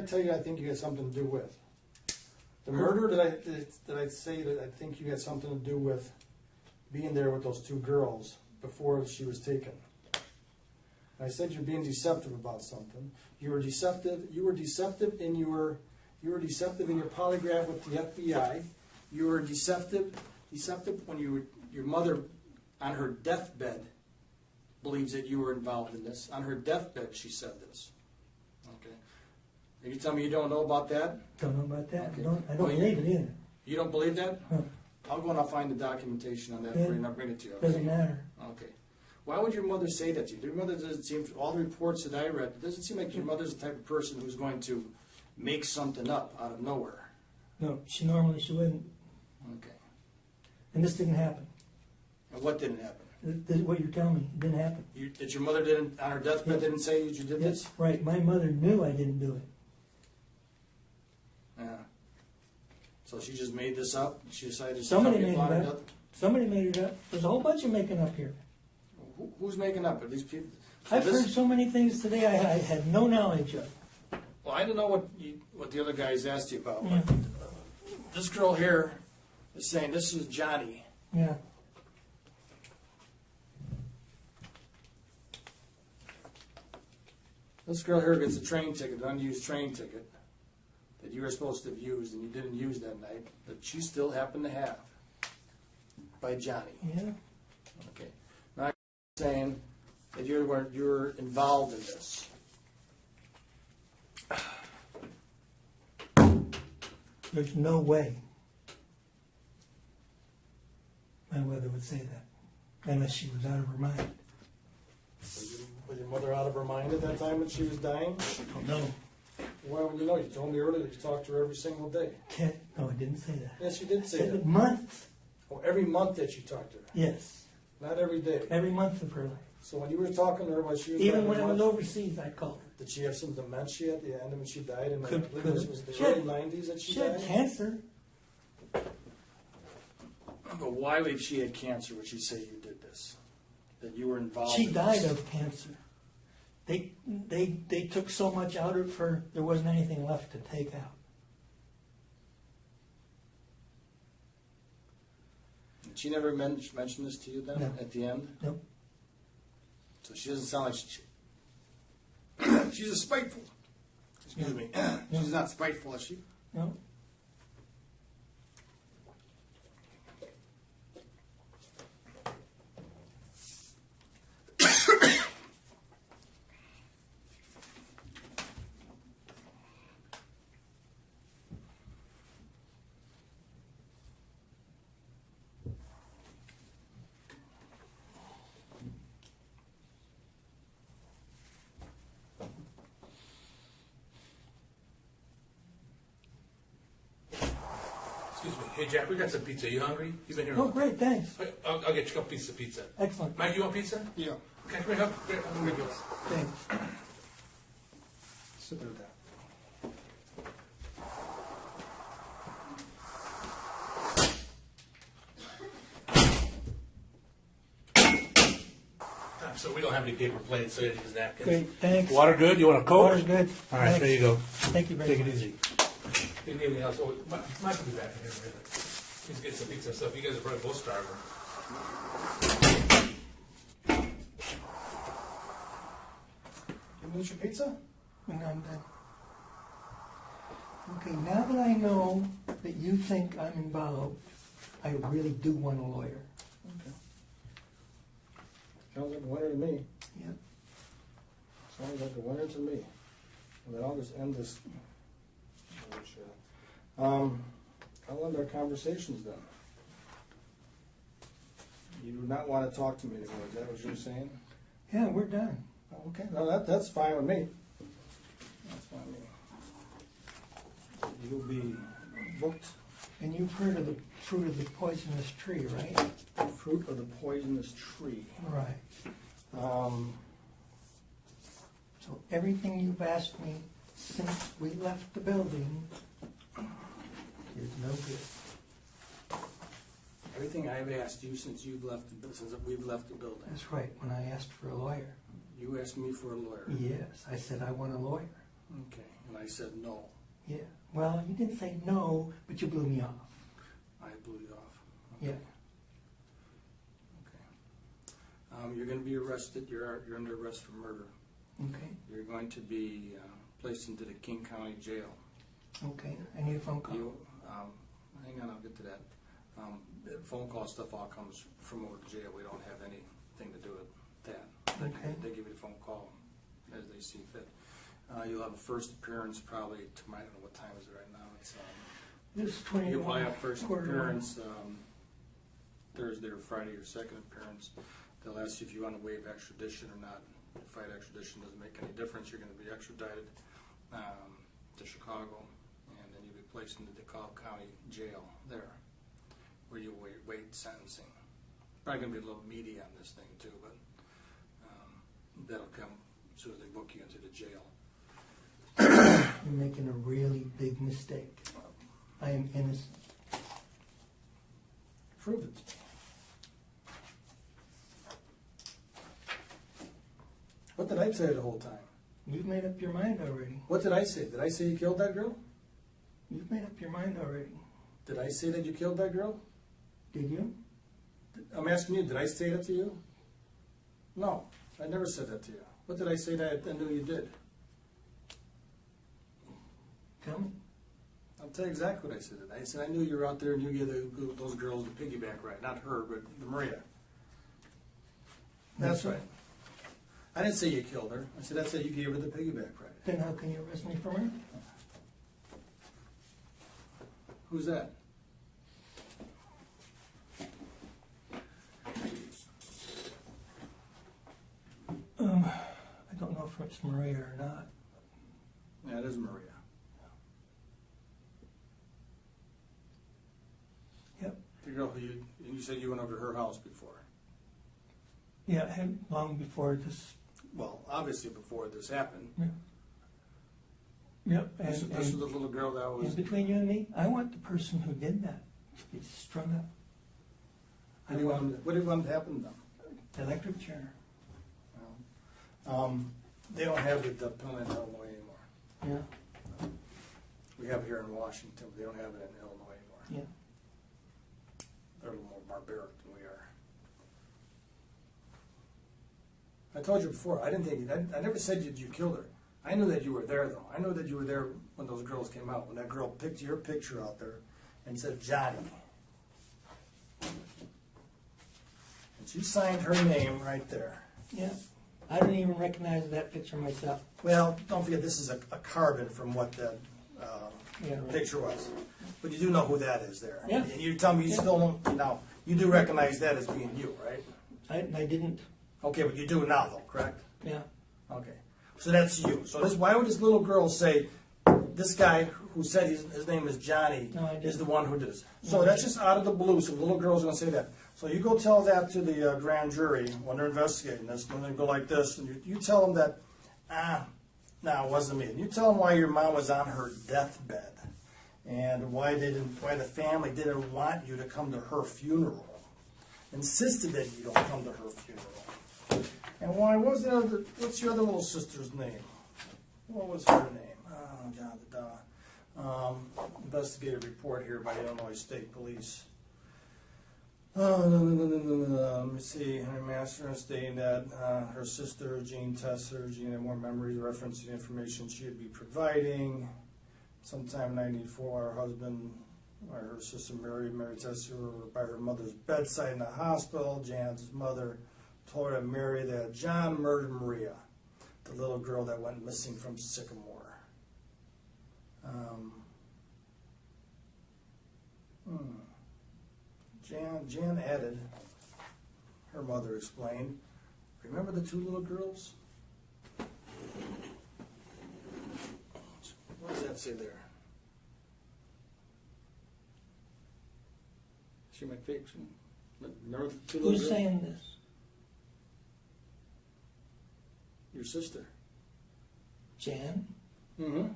S3: tell you I think you had something to do with? The murder? Did I say that I think you had something to do with being there with those two girls before she was taken? I said you're being deceptive about something. You were deceptive in your polygraph with the FBI. You were deceptive when your mother on her deathbed believes that you were involved in this. On her deathbed she said this. Okay. Are you telling me you don't know about that?
S2: Don't know about that.
S3: Okay.
S2: I don't believe it either.
S3: You don't believe that?
S2: Huh.
S3: I'll go and I'll find the documentation on that for you and I'll bring it to you. Okay?
S2: Doesn't matter.
S3: Okay. Why would your mother say that to you? Your mother doesn't seem, all the reports that I read, it doesn't seem like your mother's the type of person who's going to make something up out of nowhere.
S2: No, she wouldn't.
S3: Okay.
S2: And this didn't happen.
S3: And what didn't happen?
S2: This is what you're telling me. It didn't happen.
S3: That your mother didn't, on her deathbed, didn't say that you did this?
S2: Right. My mother knew I didn't do it.
S3: Yeah. So she just made this up? She decided to
S2: Somebody
S3: tell
S2: made
S3: people on her
S2: it up. Somebody made it up. There's a whole bunch of making up here.
S3: Who's making up? Are these people?
S2: I've heard so many things today I had no knowledge of.
S3: Well, I don't know what the other guys asked you about,
S2: Yeah.
S3: but this girl here is saying this is Johnny.
S2: Yeah.
S3: This girl here gets a train ticket, an unused train ticket, that you were supposed to have used and you didn't use that night, that she still happened to have by Johnny.
S2: Yeah.
S3: Okay. Now I'm saying that you were involved in this.
S2: There's no way my mother would say that unless she was out of her mind.
S3: Was your mother out of her mind at that time when she was dying?
S2: I don't know.
S3: Why would you know? You told me earlier that you talked to her every single day.
S2: No, I didn't say that.
S3: Yes, you did
S2: I
S3: say
S2: said
S3: that.
S2: months.
S3: Oh, every month that you talked to her.
S2: Yes.
S3: Not every day.
S2: Every month of her life.
S3: So when you were talking to her while she was
S2: Even
S3: dying,
S2: when I was overseas, I called her.
S3: did she have some dementia at the end when she died? And I
S2: Could-
S3: believe
S2: could-
S3: this was the
S2: she had-
S3: early 90s that she
S2: She had
S3: died?
S2: cancer.
S3: But why, if she had cancer, would she say you did this? That you were involved
S2: She
S3: in
S2: died
S3: this?
S2: of cancer. They took so much out of her, there wasn't anything left to take out.
S3: She never mentioned this to you then,
S2: No.
S3: at the end?
S2: Nope.
S3: So she doesn't sound like she's a spiteful. Excuse me. She's not spiteful, is she?
S2: No.
S1: Excuse me. Hey, Jack, we got some pizza. You hungry? You been here?
S2: Oh, great, thanks.
S1: I'll get you a couple pieces of pizza.
S2: Excellent.
S1: Mike, you want pizza?
S3: Yeah.
S1: Okay, come here. I'm gonna go.
S2: Thanks.
S3: Sit there with that.
S1: So we don't have any paper plates, so it's napkins.
S2: Great, thanks.
S1: Water good? You want a Coke?
S2: Water's good.
S1: All right,
S2: Thanks.
S1: there you go.
S2: Thank you very
S1: Take
S2: much.
S1: it easy. If you need anything else, Mike will be back in here in a minute. He's getting some pizza and stuff. You guys are probably both starving.
S3: finish your pizza?
S2: And I'm done. Okay, now that I know that you think I'm involved, I really do want a lawyer.
S3: Okay. Sounds like a winner to me.
S2: Yep.
S3: Sounds like a winner to me. And then I'll just end this. I'll end our conversations then. You do not want to talk to me anymore, is that what you're saying?
S2: Yeah, we're done.
S3: Okay, no, that's fine with me. That's fine with me. You'll be booked.
S2: And you've heard of the fruit of the poisonous tree, right?
S3: Fruit of the poisonous tree.
S2: Right. So everything you've asked me since we left the building is no good.
S3: Everything I've asked you since we've left the building.
S2: That's right, when I asked for a lawyer.
S3: You asked me for a lawyer.
S2: Yes, I said I want a lawyer.
S3: Okay, and I said no.
S2: Yeah, well, you didn't say no, but you blew me off.
S3: I blew you off.
S2: Yeah.
S3: Okay. You're going to be arrested. You're under arrest for murder.
S2: Okay,
S3: You're going to be placed into the King County Jail.
S2: okay, I need a phone call.
S3: You, hang on, I'll get to that. The phone call stuff all comes from over the jail. We don't have anything to do with that.
S2: Okay.
S3: They give you the phone call as they see fit. You'll have a first appearance probably tomorrow. I don't know what time is it right now. It's
S2: This is 21.
S3: you'll probably have first
S2: quarter one.
S3: appearance Thursday or Friday, your second appearance. They'll ask you if you want to waive extradition or not. Fight extradition doesn't make any difference. You're going to be extradited to Chicago, and then you'll be placed in the DeKalb County Jail there, where you'll wait sentencing. Probably going to be a little meaty on this thing too, but that'll come as soon as they book you into the jail.
S2: You're making a really big mistake. I am innocent.
S3: Prove it. What did I tell you the whole time?
S2: You've made up your mind already.
S3: What did I say? Did I say you killed that girl?
S2: You've made up your mind already.
S3: Did I say that you killed that girl?
S2: Did you?
S3: I'm asking you, did I say that to you? No, I never said that to you. What did I say that I knew you did?
S2: Tell me.
S3: I'll tell you exactly what I said. I said I knew you were out there and you gave those girls the piggyback ride. Not her, but Maria. That's right. I didn't say you killed her. I said that's it. You gave her the piggyback ride.
S2: Then how can you arrest me for murder?
S3: Who's that?
S2: I don't know if it's Maria or not.
S3: Yeah, it is Maria.
S2: Yep.
S3: The girl who you said you went over to her house before.
S2: Yeah, and long before this.
S3: Well, obviously before this happened.
S2: Yeah. Yep.
S3: This was the little girl that was.
S2: And between you and me, I want the person who did that to be strung up.
S3: What do you want to happen to them?
S2: Electric chair.
S3: They don't have it up in Illinois anymore.
S2: Yeah.
S3: We have it here in Washington, but they don't have it in Illinois anymore.
S2: Yeah.
S3: They're a little more barbaric than we are. I told you before, I didn't think I never said you killed her. I knew that you were there, though. I know that you were there when those girls came out, when that girl picked your picture out there and said, Johnny. And she signed her name right there.
S2: Yeah. I didn't even recognize that picture myself.
S3: Well, don't forget, this is a carbon from what that
S2: Yeah, right.
S3: picture was. But you do know who that is there.
S2: Yeah.
S3: And you tell me you still don't, now, you do recognize that as being you, right?
S2: I didn't.
S3: Okay, but you do now, though, correct?
S2: Yeah.
S3: Okay. So that's you. So why would this little girl say, this guy who said his name is Johnny
S2: No, I didn't.
S3: is the one who did this? So that's just out of the blue, so the little girl's going to say that. So you go tell that to the grand jury when they're investigating this, and they go like this, and you tell them that, no, it wasn't me. And you tell them why your mom was on her deathbed, and why the family didn't want you to come to her funeral, insisted that you don't come to her funeral. And what's your other little sister's name? What was her name? Investigative report here by the Illinois State Police. Let me see. Her master stating that her sister, Jean Tessier, Jean had more memories referencing the information she would be providing. Sometime in 1994, her husband, or her sister Mary Tessier, were by her mother's bedside in the hospital. Jan's mother told her Mary that John murdered Maria, the little girl that went missing from Sycamore. Jan added, her mother explained, remember the two little girls? What does that say there? She might fix them. Remember the two little girls?
S2: Who's saying this?
S3: Your sister.
S2: Jan?
S3: Mm-hmm.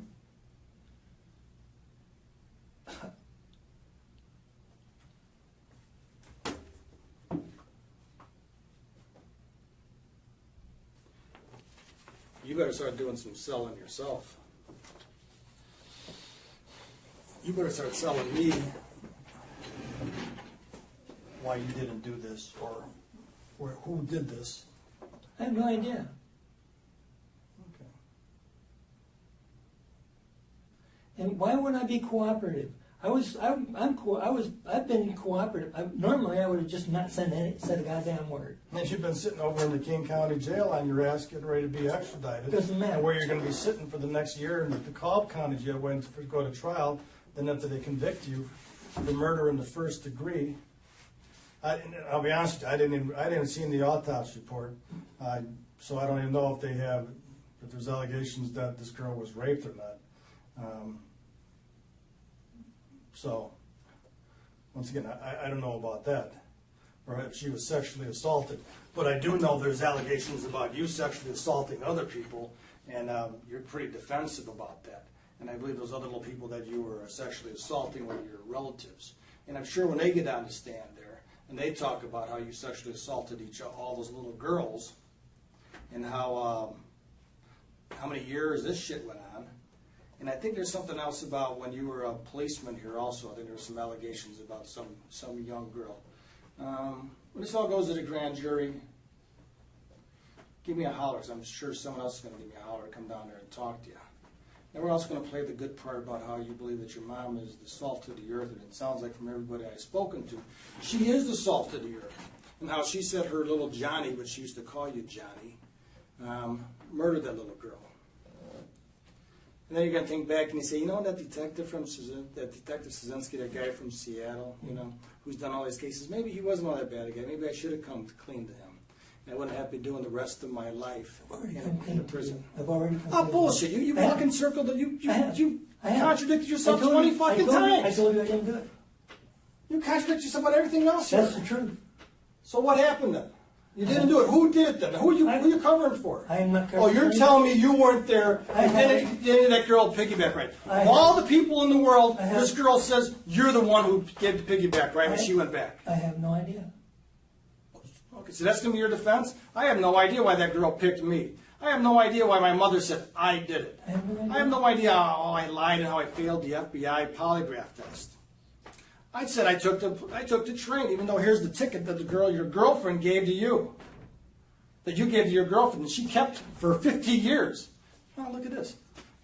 S3: You better start doing some selling yourself. You better start selling me why you didn't do this or who did this.
S2: I have no idea.
S3: Okay.
S2: And why wouldn't I be cooperative? I've been cooperative. Normally I would have just not said a goddamn word.
S3: And you've been sitting over in the King County Jail on your ass getting ready to be extradited.
S2: Doesn't matter.
S3: Where you're going to be sitting for the next year in the DeKalb County Jail waiting to go to trial. Then after they convict you for murder in the first degree. I'll be honest with you, I didn't see the autopsy report. So I don't even know if there's allegations that this girl was raped or not. So, once again, I don't know about that, or if she was sexually assaulted. But I do know there's allegations about you sexually assaulting other people, and you're pretty defensive about that. And I believe those other little people that you were sexually assaulting were your relatives. And I'm sure when they get on the stand there, and they talk about how you sexually assaulted all those little girls, and how many years this shit went on. And I think there's something else about when you were a policeman here also. I think there's some allegations about some young girl. When this all goes to the grand jury, give me a holler, because I'm sure someone else is going to give me a holler to come down there and talk to you. And we're also going to play the good part about how you believe that your mom is the salt of the earth, and it sounds like from everybody I've spoken to, she is the salt of the earth. And how she said her little Johnny, which she used to call you Johnny, murdered that little girl. And then you're going to think back and you say, you know that detective Szynski, that guy from Seattle, who's done all these cases, maybe he wasn't all that bad a guy. Maybe I should have come clean to him. And I wouldn't have to be doing the rest of my life in the prison.
S2: I've already come
S3: Oh,
S2: clean.
S3: bullshit. You fucking circled it. You
S2: I have.
S3: contradicted yourself
S2: I told
S3: 20
S2: you-
S3: fucking
S2: I
S3: times.
S2: told you I didn't do it.
S3: You contradict yourself about everything else here.
S2: That's the truth.
S3: So what happened then? You didn't do it. Who did it then? Who are you covering for?
S2: I am not covering
S3: Oh, you're
S2: for
S3: telling me you weren't there,
S2: I
S3: and then
S2: haven't.
S3: that girl piggyback right.
S2: I
S3: Of all the people in the world,
S2: I haven't.
S3: this girl says you're the one who gave the piggyback right when she went back.
S2: I have no idea.
S3: Okay, so that's going to be your defense? I have no idea why that girl picked me. I have no idea why my mother said I did it.
S2: I have no idea.
S3: I have no idea how I lied and how I failed the FBI polygraph test. I said I took the train, even though here's the ticket that your girlfriend gave to you. That you gave to your girlfriend, and she kept for 50 years. Oh, look at this.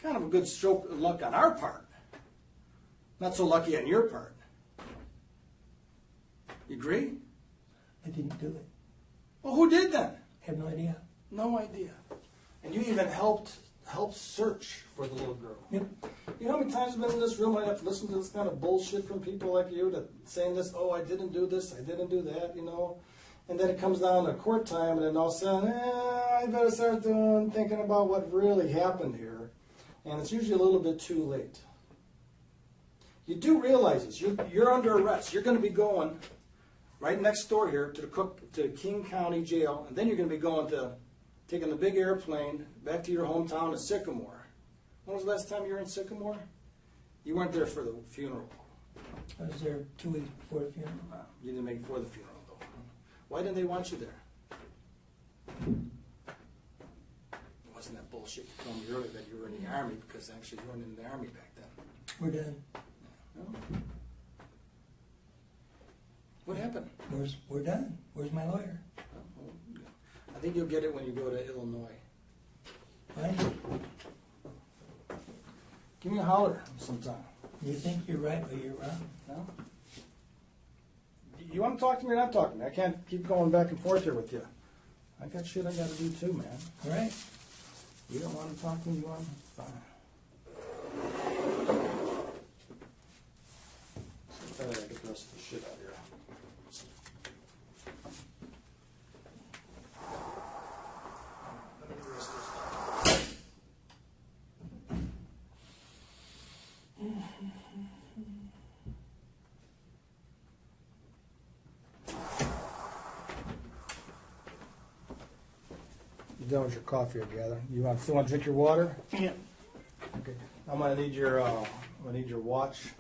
S3: Kind of a good stroke of luck on our part. Not so lucky on your part. You agree?
S2: I didn't do it.
S3: Well, who did then?
S2: I have no idea.
S3: No idea. And you even helped search for the little girl.
S2: Yep.
S3: You know how many times I've been in this room, I have to listen to this kind of bullshit from people like you that saying this, oh, I didn't do this, I didn't do that, And then it comes down to court time, and then all of a sudden, I better start thinking about what really happened here. And it's usually a little bit too late. You do realize this. You're under arrest. You're going to be going right next door here to King County Jail, and then you're going to be taking the big airplane back to your hometown of Sycamore. When was the last time you were in Sycamore? You weren't there for the funeral.
S2: I was there 2 weeks before the funeral.
S3: You didn't make it for the funeral, though. Why didn't they want you there? It wasn't that bullshit you told me earlier that you were in the Army, because actually you weren't in the Army back then.
S2: We're done.
S3: No? What happened?
S2: We're done. Where's my lawyer?
S3: I think you'll get it when you go to Illinois.
S2: Fine.
S3: Give me a holler sometime.
S2: You think you're right, but you're wrong.
S3: No? You want to talk to me or not talk to me? I can't keep going back and forth here with you. I got shit I got to do too, man.
S2: All right.
S3: You don't want to talk to me, you want to? Fine. So I get the rest of the shit out of here. Let me do the rest of this stuff. You done with your coffee, I gather? You want still want to drink your water?
S2: Yeah.
S3: Okay. I'm gonna need your watch.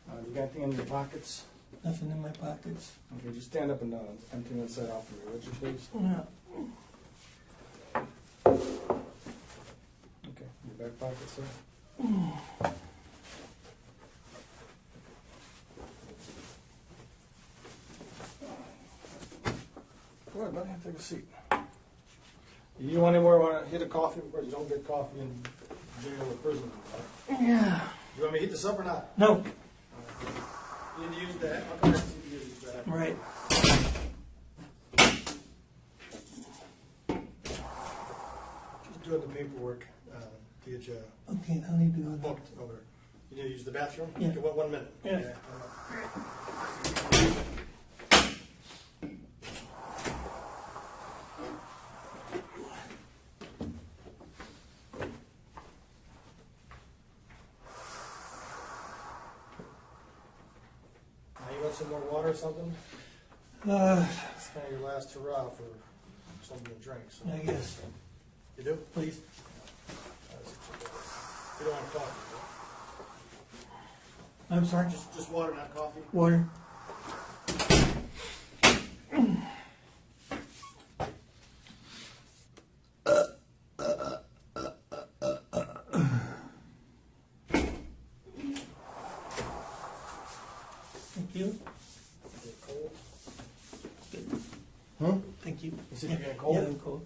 S3: You got anything in your pockets?
S2: Nothing in my pockets.
S3: Okay, just stand up and empty that side out for me, would you please?
S2: Yeah.
S3: Okay, your back pocket, sir. Go ahead, buddy, take a seat. You want anywhere want to hit a coffee? Of course, you don't get coffee in jail or prison. Right?
S2: Yeah.
S3: You want me to heat this up or not?
S2: No.
S3: You need to use that. I'll come back to you to use that.
S2: Right.
S3: Just doing the paperwork to get you
S2: Okay, I'll need to go back.
S3: booked over. You need to use the bathroom?
S2: Yeah.
S3: Okay, 1 minute.
S2: Yeah.
S3: Now you want some more water or something? It's kind of your last hurrah for something to drink. So.
S2: I guess.
S3: You do?
S2: Please.
S3: You don't want coffee,
S2: I'm sorry.
S3: right? Just water, not coffee?
S2: Water. Thank you.
S3: Is it cold?
S2: Thank you.
S3: You said you're getting cold?
S2: Yeah, I'm cold.